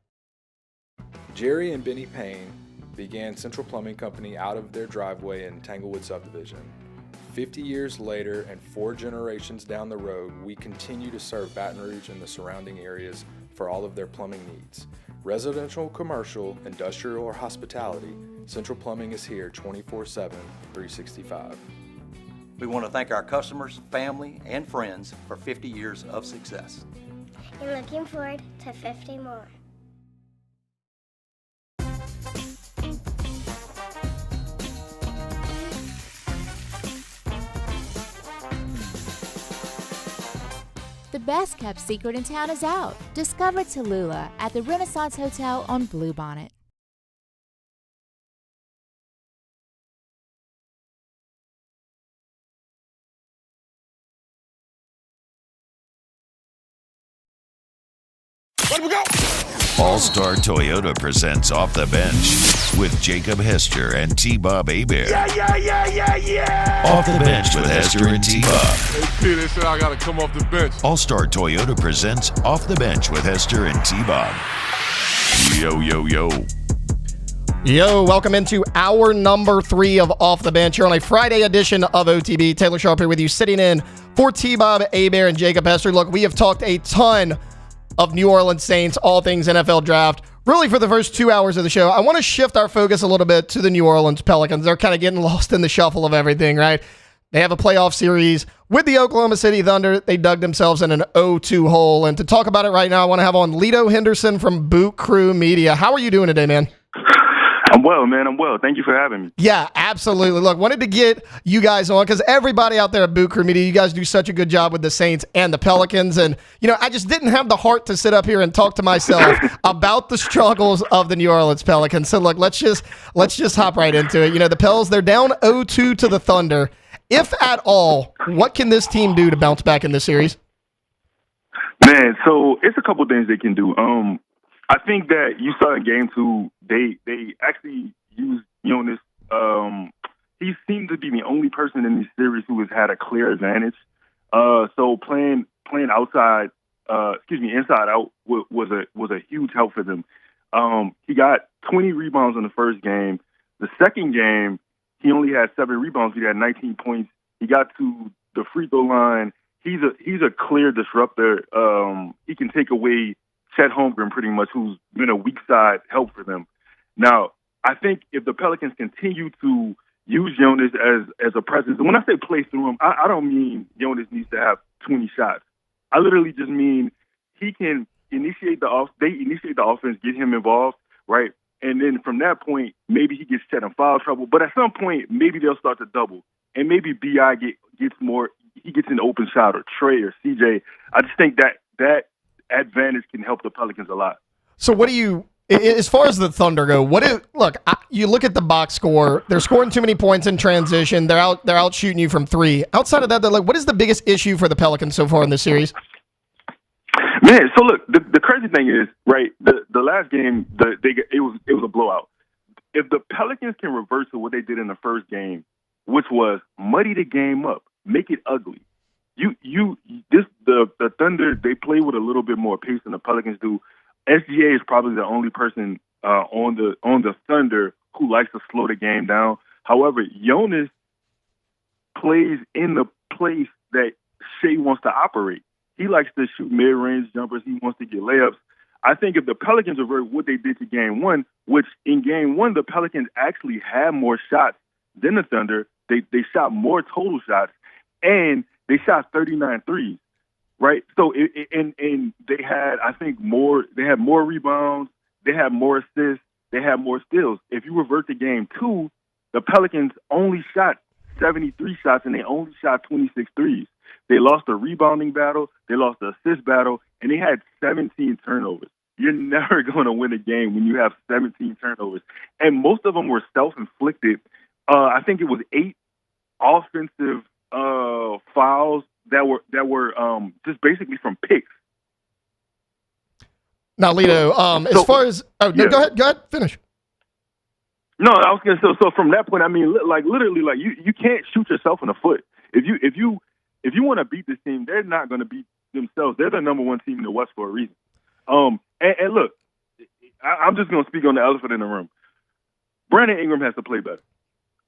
Jerry and Benny Payne began Central Plumbing Company out of their driveway in Tanglewood Subdivision. 50 years later and 4 generations down the road, we continue to serve Baton Rouge and the surrounding areas for all of their plumbing needs. Residential, commercial, industrial, or hospitality, Central Plumbing is here 24/7, 365. We want to thank our customers, family, and friends for 50 years of success. And looking forward to 50 more. The best kept secret in town is out. Discover Tallulah at the Renaissance Hotel on Bluebonnet. Let we go! All-Star Toyota presents Off the Bench with Jacob Hester and T-Bob Hebert. Yeah. Off the Bench with Hester and T-Bob. Hey, P, they said I got to come off the bench. All-Star Toyota presents Off the Bench with Hester and T-Bob. Yo. Yo, welcome into hour number 3 of Off the Bench. You're on a Friday edition of OTB. Taylor Sharp here with you, sitting in for T-Bob, Hebert, and Jacob Hester. Look, we have talked a ton of New Orleans Saints, all things NFL draft. Really, for the first 2 hours of the show, I want to shift our focus a little bit to the New Orleans Pelicans. They're kind of getting lost in the shuffle of everything, right? They have a playoff series with the Oklahoma City Thunder. They dug themselves in an 0-2 hole. And to talk about it right now, I want to have on Leo Henderson from Boot Crew Media. How are you doing today, man? I'm well, man. I'm well. Thank you for having me. Yeah, absolutely. Look, wanted to get you guys on because everybody out there at Boot Crew Media, you guys do such a good job with the Saints and the Pelicans. And, I just didn't have the heart to sit up here and talk to myself about the struggles of the New Orleans Pelicans. So, look, let's just hop right into it. The Pels, they're down 0-2 to the Thunder. If at all, what can this team do to bounce back in this series? Man, so it's a couple things they can do. I think that you saw in game 2, they actually used Jonas. He seemed to be the only person in this series who has had a clear advantage. So playing inside out was a huge help for them. He got 20 rebounds in the first game. The second game, he only had 7 rebounds. He had 19 points. He got to the free throw line. He's a clear disruptor. He can take away Chet Holmgren pretty much, who's been a weak side help for them. Now, I think if the Pelicans continue to use Jonas as a presence, and when I say play through him, I don't mean Jonas needs to have 20 shots. I literally just mean he can initiate the offense, get him involved, right? And then from that point, maybe he gets Chet in foul trouble. But at some point, maybe they'll start to double, and maybe Bi gets more. He gets an open shot, or Trey or CJ. I just think that advantage can help the Pelicans a lot. So what do you, as far as the Thunder go, you look at the box score, they're scoring too many points in transition. They're out shooting you from 3. Outside of that, what is the biggest issue for the Pelicans so far in this series? Man, so look, the crazy thing is, right, the last game, it was a blowout. If the Pelicans can revert to what they did in the first game, which was muddy the game up, make it ugly. The Thunder, they play with a little bit more pace than the Pelicans do. SGA is probably the only person on the Thunder who likes to slow the game down. However, Jonas plays in the place that Shea wants to operate. He likes to shoot mid-range jumpers. He wants to get layups. I think if the Pelicans revert what they did to game 1, which in game 1 the Pelicans actually had more shots than the Thunder. They shot more total shots, and they shot 39 threes, right? So and they had, I think, more. They had more rebounds. They had more assists. They had more steals. If you revert to game 2, the Pelicans only shot 73 shots, and they only shot 26 threes. They lost the rebounding battle. They lost the assist battle, and they had 17 turnovers. You're never going to win a game when you have 17 turnovers. And most of them were self-inflicted. I think it was 8 offensive fouls that were just basically from picks. Now, Lito, go ahead, finish. No, I was gonna. So from that point, I mean, literally, you can't shoot yourself in the foot. If you want to beat this team, they're not going to beat themselves. They're the number 1 team in the West for a reason. And look, I'm just going to speak on the elephant in the room. Brandon Ingram has to play better.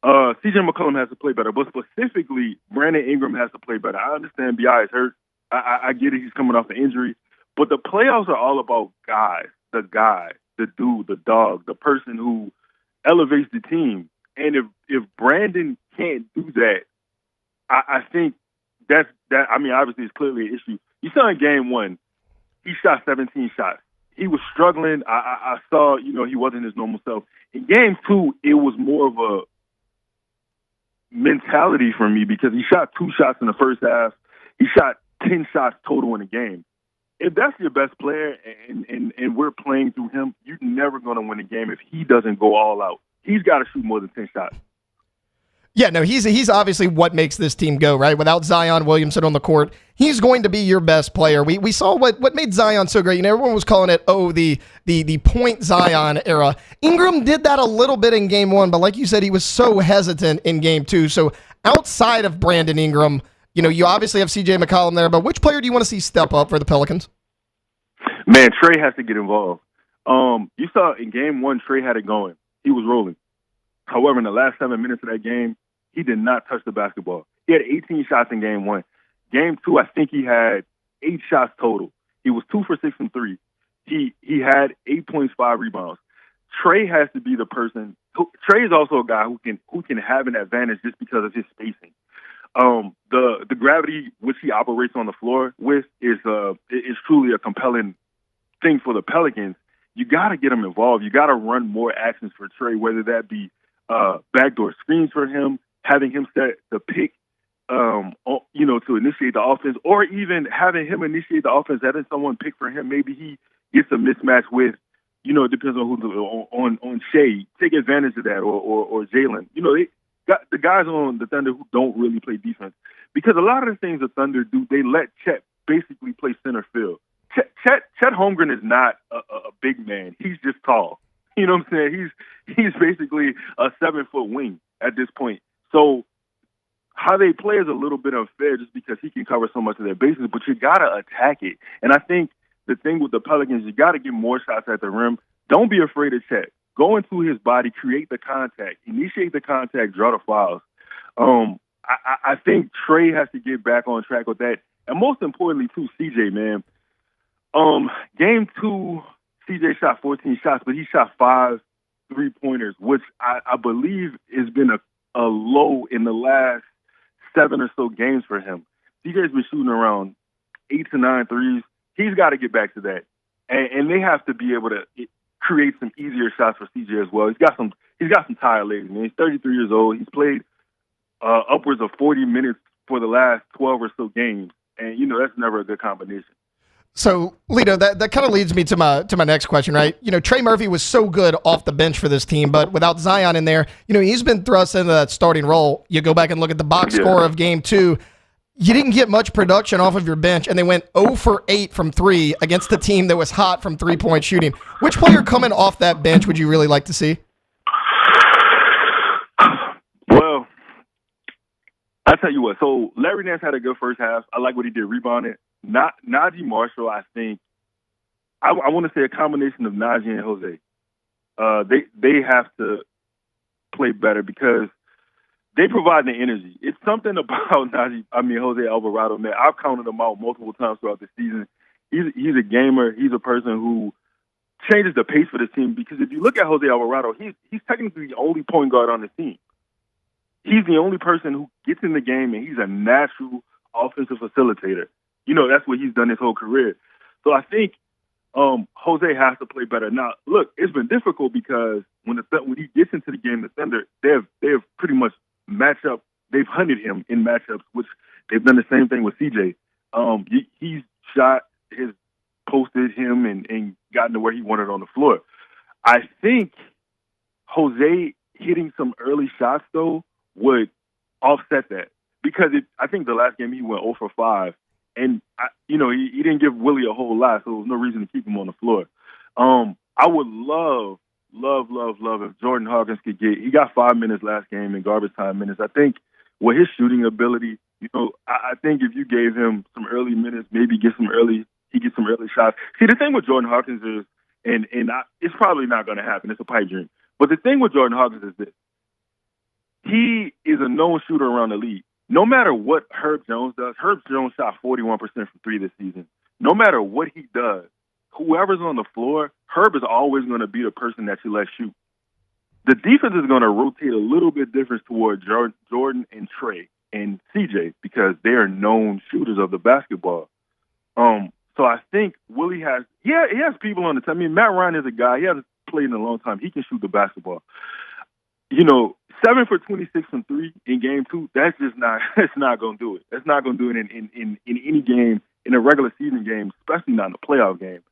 CJ McCollum has to play better, but specifically, Brandon Ingram has to play better. I understand B.I. is hurt. I get it. He's coming off an injury. But the playoffs are all about guys, the guy, the dude, the dog, the person who elevates the team. And if Brandon can't do that, I think that. I mean, obviously, it's clearly an issue. You saw in game one, he shot 17 shots. He was struggling. I saw, he wasn't his normal self. In game two, it was more of a mentality for me because he shot 2 shots in the first half. He shot 10 shots total in the game. If that's your best player and we're playing through him, you're never going to win a game if he doesn't go all out. He's got to shoot more than 10 shots. Yeah, no, he's obviously what makes this team go, right? Without Zion Williamson on the court, he's going to be your best player. We saw what made Zion so great. Everyone was calling it, the point Zion era. Ingram did that a little bit in game one, but like you said, he was so hesitant in game two. So outside of Brandon Ingram, you obviously have CJ McCollum there, but which player do you want to see step up for the Pelicans? Man, Trey has to get involved. You saw in game one, Trey had it going. He was rolling. However, in the last 7 minutes of that game, he did not touch the basketball. He had 18 shots in game one. Game two, I think he had 8 shots total. He was 2 for 6 from 3. He had 8 points, 5 rebounds. Trey has to be the person. Trey is also a guy who can have an advantage just because of his spacing. The gravity which he operates on the floor with is truly a compelling thing for the Pelicans. You got to get him involved. You got to run more actions for Trey, whether that be backdoor screens for him, having him set the pick, to initiate the offense, or even having him initiate the offense, having someone pick for him. Maybe he gets a mismatch with, it depends on who's on Shea. Take advantage of that, or Jalen. The guys on the Thunder who don't really play defense, because a lot of the things the Thunder do, they let Chet basically play center field. Chet Holmgren is not a big man. He's just tall. You know what I'm saying? He's basically a 7-foot wing at this point. So how they play is a little bit unfair just because he can cover so much of their bases, but you got to attack it. And I think the thing with the Pelicans, you got to get more shots at the rim. Don't be afraid of Chet. Go into his body, create the contact, initiate the contact, draw the fouls. I think Trey has to get back on track with that. And most importantly, too, CJ, man. Game 2, CJ shot 14 shots, but he shot 5 3-pointers, which I believe has been a low in the last 7 or so games for him. CJ's been shooting around 8 to 9 threes. He's got to get back to that. And they have to be able to create some easier shots for CJ as well. He's got some tired legs, man. He's 33 years old. He's played upwards of 40 minutes for the last 12 or so games. And, that's never a good combination. So, Lito, that kind of leads me to my next question, right? Trey Murphy was so good off the bench for this team, but without Zion in there, he's been thrust into that starting role. You go back and look at the box score of game 2. You didn't get much production off of your bench, and they went 0 for 8 from 3 against the team that was hot from 3-point shooting. Which player coming off that bench would you really like to see? Well, I'll tell you what. So Larry Nance had a good first half. I like what he did rebounding. Najee Marshall, I think, I want to say a combination of Najee and Jose. They have to play better because they provide the energy. It's something about Jose Alvarado, man. I've counted him out multiple times throughout the season. He's a gamer. He's a person who changes the pace for this team because if you look at Jose Alvarado, he's technically the only point guard on the team. He's the only person who gets in the game, and he's a natural offensive facilitator. That's what he's done his whole career. So I think Jose has to play better. Now, look, it's been difficult because when he gets into the game, the Thunder, they've pretty much matched up. They've hunted him in matchups, which they've done the same thing with CJ. He's shot, has posted him, and gotten to where he wanted on the floor. I think Jose hitting some early shots, though, would offset that because I think the last game he went 0 for 5. And, he didn't give Willie a whole lot, so there was no reason to keep him on the floor. I would love if Jordan Hawkins could he got 5 minutes last game in garbage time minutes. I think with his shooting ability, I think if you gave him some early minutes, maybe he gets some early shots. See, the thing with Jordan Hawkins is, it's probably not going to happen. It's a pipe dream. But the thing with Jordan Hawkins is this. He is a known shooter around the league. No matter what Herb Jones does, Herb Jones shot 41% from 3 this season. No matter what he does, whoever's on the floor, Herb is always going to be the person that you let shoot. The defense is going to rotate a little bit different toward Jordan and Trey. and CJ because they are known shooters of the basketball. So I think Willie has he has people on the team. I mean, Matt Ryan is a guy. He hasn't played in a long time. He can shoot the basketball. 7 for 26 from 3 in game 2, that's just not – it's not going to do it. That's not going to do it in any game, in a regular season game, especially not in a playoff game.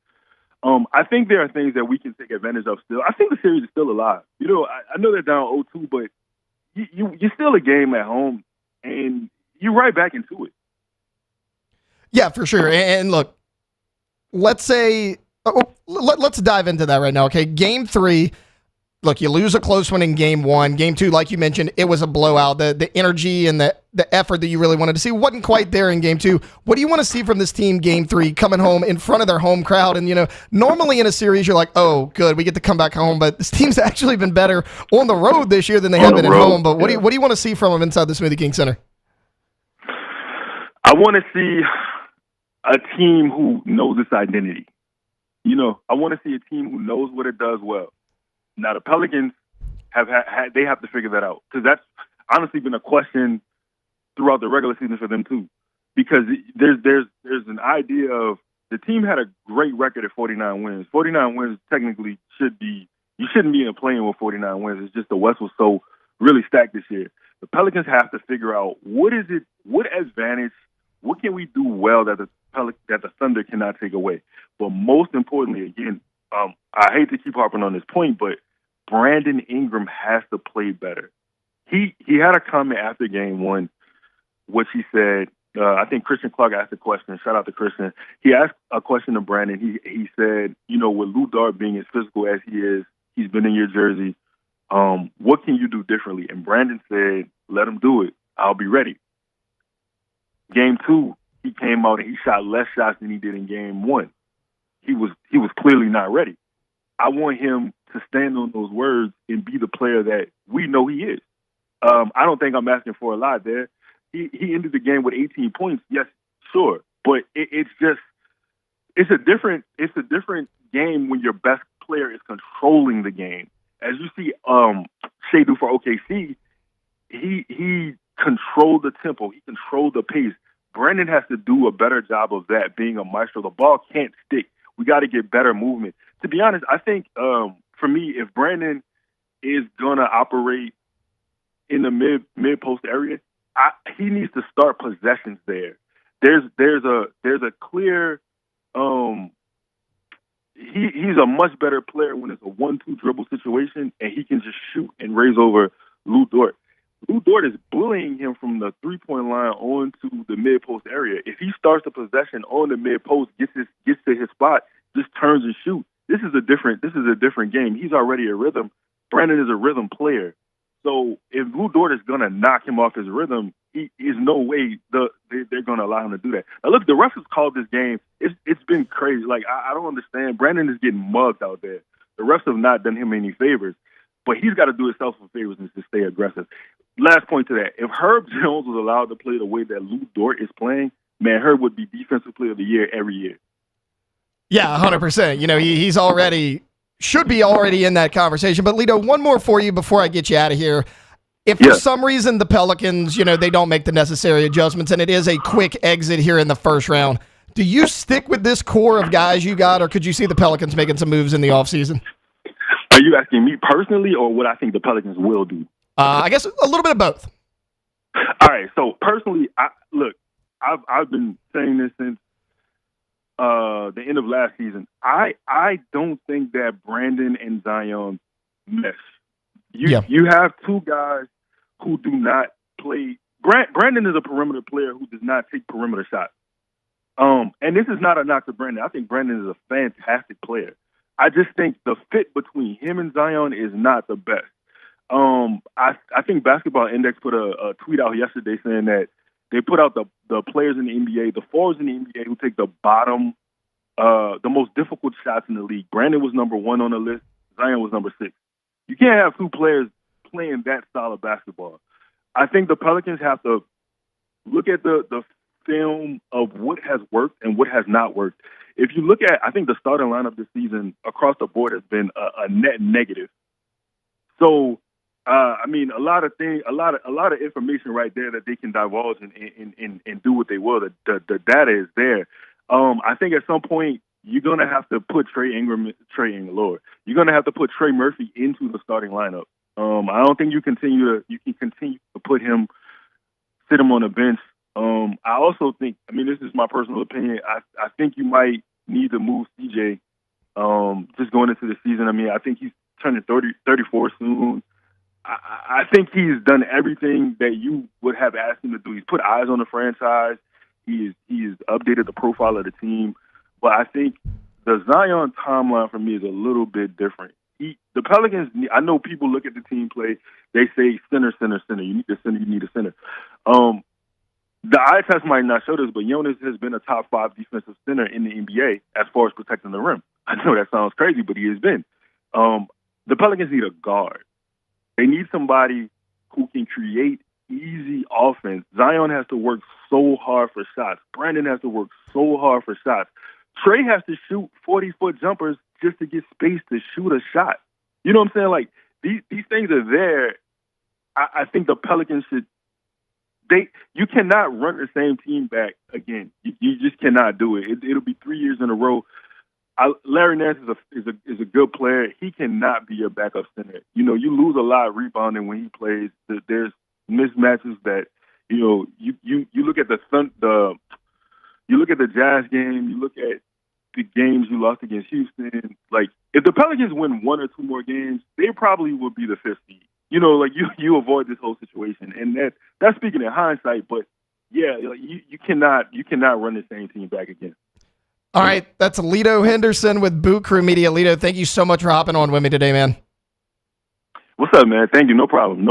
I think there are things that we can take advantage of still. I think the series is still alive. I know they're down 0-2, but you're still a game at home, and you're right back into it. Yeah, for sure. And look, let's say let's dive into that right now, okay? Game 3, look, you lose a close one in game 1. Game 2, like you mentioned, it was a blowout. The energy and the effort that you really wanted to see wasn't quite there in game 2. What do you want to see from this team game 3, coming home in front of their home crowd? And, normally in a series, you're like, oh, good, we get to come back home. But this team's actually been better on the road this year than they have been at home. But what do you want to see from them inside the Smoothie King Center? I want to see a team who knows its identity. I want to see a team who knows what it does well. Now, the Pelicans have to figure that out, because that's honestly been a question throughout the regular season for them too. Because there's an idea of the team had a great record at 49 wins. 49 wins technically you shouldn't be in playing with 49 wins. It's just the West was so really stacked this year. The Pelicans have to figure out what advantage, what can we do well that the Thunder cannot take away. But most importantly, again, I hate to keep harping on this point, but Brandon Ingram has to play better. He had a comment after game 1, which he said, I think Christian Clark asked a question. Shout out to Christian. He asked a question to Brandon. He said, with Lou Dort being as physical as he is, he's been in your jersey, what can you do differently? And Brandon said, let him do it. I'll be ready. Game 2, he came out and he shot less shots than he did in game 1. He was clearly not ready. I want him to stand on those words and be the player that we know he is. I don't think I'm asking for a lot there. He ended the game with 18 points. Yes, sure, but it's a different game when your best player is controlling the game. As you see, Shea do for OKC, he controlled the tempo, he controlled the pace. Brandon has to do a better job of that, being a maestro. The ball can't stick. We got to get better movement. To be honest, I think for me, if Brandon is gonna operate in the mid post area, he needs to start possessions there. There's a clear. He's a much better player when it's a 1-2 dribble situation and he can just shoot and raise over Lou Dort. Lou Dort is bullying him from the 3-point line onto the mid post area. If he starts the possession on the mid post, gets to his spot, just turns and shoots. This is a different game. He's already a rhythm. Brandon is a rhythm player. So if Lou Dort is going to knock him off his rhythm, is no way they're going to allow him to do that. Now, look, the refs have called this game. It's been crazy. Like, I don't understand. Brandon is getting mugged out there. The refs have not done him any favors, but he's got to do himself some favors and to stay aggressive. Last point to that. If Herb Jones was allowed to play the way that Lou Dort is playing, man, Herb would be Defensive Player of the Year every year. Yeah, 100%. He's should be already in that conversation. But, Lito, one more for you before I get you out of here. If for some reason the Pelicans, they don't make the necessary adjustments and it is a quick exit here in the first round, do you stick with this core of guys you got, or could you see the Pelicans making some moves in the offseason? Are you asking me personally or what I think the Pelicans will do? I guess a little bit of both. All right. So, personally, I've been saying this since the end of last season. I don't think that Brandon and Zion mesh. You have two guys who do not play. Brandon is a perimeter player who does not take perimeter shots. And this is not a knock to Brandon. I think Brandon is a fantastic player. I just think the fit between him and Zion is not the best. I think Basketball Index put a tweet out yesterday saying that they put out the players in the NBA, the forwards in the NBA who take the bottom, the most difficult shots in the league. Brandon was number 1 on the list. Zion was number 6. You can't have two players playing that style of basketball. I think the Pelicans have to look at the film of what has worked and what has not worked. If you look at, I think the starting lineup this season across the board has been a net negative. So I mean, a lot of information right there that they can divulge and do what they will. The data is there. I think at some point you're gonna have to put Trey Ingram, Lord. You're gonna have to put Trey Murphy into the starting lineup. I don't think you can continue to put him, sit him on the bench. I also think, I mean, this is my personal opinion. I think you might need to move CJ. Just going into the season. I mean, I think he's turning 34 soon. I think he's done everything that you would have asked him to do. He's put eyes on the franchise. He has updated the profile of the team. But I think the Zion timeline for me is a little bit different. The Pelicans, I know people look at the team play, they say center. You need a center, you need a center. The eye test might not show this, but Jonas has been a top 5 defensive center in the NBA as far as protecting the rim. I know that sounds crazy, but he has been. The Pelicans need a guard. They need somebody who can create easy offense. Zion has to work so hard for shots. Brandon has to work so hard for shots. Trey has to shoot 40-foot jumpers just to get space to shoot a shot. You know what I'm saying? Like, these things are there. I think the Pelicans should – you cannot run the same team back again. You just cannot do it. It'll be 3 years in a row. Larry Nance is a good player. He cannot be your backup center. You know, you lose a lot of rebounding when he plays. There's mismatches that, you know, you look at you look at the Jazz game, you look at the games you lost against Houston. Like, if the Pelicans win 1 or 2 more games, they probably will be the 5th seed. You know, like you avoid this whole situation, and that's speaking in hindsight. But yeah, you cannot run the same team back again. All right, that's Leo Henderson with Boot Crew Media. Leo, thank you so much for hopping on with me today, man. What's up, man? Thank you. No problem.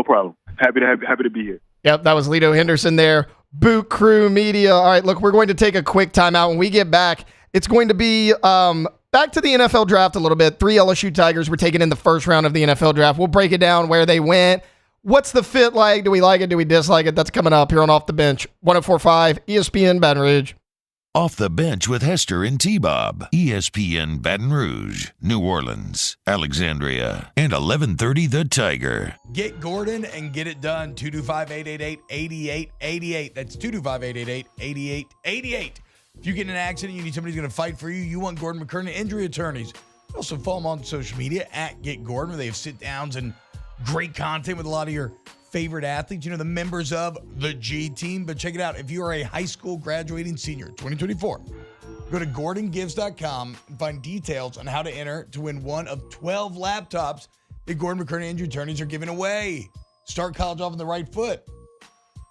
Happy to be here. Yep, that was Leo Henderson there. Boot Crew Media. All right, look, we're going to take a quick timeout. When we get back, it's going to be back to the NFL draft a little bit. 3 LSU Tigers were taken in the first round of the NFL draft. We'll break it down, where they went. What's the fit like? Do we like it? Do we dislike it? That's coming up here on Off the Bench. 104.5 ESPN Baton Rouge. Off the Bench with Hester and T-Bob. ESPN Baton Rouge, New Orleans, Alexandria, and 1130 The Tiger. Get Gordon and get it done. 225-888-8888. That's 225-888-8888. If you get in an accident, you need somebody who's going to fight for you, you want Gordon McKernan Injury Attorneys. Also follow them on social media at Get Gordon, where they have sit-downs and great content with a lot of your favorite athletes, you know, the members of the G team. But check it out. If you are a high school graduating senior 2024, go to GordonGives.com and find details on how to enter to win one of 12 laptops that Gordon McKernan Injury Attorneys are giving away. Start college off on the right foot.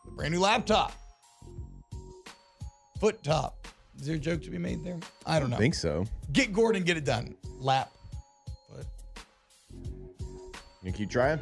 A brand new laptop. Foot top. Is there a joke to be made there? I don't know. I think so. Get Gordon, get it done. Lap. Foot. You keep trying?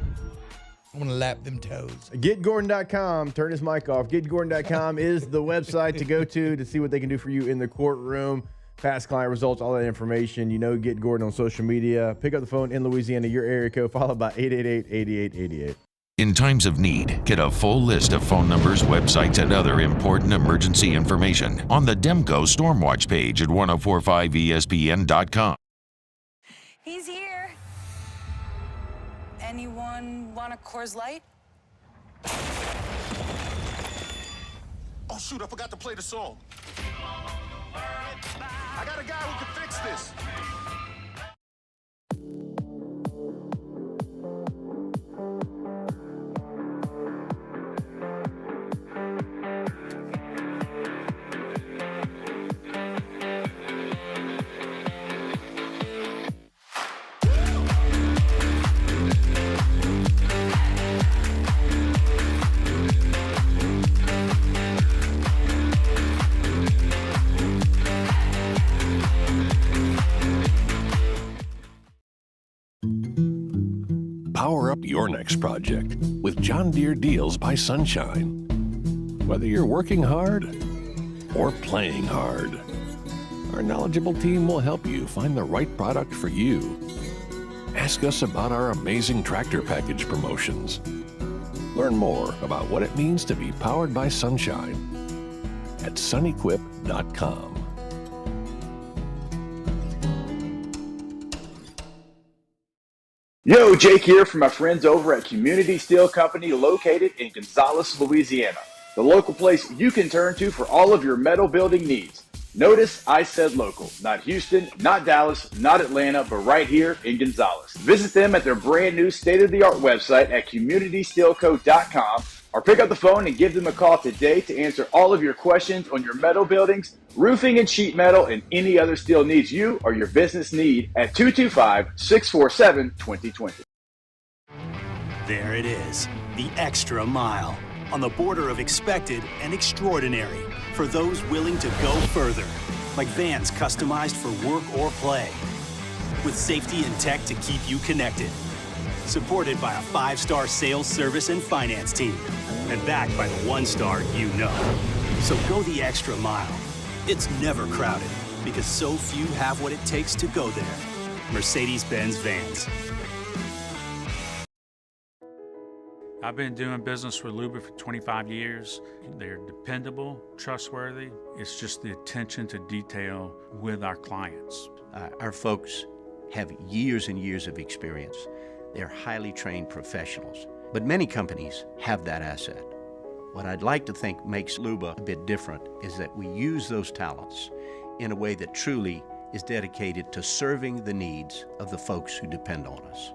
I'm going to lap them toes. GetGordon.com. Turn his mic off. GetGordon.com is the website to go to see what they can do for you in the courtroom. Past client results, all that information. You know, Get Gordon on social media. Pick up the phone in Louisiana, your area code, followed by 888-8888. In times of need, get a full list of phone numbers, websites, and other important emergency information on the Demco Stormwatch page at 1045ESPN.com. He's here. Anyone want a Coors Light? Oh, shoot, I forgot to play the song. I got a guy who can fix this. Power up your next project with John Deere Deals by Sunshine. Whether you're working hard or playing hard, our knowledgeable team will help you find the right product for you. Ask us about our amazing tractor package promotions. Learn more about what it means to be powered by Sunshine at sunequip.com. Yo, Jake here from my friends over at Community Steel Company located in Gonzales, Louisiana. The local place you can turn to for all of your metal building needs. Notice I said local, not Houston, not Dallas, not Atlanta, but right here in Gonzales. Visit them at their brand new state-of-the-art website at communitysteelco.com or pick up the phone and give them a call today to answer all of your questions on your metal buildings, roofing and sheet metal, and any other steel needs you or your business need at 225-647-2020. There it is, the extra mile, on the border of expected and extraordinary for those willing to go further, like vans customized for work or play, with safety and tech to keep you connected, supported by a 5-star sales, service, and finance team, and backed by the 1-star you know. So go the extra mile. It's never crowded because so few have what it takes to go there. Mercedes-Benz Vans. I've been doing business with Luba for 25 years. They're dependable, trustworthy. It's just the attention to detail with our clients. Our folks have years and years of experience. They're highly trained professionals, but many companies have that asset. What I'd like to think makes Luba a bit different is that we use those talents in a way that truly is dedicated to serving the needs of the folks who depend on us.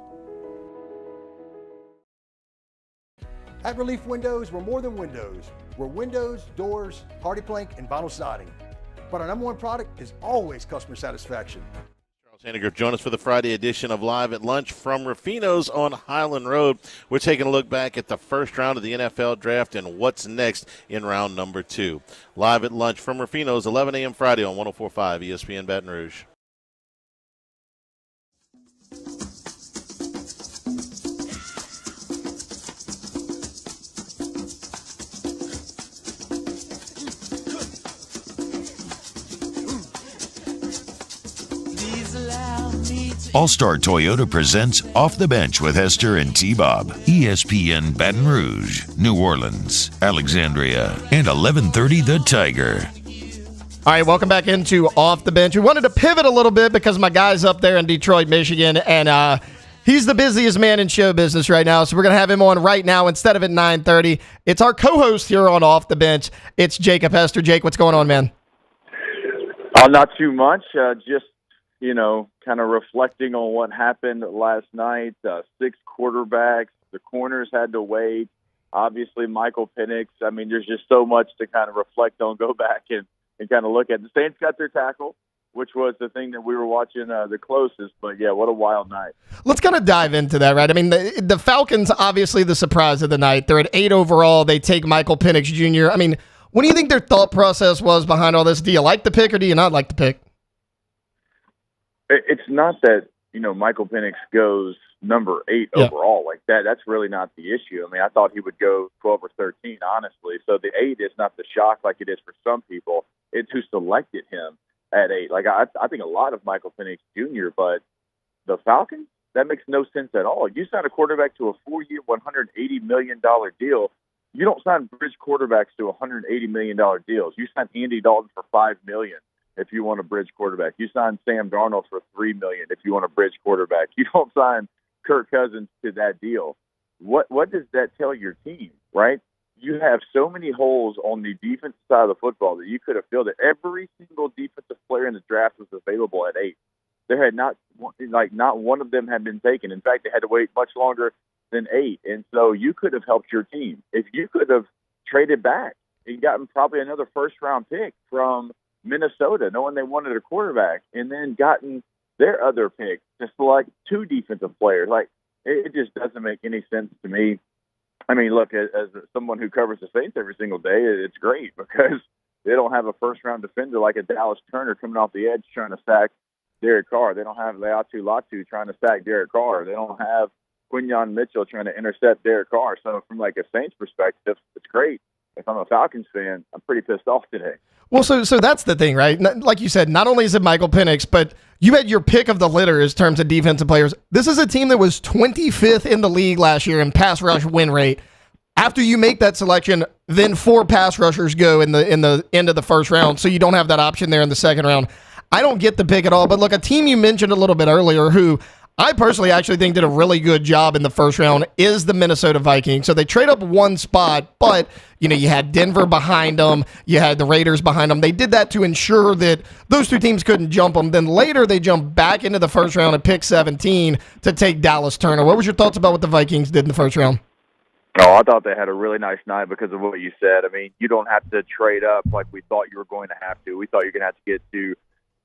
At Relief Windows, we're more than windows. We're windows, doors, hardy plank, and vinyl siding. But our number one product is always customer satisfaction. Sandiger, join us for the Friday edition of Live at Lunch from Rufino's on Highland Road. We're taking a look back at the first round of the NFL Draft and what's next in round number 2. Live at Lunch from Rufino's, 11 a.m. Friday on 104.5 ESPN Baton Rouge. All-Star Toyota presents Off the Bench with Hester and T-Bob. ESPN Baton Rouge, New Orleans, Alexandria, and 1130 The Tiger. All right, welcome back into Off the Bench. We wanted to pivot a little bit because my guy's up there in Detroit, Michigan, and he's the busiest man in show business right now, so we're going to have him on right now instead of at 9:30. It's our co-host here on Off the Bench. It's Jacob Hester. Jake, what's going on, man? Not too much. Just kind of reflecting on what happened last night. 6 quarterbacks. The corners had to wait. Obviously, Michael Penix. I mean, there's just so much to kind of reflect on, go back and kind of look at. The Saints got their tackle, which was the thing that we were watching the closest. But, yeah, what a wild night. Let's kind of dive into that, right? I mean, the Falcons, obviously the surprise of the night. They're at 8 overall. They take Michael Penix Jr. I mean, what do you think their thought process was behind all this? Do you like the pick or do you not like the pick? It's not that, Michael Penix goes number 8 overall like that. That's really not the issue. I mean, I thought he would go 12 or 13, honestly. So the 8 is not the shock like it is for some people. It's who selected him at 8. Like, I think a lot of Michael Penix Jr., but the Falcons, that makes no sense at all. You sign a quarterback to a 4-year, $180 million deal. You don't sign bridge quarterbacks to $180 million deals. You sign Andy Dalton for $5 million. If you want a bridge quarterback, you sign Sam Darnold for $3 million. If you want a bridge quarterback, you don't sign Kirk Cousins to that deal. What does that tell your team, right? You have so many holes on the defensive side of the football that you could have filled it. Every single defensive player in the draft was available at 8. There had not one of them had been taken. In fact, they had to wait much longer than 8. And so you could have helped your team if you could have traded back and gotten probably another first-round pick from Minnesota, knowing they wanted a quarterback, and then gotten their other pick to select 2 defensive players. Like, it just doesn't make any sense to me. I mean, look, as someone who covers the Saints every single day, it's great because they don't have a first-round defender like a Dallas Turner coming off the edge trying to sack Derek Carr. They don't have Leatu Latu trying to sack Derek Carr. They don't have Quinyon Mitchell trying to intercept Derek Carr. So from like a Saints perspective, it's great. If I'm a Falcons fan, I'm pretty pissed off today. Well, so that's the thing, right? Like you said, not only is it Michael Penix, but you had your pick of the litter in terms of defensive players. This is a team that was 25th in the league last year in pass rush win rate. After you make that selection, then 4 pass rushers go in the end of the first round, so you don't have that option there in the second round. I don't get the pick at all, but look, a team you mentioned a little bit earlier who I personally actually think did a really good job in the first round is the Minnesota Vikings. So they trade up one spot, but you had Denver behind them, you had the Raiders behind them. They did that to ensure that those two teams couldn't jump them. Then later they jumped back into the first round at pick 17 to take Dallas Turner. What was your thoughts about what the Vikings did in the first round? Oh, I thought they had a really nice night because of what you said. I mean, you don't have to trade up like we thought you were going to have to. We thought you were going to have to get to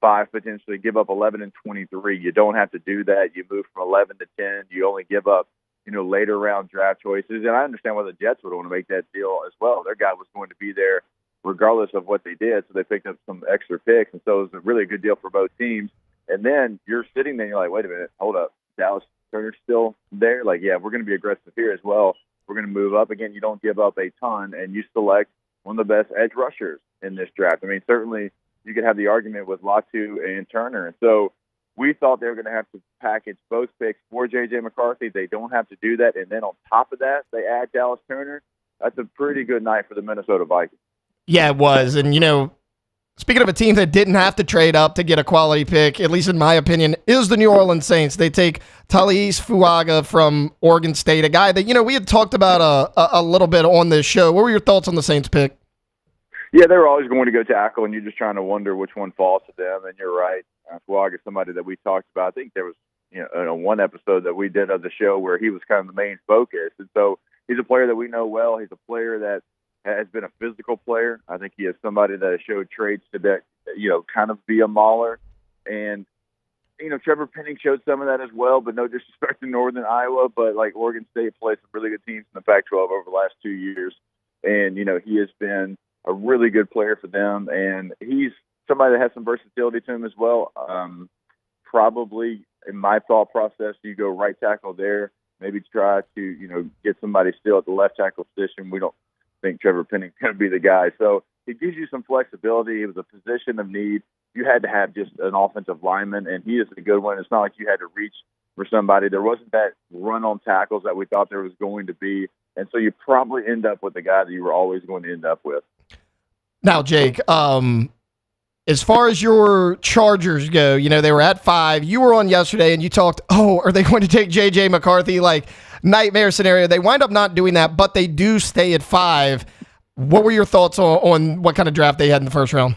5, potentially give up 11 and 23. You don't have to do that. You move from 11 to 10. You only give up, later round draft choices. And I understand why the Jets would want to make that deal as well. Their guy was going to be there regardless of what they did, so they picked up some extra picks. And so it was a really good deal for both teams. And then you're sitting there and you're like, wait a minute, hold up. Dallas Turner's still there? Like, yeah, we're going to be aggressive here as well. We're going to move up. Again, you don't give up a ton, and you select one of the best edge rushers in this draft. I mean, certainly you could have the argument with Latu and Turner. And so we thought they were going to have to package both picks for J.J. McCarthy. They don't have to do that. And then on top of that, they add Dallas Turner. That's a pretty good night for the Minnesota Vikings. Yeah, it was. And, speaking of a team that didn't have to trade up to get a quality pick, at least in my opinion, is the New Orleans Saints. They take Taliese Fuaga from Oregon State, a guy that, we had talked about a little bit on this show. What were your thoughts on the Saints pick? Yeah, they were always going to go tackle, and you're just trying to wonder which one falls to them. And you're right. Fuaga is somebody that we talked about. I think there was one episode that we did of the show where he was kind of the main focus. And so he's a player that we know well. He's a player that has been a physical player. I think he is somebody that has showed traits to that, kind of be a mauler. And, Trevor Penning showed some of that as well, but no disrespect to Northern Iowa. But, like, Oregon State played some really good teams in the Pac-12 over the last 2 years. And, he has been a really good player for them. And he's somebody that has some versatility to him as well. Probably, in my thought process, you go right tackle there, maybe try to, get somebody still at the left tackle position. We don't think Trevor Penning's going to be the guy. So it gives you some flexibility. It was a position of need. You had to have just an offensive lineman, and he is a good one. It's not like you had to reach for somebody. There wasn't that run on tackles that we thought there was going to be. And so you probably end up with the guy that you were always going to end up with. Now, Jake, as far as your Chargers go, they were at 5. You were on yesterday and you talked, are they going to take J.J. McCarthy? Like, nightmare scenario. They wind up not doing that, but they do stay at 5. What were your thoughts on what kind of draft they had in the first round?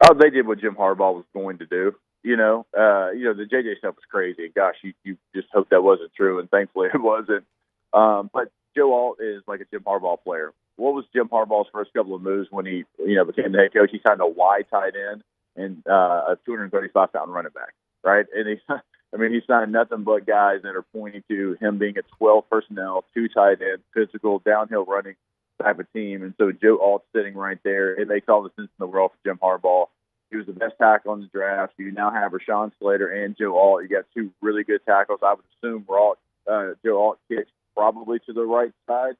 Oh, they did what Jim Harbaugh was going to do. The J.J. stuff was crazy. Gosh, you just hope that wasn't true, and thankfully it wasn't. But Joe Alt is like a Jim Harbaugh player. What was Jim Harbaugh's first couple of moves when he, became the head coach? He signed a Y tight end and a 235-pound running back, right? And he signed nothing but guys that are pointing to him being a 12 personnel, 2 tight end, physical, downhill running type of team. And so Joe Alt's sitting right there. It makes all the sense in the world for Jim Harbaugh. He was the best tackle in the draft. You now have Rashawn Slater and Joe Alt. You got 2 really good tackles. I would assume Joe Alt kicks probably to the right side.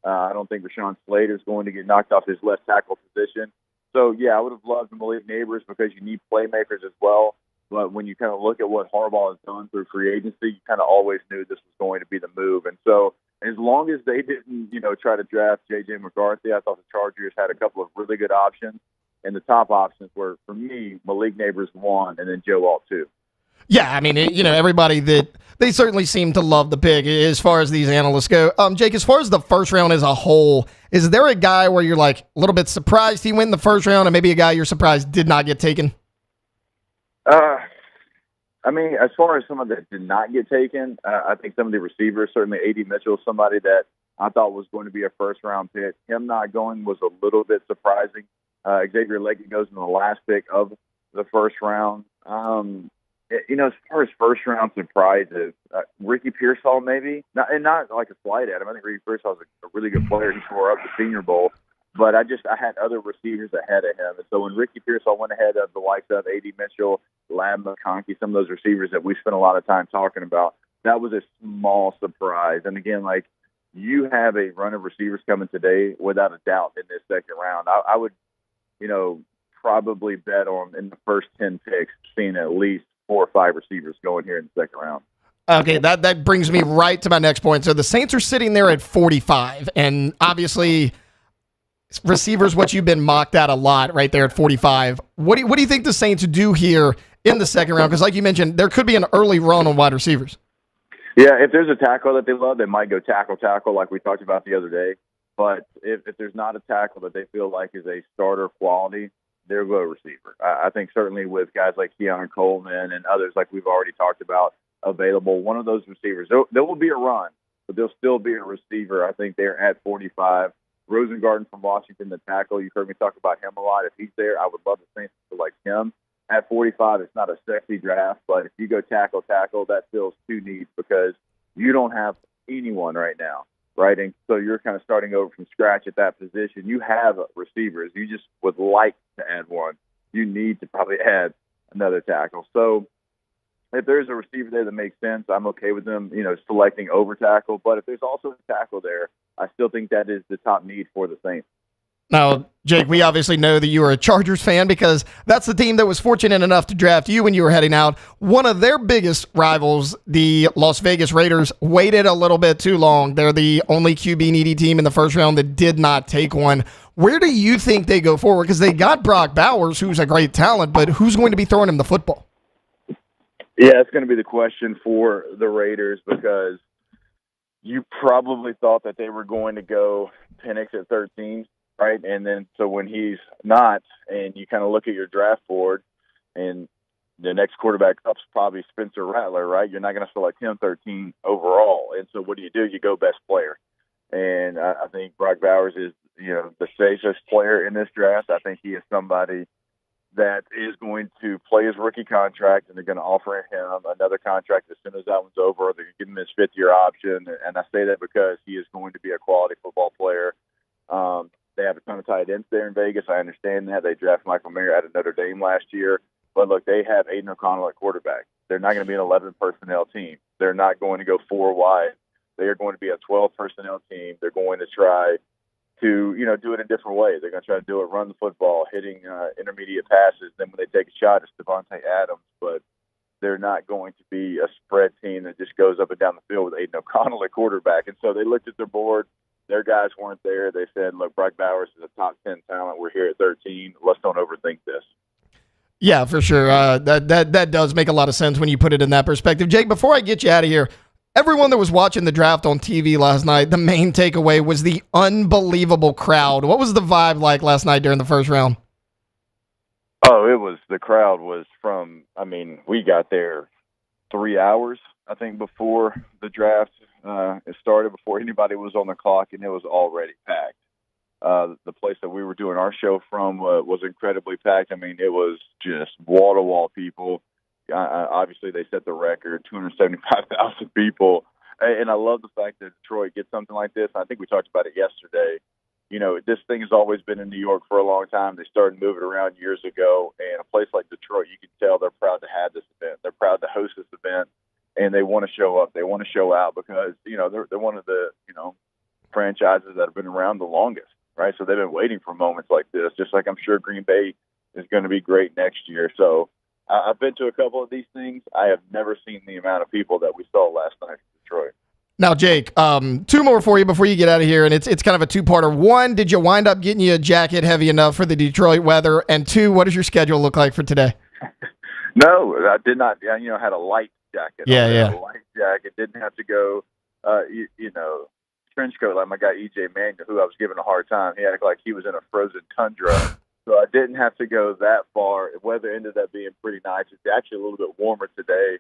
I don't think Rashawn Slater is going to get knocked off his left tackle position. So, yeah, I would have loved Malik Neighbors because you need playmakers as well. But when you kind of look at what Harbaugh has done through free agency, you kind of always knew this was going to be the move. And so as long as they didn't, try to draft J.J. McCarthy, I thought the Chargers had a couple of really good options. And the top options were, for me, Malik Neighbors 1 and then Joe Alt 2. Yeah, everybody they certainly seem to love the pick as far as these analysts go. Jake, as far as the first round as a whole, is there a guy where you're like a little bit surprised he went in the first round and maybe a guy you're surprised did not get taken? As far as someone that did not get taken, I think some of the receivers, certainly A.D. Mitchell, somebody that I thought was going to be a first-round pick. Him not going was a little bit surprising. Xavier Leggett goes in the last pick of the first round. As far as first-round surprises, Ricky Pearsall maybe, not like a slight at him. I think Ricky Pearsall is a really good player. He tore up the Senior Bowl. But I had other receivers ahead of him. And so when Ricky Pearsall went ahead of the likes of A.D. Mitchell, Lab McConkey, some of those receivers that we spent a lot of time talking about, that was a small surprise. And again, like, you have a run of receivers coming today without a doubt in this second round. I would, probably bet on in the first 10 picks seeing at least 4 or 5 receivers going here in the second round. Okay, that brings me right to my next point. So the Saints are sitting there at 45, and obviously receivers, what you've been mocked at a lot right there at 45. What do you think the Saints do here in the second round? Because like you mentioned, there could be an early run on wide receivers. Yeah, if there's a tackle that they love, they might go tackle like we talked about the other day. But if there's not a tackle that they feel like is a starter quality, they'll go receiver. I think certainly with guys like Keon Coleman and others like we've already talked about available, one of those receivers, there will be a run, but there'll still be a receiver. I think they're at 45. Rosengarten from Washington, the tackle, you've heard me talk about him a lot. If he's there, I would love the Saints to like him. At 45, it's not a sexy draft, but if you go tackle, that fills two needs because you don't have anyone right now, right? And so you're kind of starting over from scratch at that position. You have receivers. You just would like to add one. You need to probably add another tackle. So if there's a receiver there that makes sense, I'm okay with them, selecting over tackle. But if there's also a tackle there, I still think that is the top need for the Saints. Now, Jake, we obviously know that you are a Chargers fan because that's the team that was fortunate enough to draft you when you were heading out. One of their biggest rivals, the Las Vegas Raiders, waited a little bit too long. They're the only QB-needy team in the first round that did not take one. Where do you think they go forward? Because they got Brock Bowers, who's a great talent, but who's going to be throwing him the football? Yeah, it's going to be the question for the Raiders because you probably thought that they were going to go Penix at 13. Right, and then so when he's not, and you kind of look at your draft board, and the next quarterback up's probably Spencer Rattler, right? You're not going to select him 13 overall, and so what do? You go best player, and I think Brock Bowers is the safest player in this draft. I think he is somebody that is going to play his rookie contract, and they're going to offer him another contract as soon as that one's over. They're going to give him his fifth-year option, and I say that because he is going to be a quality football player. They have a ton of tight ends there in Vegas. I understand that. They drafted Michael Mayer out of Notre Dame last year. But, look, they have Aiden O'Connell at quarterback. They're not going to be an 11-personnel team. They're not going to go 4 wide. They are going to be a 12-personnel team. They're going to try to, do it in different ways. They're going to try to do it, run the football, hitting intermediate passes. Then when they take a shot, it's Devontae Adams. But they're not going to be a spread team that just goes up and down the field with Aiden O'Connell at quarterback. And so they looked at their board. Their guys weren't there. They said, look, Brock Bowers is a top 10 talent. We're here at 13. Let's don't overthink this. Yeah, for sure. That does make a lot of sense when you put it in that perspective. Jake, before I get you out of here, everyone that was watching the draft on TV last night, the main takeaway was the unbelievable crowd. What was the vibe like last night during the first round? Oh, the crowd was we got there 3 hours, I think, before the draft. It started before anybody was on the clock, and it was already packed. The place that we were doing our show from was incredibly packed. It was just wall-to-wall people. Obviously, they set the record, 275,000 people. And I love the fact that Detroit gets something like this. I think we talked about it yesterday. This thing has always been in New York for a long time. They started moving around years ago. And a place like Detroit, you can tell they're proud to have this event. They're proud to host this event. And they want to show up. They want to show out because, they're one of the, franchises that have been around the longest, right? So they've been waiting for moments like this, just like I'm sure Green Bay is going to be great next year. So I've been to a couple of these things. I have never seen the amount of people that we saw last night in Detroit. Now, Jake, 2 more for you before you get out of here, and it's kind of a two-parter. 1, did you wind up getting you a jacket heavy enough for the Detroit weather? And 2, what does your schedule look like for today? No, I did not. I had a light jacket. Yeah. A light jacket. Didn't have to go, trench coat like my guy EJ Manuel, who I was giving a hard time. He acted like he was in a frozen tundra. So I didn't have to go that far. The weather ended up being pretty nice. It's actually a little bit warmer today.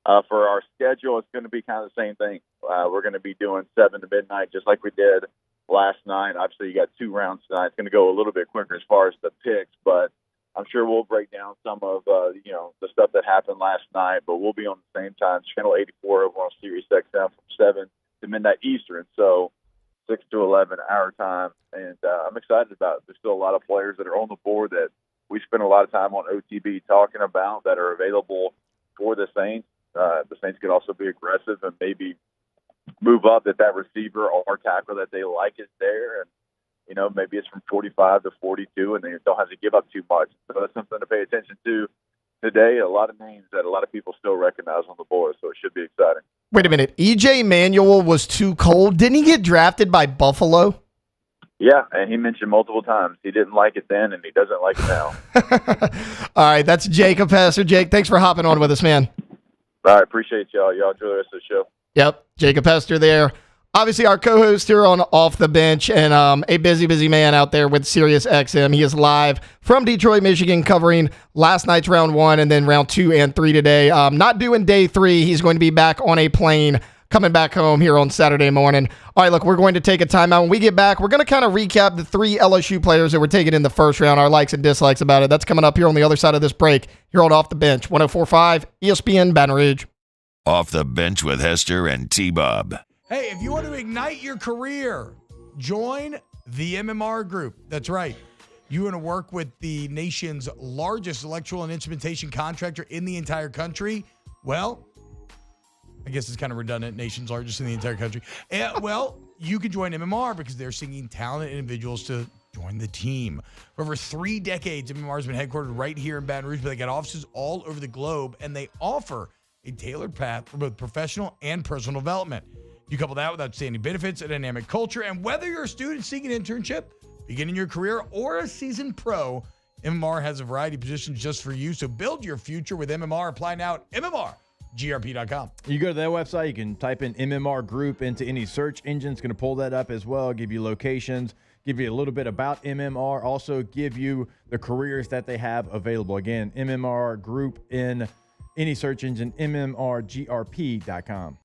For our schedule, it's going to be kind of the same thing. We're going to be doing 7 to midnight just like we did last night. Obviously, you got 2 rounds tonight. It's going to go a little bit quicker as far as the picks, but I'm sure we'll break down some of the stuff that happened last night, but we'll be on the same time, Channel 84 over on Sirius XM from 7 to midnight Eastern, so 6 to 11 our time, and I'm excited about it. There's still a lot of players that are on the board that we spend a lot of time on OTB talking about that are available for the Saints. The Saints could also be aggressive and maybe move up that receiver or tackle that they like is there, and maybe it's from 45 to 42, and they don't have to give up too much. So that's something to pay attention to today. A lot of names that a lot of people still recognize on the board, so it should be exciting. Wait a minute. EJ Manuel was too cold. Didn't he get drafted by Buffalo? Yeah, and he mentioned multiple times he didn't like it then, and he doesn't like it now. All right, that's Jacob Hester. Jake, thanks for hopping on with us, man. All right, appreciate y'all. Y'all enjoy the rest of the show. Yep, Jacob Hester there. Obviously, our co-host here on Off the Bench, and a busy man out there with Sirius XM. He is live from Detroit, Michigan, covering last night's round 1 and then round 2 and 3 today. Not doing day 3. He's going to be back on a plane coming back home here on Saturday morning. All right, look, we're going to take a timeout. When we get back, we're going to kind of recap the 3 LSU players that were taken in the first round, our likes and dislikes about it. That's coming up here on the other side of this break here on Off the Bench, 104.5 ESPN Baton Rouge. Off the Bench with Hester and T-Bob. Hey, if you want to ignite your career, join the MMR Group. That's right. You want to work with the nation's largest electrical and instrumentation contractor in the entire country? Well, I guess it's kind of redundant, nation's largest in the entire country. Well, you can join MMR because they're seeking talented individuals to join the team. For over 3 decades, MMR has been headquartered right here in Baton Rouge, but they got offices all over the globe, and they offer a tailored path for both professional and personal development. You couple that with outstanding benefits, a dynamic culture, and whether you're a student seeking an internship, beginning your career, or a seasoned pro, MMR has a variety of positions just for you. So build your future with MMR. Apply now at MMRGRP.com. You go to that website, you can type in MMR Group into any search engine. It's going to pull that up as well, give you locations, give you a little bit about MMR, also give you the careers that they have available. Again, MMR Group in any search engine, MMRGRP.com.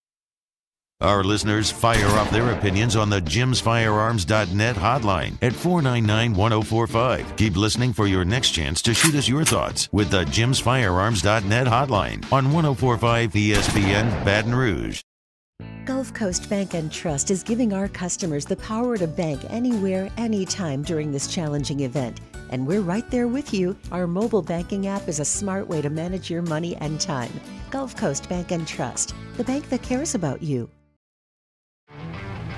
Our listeners fire off their opinions on the jimsfirearms.net hotline at 499-1045. Keep listening for your next chance to shoot us your thoughts with the jimsfirearms.net hotline on 104.5 ESPN Baton Rouge. Gulf Coast Bank and Trust is giving our customers the power to bank anywhere, anytime during this challenging event. And we're right there with you. Our mobile banking app is a smart way to manage your money and time. Gulf Coast Bank and Trust, the bank that cares about you.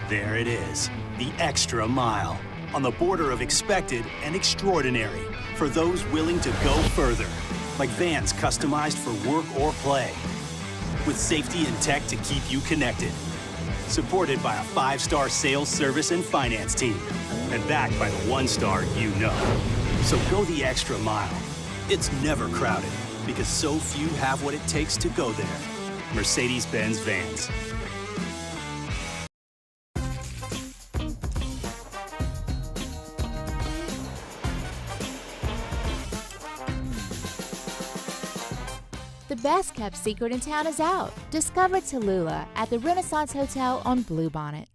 There it is, the extra mile, on the border of expected and extraordinary, for those willing to go further, like vans customized for work or play, with safety and tech to keep you connected, supported by a 5-star sales, service, and finance team, and backed by the 1-star you know. So go the extra mile. It's never crowded, because so few have what it takes to go there. Mercedes-Benz Vans. The best kept secret in town is out. Discover Tallulah at the Renaissance Hotel on Bluebonnet.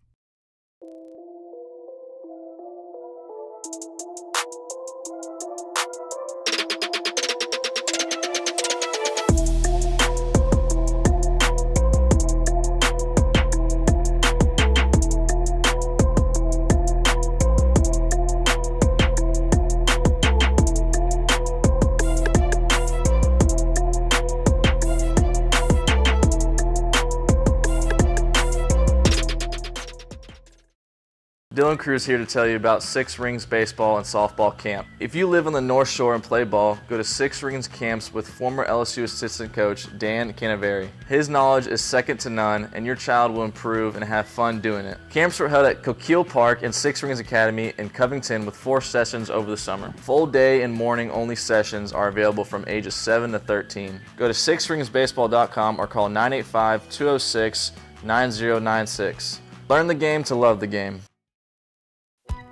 Dylan Cruz here to tell you about Six Rings Baseball and Softball Camp. If you live on the North Shore and play ball, go to Six Rings Camps with former LSU assistant coach Dan Canaveri. His knowledge is second to none, and your child will improve and have fun doing it. Camps were held at Coquille Park and Six Rings Academy in Covington with 4 sessions over the summer. Full day and morning only sessions are available from ages 7 to 13. Go to sixringsbaseball.com or call 985-206-9096. Learn the game to love the game.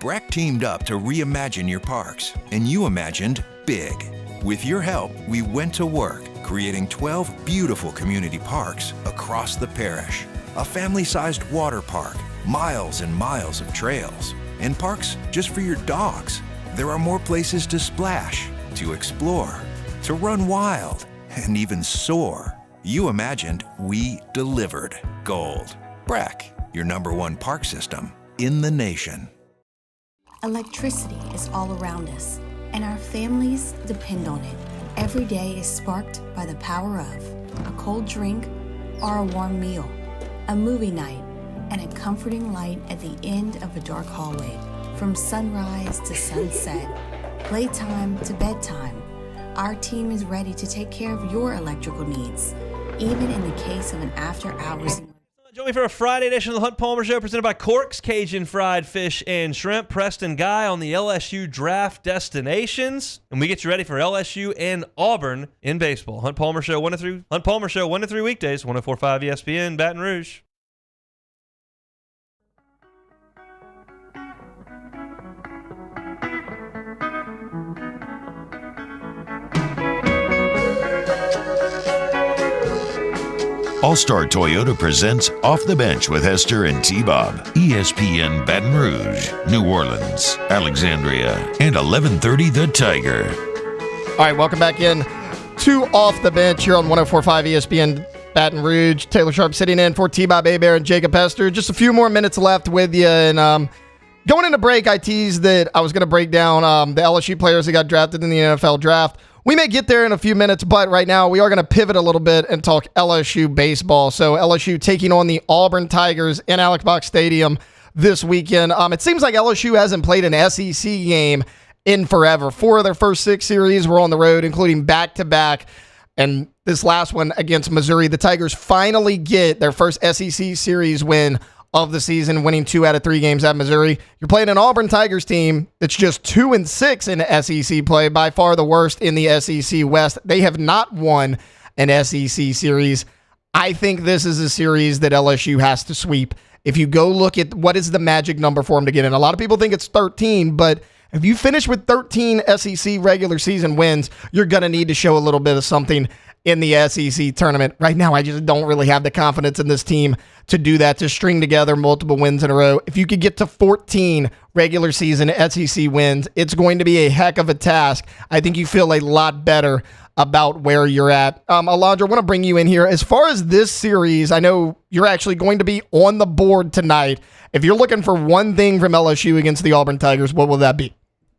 Breck teamed up to reimagine your parks, and you imagined big. With your help, we went to work, creating 12 beautiful community parks across the parish. A family-sized water park, miles and miles of trails, and parks just for your dogs. There are more places to splash, to explore, to run wild, and even soar. You imagined, we delivered. Gold. Breck, your #1 park system in the nation. Electricity is all around us, and our families depend on it. Every day is sparked by the power of a cold drink or a warm meal, a movie night, and a comforting light at the end of a dark hallway. From sunrise to sunset, playtime to bedtime, our team is ready to take care of your electrical needs, even in the case of an after-hours Join me for a Friday edition of the Hunt Palmer Show presented by Corks, Cajun Fried Fish and Shrimp. Preston Guy on the LSU draft destinations. And we get you ready for LSU and Auburn in baseball. Hunt Palmer Show 1 to 3 weekdays, 104.5 ESPN, Baton Rouge. All-Star Toyota presents Off the Bench with Hester and T-Bob. ESPN Baton Rouge, New Orleans, Alexandria, and 1130 The Tiger. All right, welcome back in to Off the Bench here on 104.5 ESPN Baton Rouge. Taylor Sharp sitting in for T-Bob Hebert and Jacob Hester. Just a few more minutes left with you. And going into break, I teased that I was going to break down the LSU players that got drafted in the NFL draft. We may get there in a few minutes, but right now we are going to pivot a little bit and talk LSU baseball. So LSU taking on the Auburn Tigers in Alex Box Stadium this weekend. It seems like LSU hasn't played an SEC game in forever. 4 of their first 6 series were on the road, including back-to-back. And this last one against Missouri, the Tigers finally get their first SEC series win of the season, winning 2 out of 3 games at Missouri. You're playing an Auburn Tigers team that's just 2-6 in SEC play, by far the worst in the SEC West. They have not won an SEC series. I think this is a series that LSU has to sweep. If you go look at what is the magic number for them to get in, a lot of people think it's 13, but if you finish with 13 SEC regular season wins, you're going to need to show a little bit of something in the SEC tournament. Right now, I just don't really have the confidence in this team to do that, to string together multiple wins in a row. If you could get to 14 regular season SEC wins, it's going to be a heck of a task. I think you feel a lot better about where you're at. Alondra, I want to bring you in here. As far as this series, I know you're actually going to be on the board tonight. If you're looking for one thing from LSU against the Auburn Tigers, what will that be?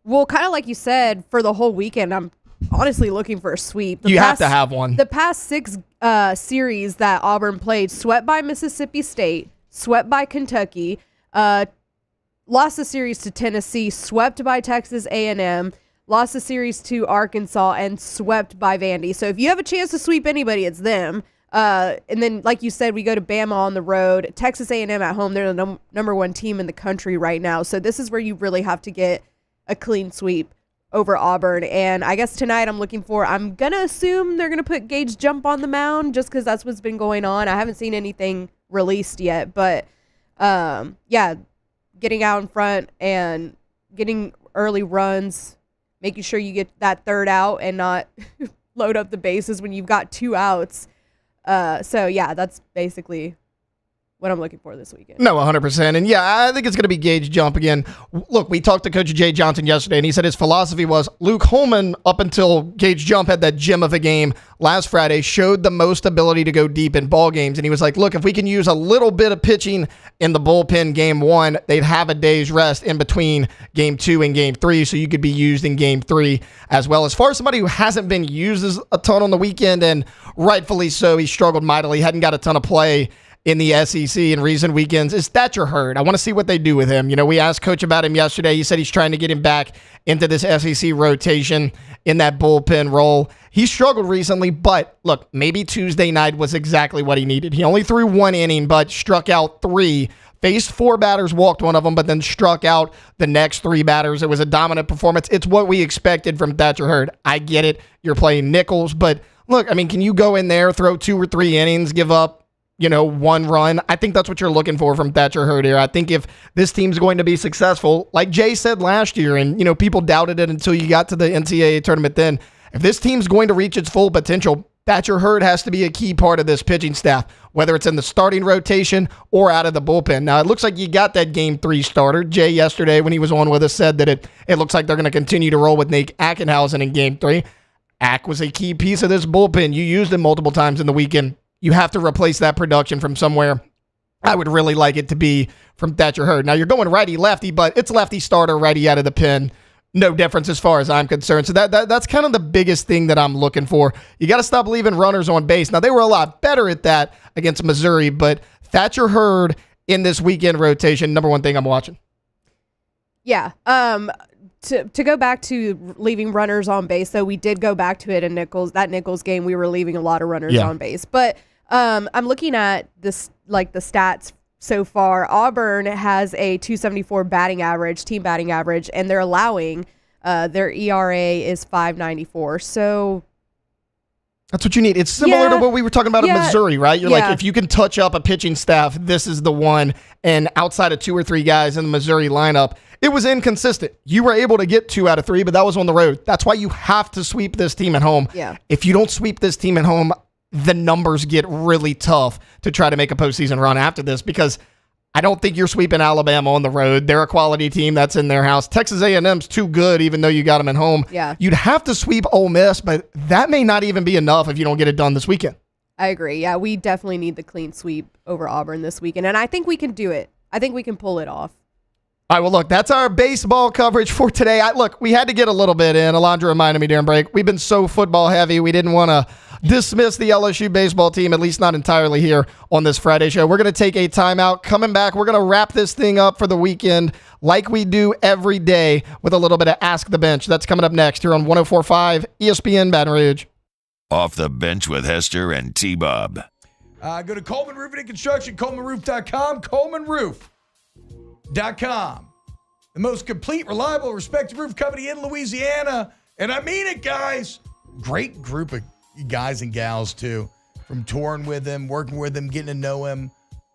Well, kind of like you said, for the whole weekend, I'm honestly looking for a sweep. Have to have one. The past 6 series that Auburn played, swept by Mississippi State, swept by Kentucky, lost the series to Tennessee, swept by Texas A&M, lost the series to Arkansas, and swept by Vandy. So if you have a chance to sweep anybody, it's them. And then, like you said, we go to Bama on the road, Texas A&M at home. They're the number 1 team in the country right now. So this is where you really have to get a clean sweep over Auburn. And I guess tonight I'm going to assume they're going to put Gage Jump on the mound just because that's what's been going on. I haven't seen anything released yet, but getting out in front and getting early runs, making sure you get that 3rd out and not load up the bases when you've got 2 outs. That's basically what I'm looking for this weekend. No, 100%. And I think it's going to be Gage Jump again. Look, we talked to Coach Jay Johnson yesterday, and he said his philosophy was Luke Holman, up until Gage Jump had that gem of a game last Friday, showed the most ability to go deep in ball games. And he was like, look, if we can use a little bit of pitching in the bullpen game 1, they'd have a day's rest in between game 2 and game 3, so you could be used in game 3 as well. As far as somebody who hasn't been used a ton on the weekend, and rightfully so, he struggled mightily, hadn't got a ton of play in the SEC in recent weekends, is Thatcher Hurd. I want to see what they do with him. We asked Coach about him yesterday. He said he's trying to get him back into this SEC rotation in that bullpen role. He struggled recently, but look, maybe Tuesday night was exactly what he needed. He only threw 1 inning, but struck out 3, faced 4 batters, walked 1 of them, but then struck out the next 3 batters. It was a dominant performance. It's what we expected from Thatcher Hurd. I get it. You're playing Nichols, but look, can you go in there, throw 2 or 3 innings, give up 1 run? I think that's what you're looking for from Thatcher Hurd here. I think if this team's going to be successful, like Jay said last year, and people doubted it until you got to the NCAA tournament then, if this team's going to reach its full potential, Thatcher Hurd has to be a key part of this pitching staff, whether it's in the starting rotation or out of the bullpen. Now, it looks like you got that game 3 starter. Jay yesterday, when he was on with us, said that it looks like they're going to continue to roll with Nate Ackenhausen in game 3. Ack was a key piece of this bullpen. You used him multiple times in the weekend. You have to replace that production from somewhere. I would really like it to be from Thatcher Hurd. Now, you're going righty-lefty, but it's lefty starter, righty out of the pen. No difference as far as I'm concerned. So that's kind of the biggest thing that I'm looking for. You got to stop leaving runners on base. Now, they were a lot better at that against Missouri, but Thatcher Hurd in this weekend rotation, number 1 thing I'm watching. Yeah. To go back to leaving runners on base, though, we did go back to it in Nichols. That Nichols game, we were leaving a lot of runners on base. But I'm looking at this, like the stats so far. Auburn has a 274 batting average, team batting average, and they're allowing their ERA is 5.94. So that's what you need. It's similar to what we were talking about in Missouri, right? You're like, if you can touch up a pitching staff, this is the one. And outside of 2 or 3 guys in the Missouri lineup, it was inconsistent. You were able to get 2 out of 3, but that was on the road. That's why you have to sweep this team at home. Yeah. If you don't sweep this team at home, the numbers get really tough to try to make a postseason run after this, because I don't think you're sweeping Alabama on the road. They're a quality team that's in their house. Texas A&M's too good, even though you got them at home. Yeah. You'd have to sweep Ole Miss, but that may not even be enough if you don't get it done this weekend. I agree. Yeah, we definitely need the clean sweep over Auburn this weekend, and I think we can do it. I think we can pull it off. All right, well, look, that's our baseball coverage for today. Look, we had to get a little bit in. Alondra reminded me during break. We've been so football heavy. We didn't want to dismiss the LSU baseball team, at least not entirely here on this Friday show. We're going to take a timeout. Coming back, we're going to wrap this thing up for the weekend like we do every day with a little bit of Ask the Bench. That's coming up next here on 104.5 ESPN Baton Rouge. Off the Bench with Hester and T-Bob. Go to Coleman Roofing and Construction, ColemanRoof.com, ColemanRoof.com. The most complete, reliable, respected roof company in Louisiana. And I mean it, guys. Great group of guys and gals, too. From touring with them, working with them, getting to know them.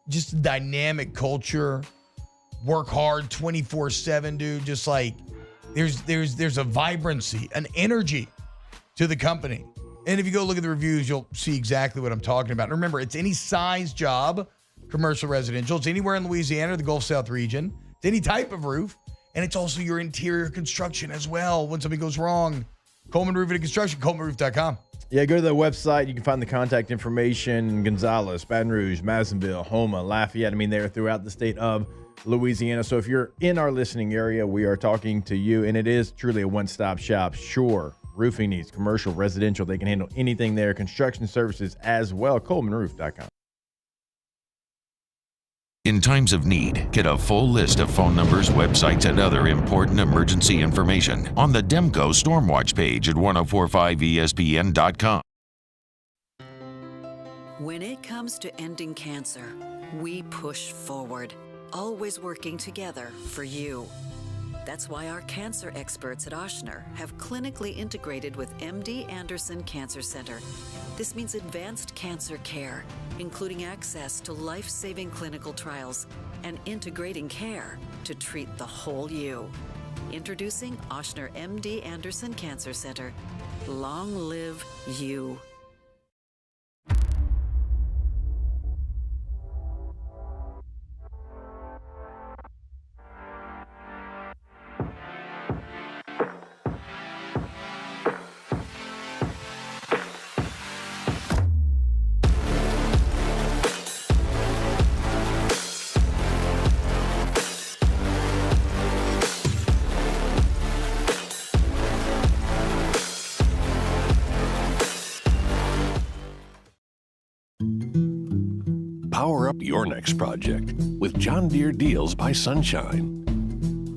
Just a dynamic culture. Work hard 24/7, dude. Just like there's a vibrancy, an energy to the company. And if you go look at the reviews, you'll see exactly what I'm talking about. And remember, it's any size job, commercial, residential. It's anywhere in Louisiana, the Gulf South region. It's any type of roof. And it's also your interior construction as well when something goes wrong. Coleman Roofing and Construction, ColemanRoof.com. Yeah, go to the website. You can find the contact information in Gonzales, Baton Rouge, Madisonville, Houma, Lafayette. I mean, they're throughout the state of Louisiana. So if you're in our listening area, we are talking to you. And it is truly a one-stop shop. Sure, roofing needs, commercial, residential. They can handle anything there. Construction services as well. ColemanRoof.com. In times of need, get a full list of phone numbers, websites, and other important emergency information on the Demco Stormwatch page at 1045ESPN.com. When it comes to ending cancer, we push forward, always working together for you. That's why our cancer experts at Ochsner have clinically integrated with MD Anderson Cancer Center. This means advanced cancer care, including access to life-saving clinical trials and integrating care to treat the whole you. Introducing Ochsner MD Anderson Cancer Center. Long live you. Power up your next project with John Deere Deals by Sunshine.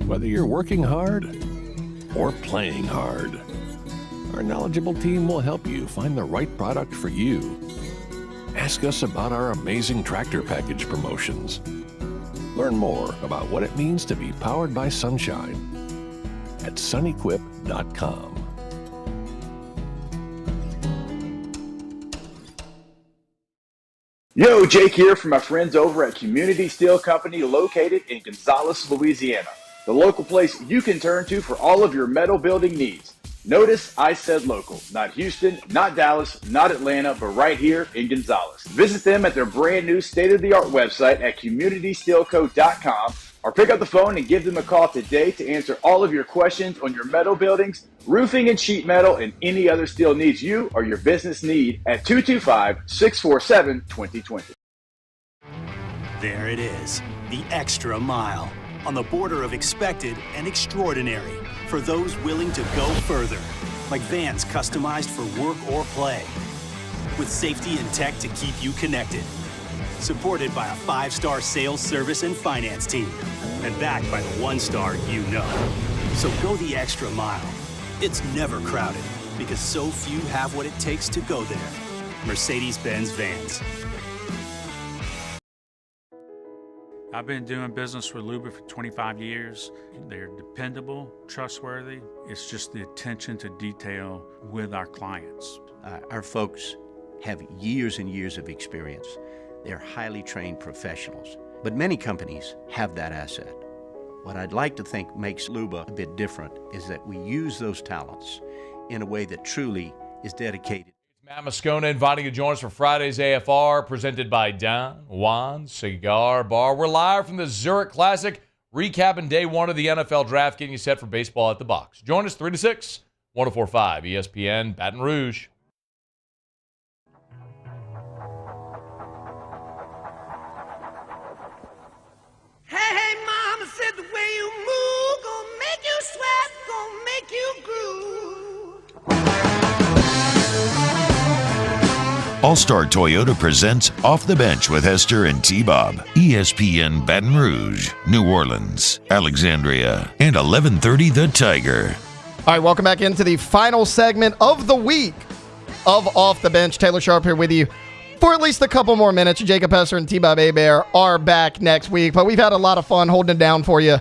Whether you're working hard or playing hard, our knowledgeable team will help you find the right product for you. Ask us about our amazing tractor package promotions. Learn more about what it means to be powered by Sunshine at sunequip.com. Yo, Jake here from my friends over at Community Steel Company located in Gonzales, Louisiana. The local place you can turn to for all of your metal building needs. Notice I said local, not Houston, not Dallas, not Atlanta, but right here in Gonzales. Visit them at their brand new state-of-the-art website at communitysteelco.com or pick up the phone and give them a call today to answer all of your questions on your metal buildings, roofing and sheet metal, and any other steel needs you or your business need at 225-647-2020. There it is, the extra mile, on the border of expected and extraordinary for those willing to go further, like vans customized for work or play, with safety and tech to keep you connected. Supported by a 5-star sales, service, and finance team, and backed by the 1-star you know. So go the extra mile. It's never crowded because so few have what it takes to go there. Mercedes-Benz Vans. I've been doing business with Luba for 25 years. They're dependable, trustworthy. It's just the attention to detail with our clients. Our folks have years and years of experience. They're highly trained professionals. But many companies have that asset. What I'd like to think makes Luba a bit different is that we use those talents in a way that truly is dedicated. Matt Moscona inviting you to join us for Friday's AFR, presented by Don Juan Cigar Bar. We're live from the Zurich Classic, recapping day one of the NFL Draft, getting you set for baseball at the box. Join us 3 to 6, 104.5 ESPN, Baton Rouge. Hey, mama said the way you move gonna make you sweat, gonna make you groove. All-Star Toyota presents Off the Bench with Hester and T-Bob. ESPN Baton Rouge, New Orleans, Alexandria, and 1130 The Tiger. All right, welcome back into the final segment of the week of Off the Bench. Taylor Sharp here with you for at least a couple more minutes. Jacob Hester and T-Bob Hebert are back next week, but we've had a lot of fun holding it down for you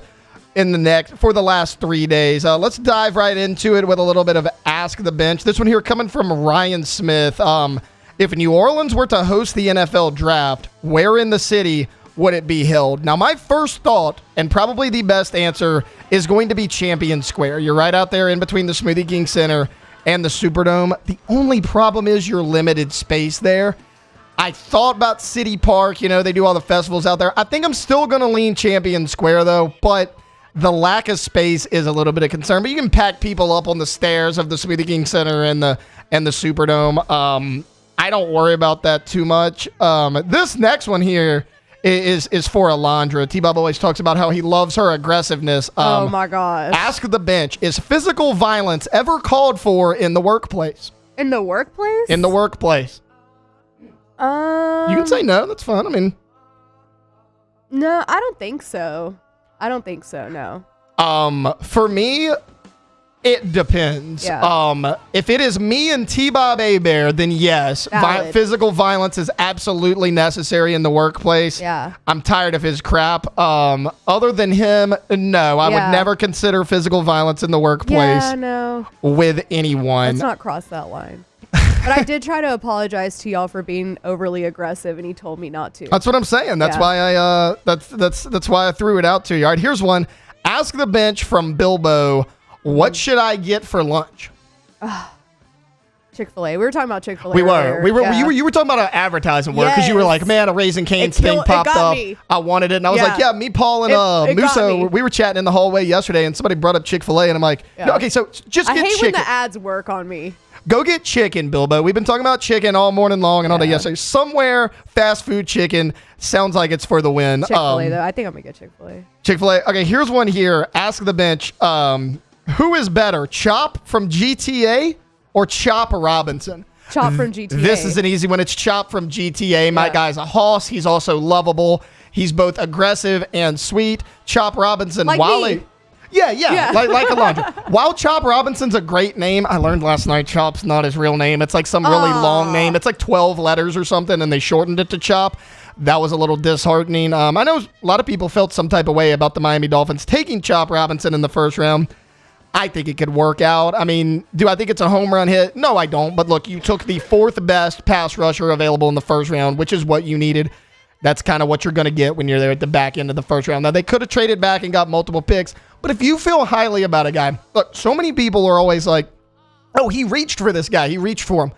for the last 3 days. Let's dive right into it with a little bit of Ask the Bench. This one here coming from Ryan Smith. If New Orleans were to host the NFL Draft, where in the city would it be held? Now, my first thought, and probably the best answer, is going to be Champion Square. You're right out there in between the Smoothie King Center and the Superdome. The only problem is your limited space there. I thought about City Park. You know, they do all the festivals out there. I think I'm still going to lean Champion Square, though, but the lack of space is a little bit of concern. But you can pack people up on the stairs of the Smoothie King Center and the Superdome. I don't worry about that too much. This next one here is for Alondra. T-Bob always talks about how he loves her aggressiveness. Oh, my gosh. Ask the Bench. Is physical violence ever called for in the workplace? In the workplace? In the workplace. You can say no. That's fine. I mean. No, I don't think so. No. For me, it depends. Yeah. If it is me and T-Bob Hebert, then yes, physical violence is absolutely necessary in the workplace. Yeah. I'm tired of his crap. Other than him, no, I would never consider physical violence in the workplace with anyone. Let's not cross that line. But I did try to apologize to y'all for being overly aggressive, and he told me not to. That's what I'm saying. That's why that's why I threw it out to you. All right, here's one. Ask the Bench from Bilbo. What should I get for lunch? Chick-fil-A. We were talking about Chick-fil-A. We were. You were talking about our advertising work because you were like, man, a Raising Cane's thing popped up. Me. I wanted it. And I was like, yeah, me, Paul, and Musa, we were chatting in the hallway yesterday, and somebody brought up Chick-fil-A, and I'm like, no, okay, so just get chicken. I hate when the ads work on me. Go get chicken, Bilbo. We've been talking about chicken all morning long and all day yesterday. Somewhere fast food chicken sounds like it's for the win. Chick-fil-A, though. I think I'm going to get Chick-fil-A. Chick-fil-A. Okay, here's one here. Ask the Bench. Who is better, Chop from GTA or Chop Robinson? Chop from GTA. This is an easy one. It's Chop from GTA. My guy's a hoss. He's also lovable. He's both aggressive and sweet. Chop Robinson. Like me. Yeah. Like Alondra. While Chop Robinson's a great name, I learned last night Chop's not his real name. It's like some really long name. It's like 12 letters or something, and they shortened it to Chop. That was a little disheartening. I know a lot of people felt some type of way about the Miami Dolphins taking Chop Robinson in the first round. I think it could work out. I mean, do I think it's a home run hit? No, I don't. But look, you took the fourth best pass rusher available in the first round, which is what you needed. That's kind of what you're going to get when you're there at the back end of the first round. Now, they could have traded back and got multiple picks. But if you feel highly about a guy, look, so many people are always like, oh, he reached for this guy. He reached for him.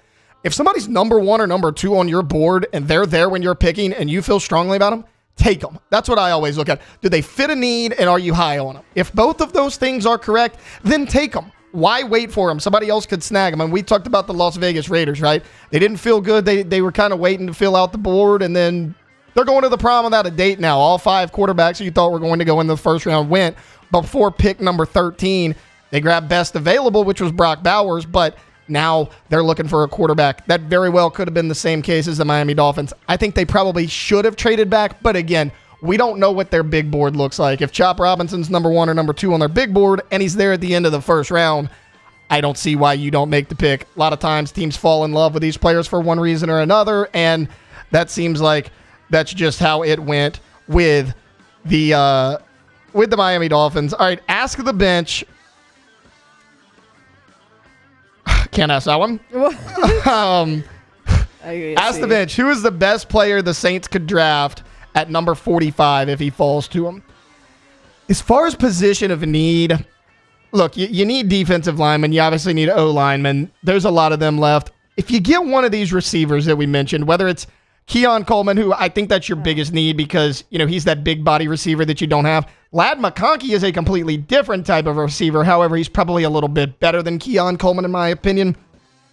If somebody's number one or number two on your board and they're there when you're picking and you feel strongly about them, take them. That's what I always look at. Do they fit a need and are you high on them? If both of those things are correct, then take them. Why wait for them? Somebody else could snag them. And we talked about the Las Vegas Raiders, right? They didn't feel good. They were kind of waiting to fill out the board, and then they're going to the prom without a date now. All five quarterbacks you thought were going to go in the first round went. Before pick number 13, they grabbed best available, which was Brock Bowers, but now they're looking for a quarterback. That very well could have been the same case as the Miami Dolphins. I think they probably should have traded back, but again, we don't know what their big board looks like. If Chop Robinson's number one or number two on their big board and he's there at the end of the first round, I don't see why you don't make the pick. A lot of times teams fall in love with these players for one reason or another, and that seems like that's just how it went with with the Miami Dolphins. All right, ask the bench. Can't ask that one. Ask the bench. Who is the best player the Saints could draft at number 45 if he falls to them? As far as position of need, look, you need defensive linemen. You obviously need O-linemen. There's a lot of them left. If you get one of these receivers that we mentioned, whether it's Keon Coleman, who I think that's your biggest need because, he's that big body receiver that you don't have. Ladd McConkey is a completely different type of receiver. However, he's probably a little bit better than Keon Coleman, in my opinion.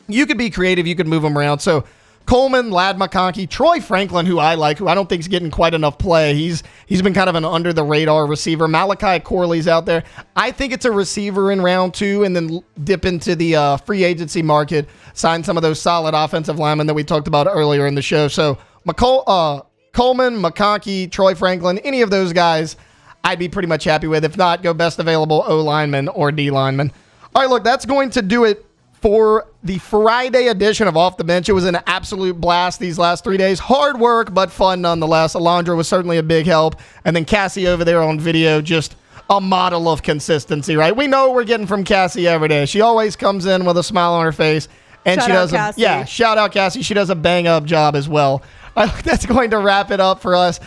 You could be creative. You could move him around. So Coleman, Ladd McConkey, Troy Franklin, who I like, who I don't think is getting quite enough play. He's been kind of an under-the-radar receiver. Malachi Corley's out there. I think it's a receiver in round 2 and then dip into the free agency market, sign some of those solid offensive linemen that we talked about earlier in the show. So Coleman, McConkey, Troy Franklin, any of those guys I'd be pretty much happy with. If not, go best available O-lineman or D-lineman. All right, look, that's going to do it for the Friday edition of Off the Bench. It was an absolute blast these last 3 days. Hard work, but fun nonetheless. Alondra was certainly a big help. And then Cassie over there on video, just a model of consistency, right? We know what we're getting from Cassie every day. She always comes in with a smile on her face. And shout out Cassie. Shout out Cassie. She does a bang-up job as well. That's going to wrap it up for us.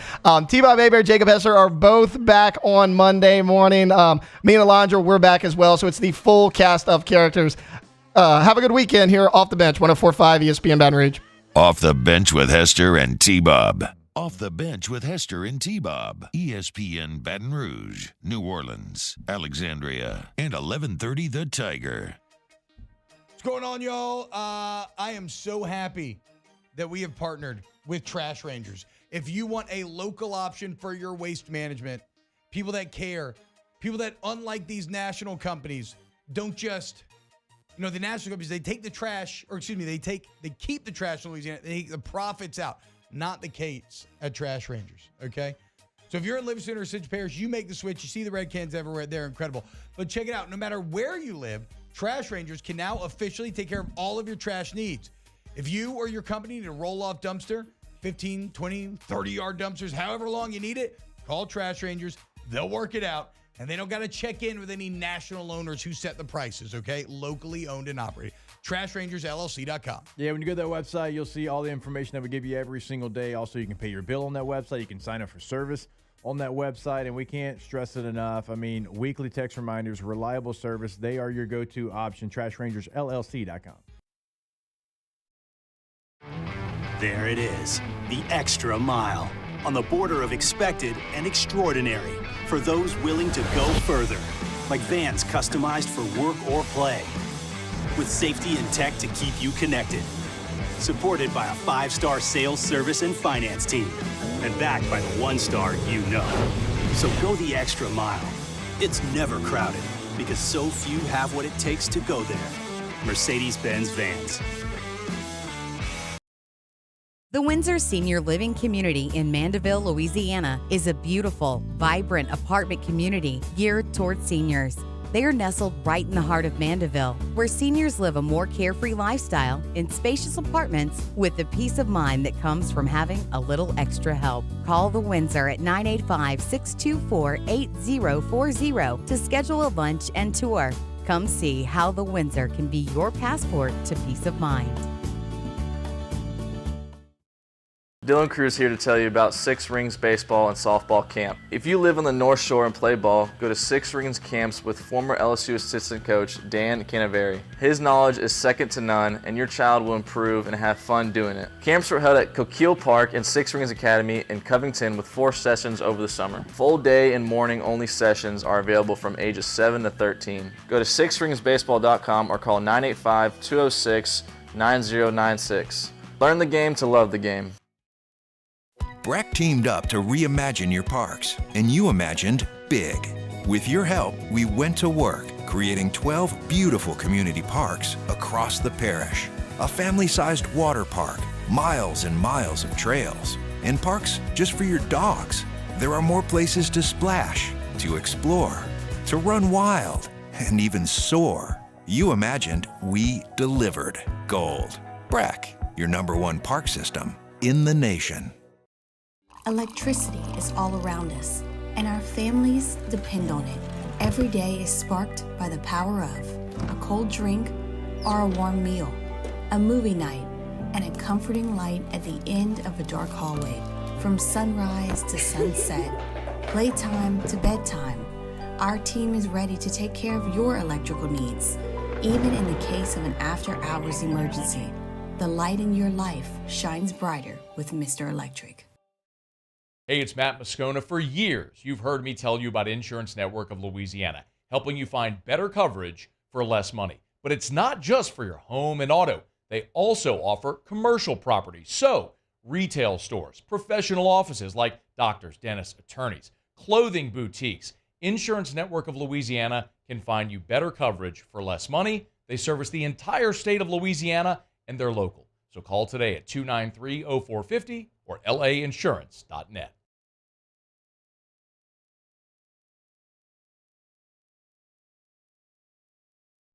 T-Bob Hebert, Jacob Hester are both back on Monday morning. Me and Alondra, we're back as well. So it's the full cast of characters. Have a good weekend here off the bench, 104.5 ESPN Baton Rouge. Off the Bench with Hester and T-Bob. Off the Bench with Hester and T-Bob. ESPN Baton Rouge, New Orleans, Alexandria, and 1130 The Tiger. What's going on, y'all? I am so happy that we have partnered with Trash Rangers. If you want a local option for your waste management, people that care, people that, unlike these national companies, don't just, the national companies, they take the trash, they keep the trash in Louisiana, they take the profits out. Not the case at Trash Rangers, okay? So if you're in Livingston or Citrus Parish, you make the switch. You see the red cans everywhere. They're incredible. But check it out. No matter where you live, Trash Rangers can now officially take care of all of your trash needs. If you or your company need a roll-off dumpster, 15, 20, 30-yard dumpsters, however long you need it, call Trash Rangers. They'll work it out. And they don't got to check in with any national owners who set the prices, okay? Locally owned and operated. TrashRangersLLC.com. Yeah, when you go to that website, you'll see all the information that we give you every single day. Also, you can pay your bill on that website. You can sign up for service on that website, and we can't stress it enough. I mean, weekly text reminders, reliable service. They are your go-to option. TrashRangersLLC.com. There it is, the extra mile, on the border of expected and extraordinary for those willing to go further, like vans customized for work or play, with safety and tech to keep you connected, supported by a 5-star sales, service, and finance team, and backed by the 1-star you know. So go the extra mile. It's never crowded, because so few have what it takes to go there. Mercedes-Benz Vans. The Windsor Senior Living Community in Mandeville, Louisiana is a beautiful, vibrant apartment community geared towards seniors. They are nestled right in the heart of Mandeville, where seniors live a more carefree lifestyle in spacious apartments with the peace of mind that comes from having a little extra help. Call the Windsor at 985-624-8040 to schedule a lunch and tour. Come see how the Windsor can be your passport to peace of mind. Dylan Cruz here to tell you about Six Rings Baseball and Softball Camp. If you live on the North Shore and play ball, go to Six Rings Camps with former LSU assistant coach Dan Canaveri. His knowledge is second to none, and your child will improve and have fun doing it. Camps were held at Coquille Park and Six Rings Academy in Covington with 4 sessions over the summer. Full day and morning only sessions are available from ages 7 to 13. Go to sixringsbaseball.com or call 985-206-9096. Learn the game to love the game. Breck teamed up to reimagine your parks, and you imagined big. With your help, we went to work, creating 12 beautiful community parks across the parish. A family-sized water park, miles and miles of trails, and parks just for your dogs. There are more places to splash, to explore, to run wild, and even soar. You imagined, we delivered. Gold. Breck, your #1 park system in the nation. Electricity is all around us, and our families depend on it. Every day is sparked by the power of a cold drink or a warm meal, a movie night, and a comforting light at the end of a dark hallway. From sunrise to sunset, playtime to bedtime, our team is ready to take care of your electrical needs. Even in the case of an after-hours emergency, the light in your life shines brighter with Mr. Electric. Hey, it's Matt Moscona. For years, you've heard me tell you about Insurance Network of Louisiana, helping you find better coverage for less money. But it's not just for your home and auto. They also offer commercial property. So, retail stores, professional offices like doctors, dentists, attorneys, clothing boutiques. Insurance Network of Louisiana can find you better coverage for less money. They service the entire state of Louisiana, and they're local. So call today at 293-0450 or lainsurance.net.